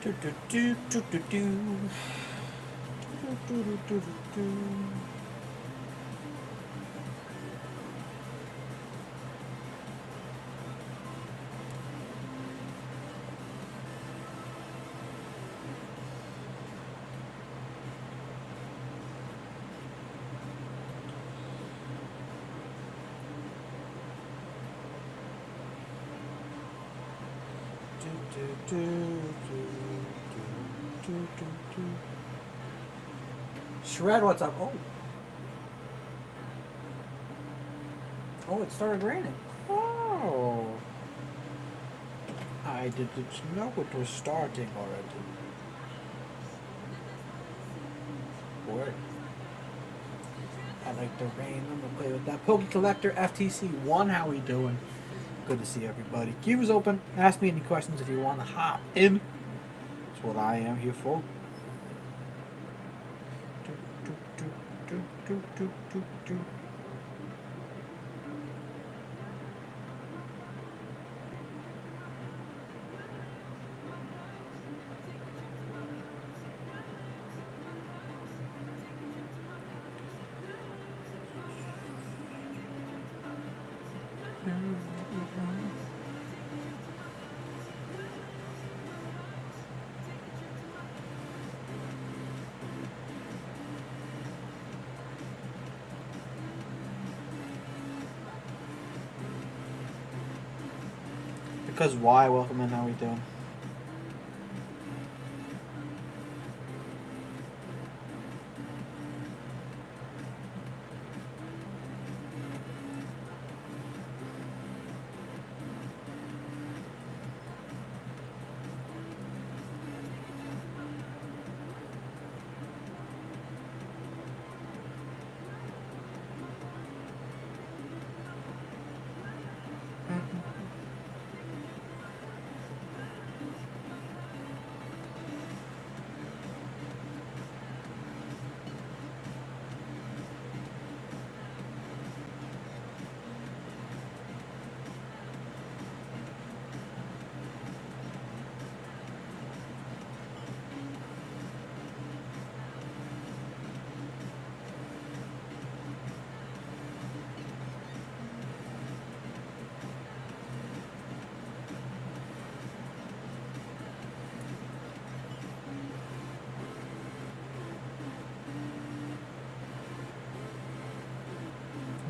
Do, do, do, do, do, do. Do, do, do, do, do. Do, do, do, do, do, do. Shred, what's up? Oh, it started raining. Oh. I didn't know it was starting already. Boy. I like the rain. I'm gonna play with that. Poke Collector FTC1, how we doing? Good to see everybody. Queue is open. Ask me any questions if you want to hop in. That's what I am here for. Do, do, do, do, do, do, do. Because why? Welcome in. How we doing?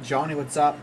Johnny, what's up?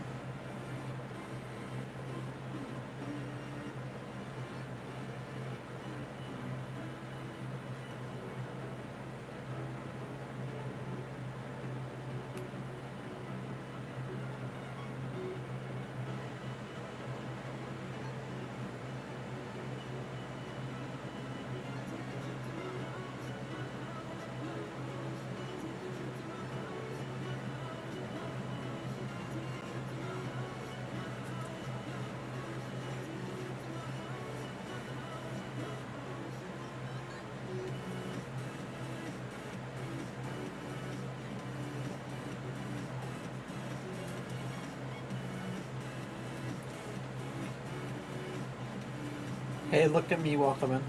Hey, look at me, welcome in.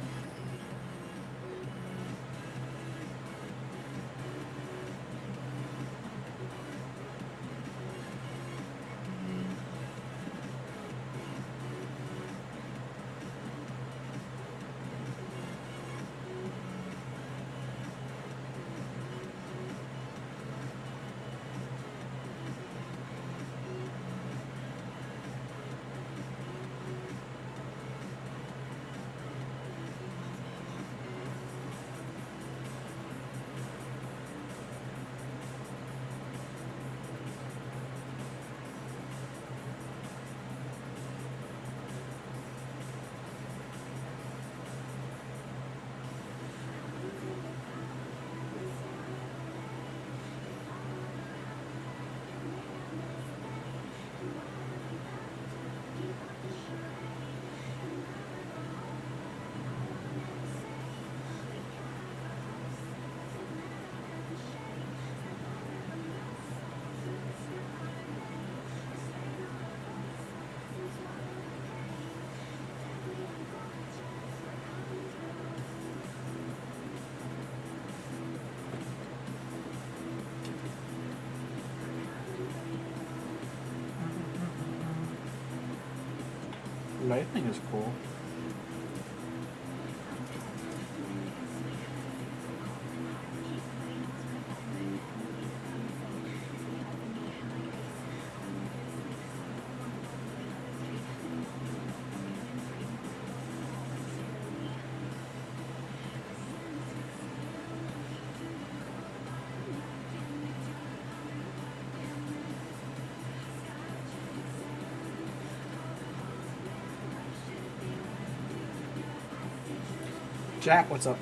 Lightning is cool. Jack, what's up?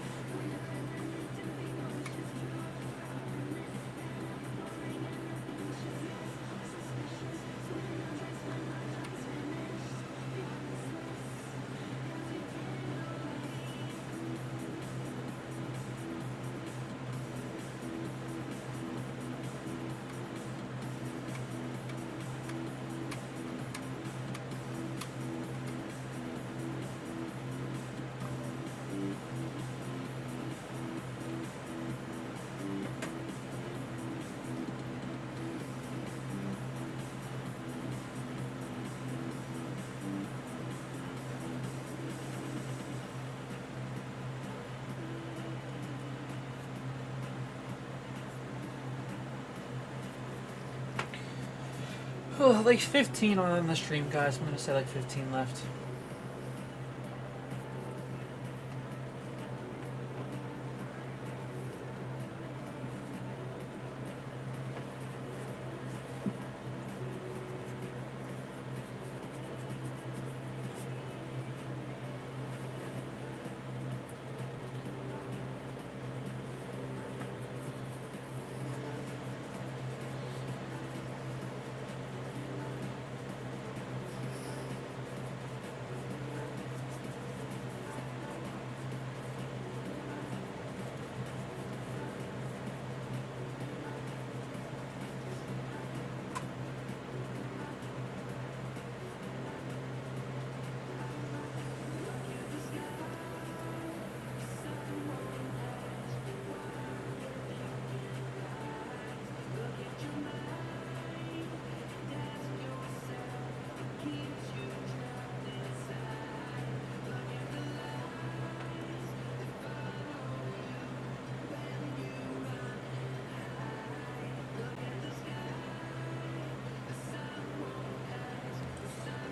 Oh, like 15 on the stream, guys. I'm gonna say like 15 left.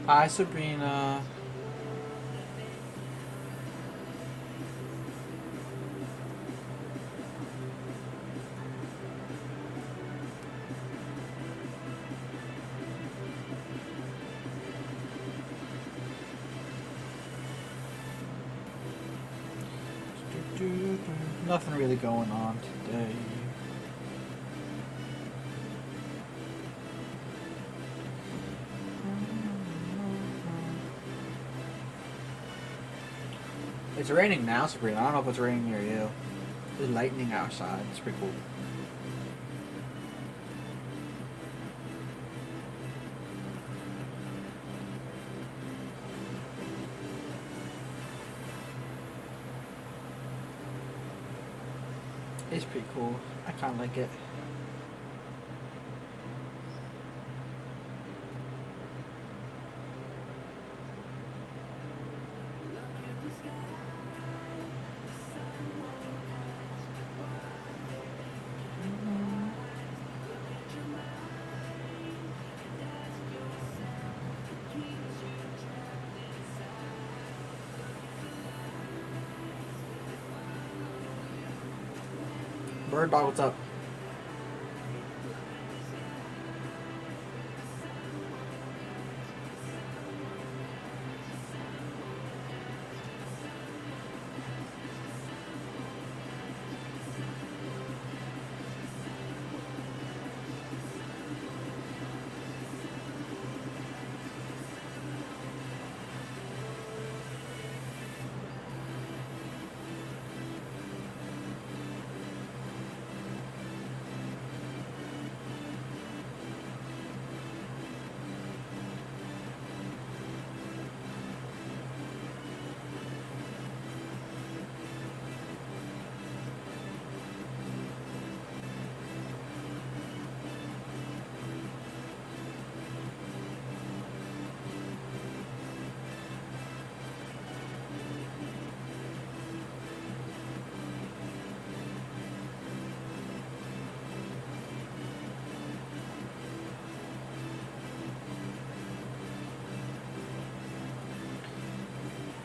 Hi, Sabrina. Nothing really going on today. It's raining now, Sabrina. I don't know if it's raining near you. There's lightning outside. It's pretty cool. It's pretty cool. I kind of like it. Bird Dog, what's up?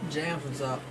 Jams, what's up?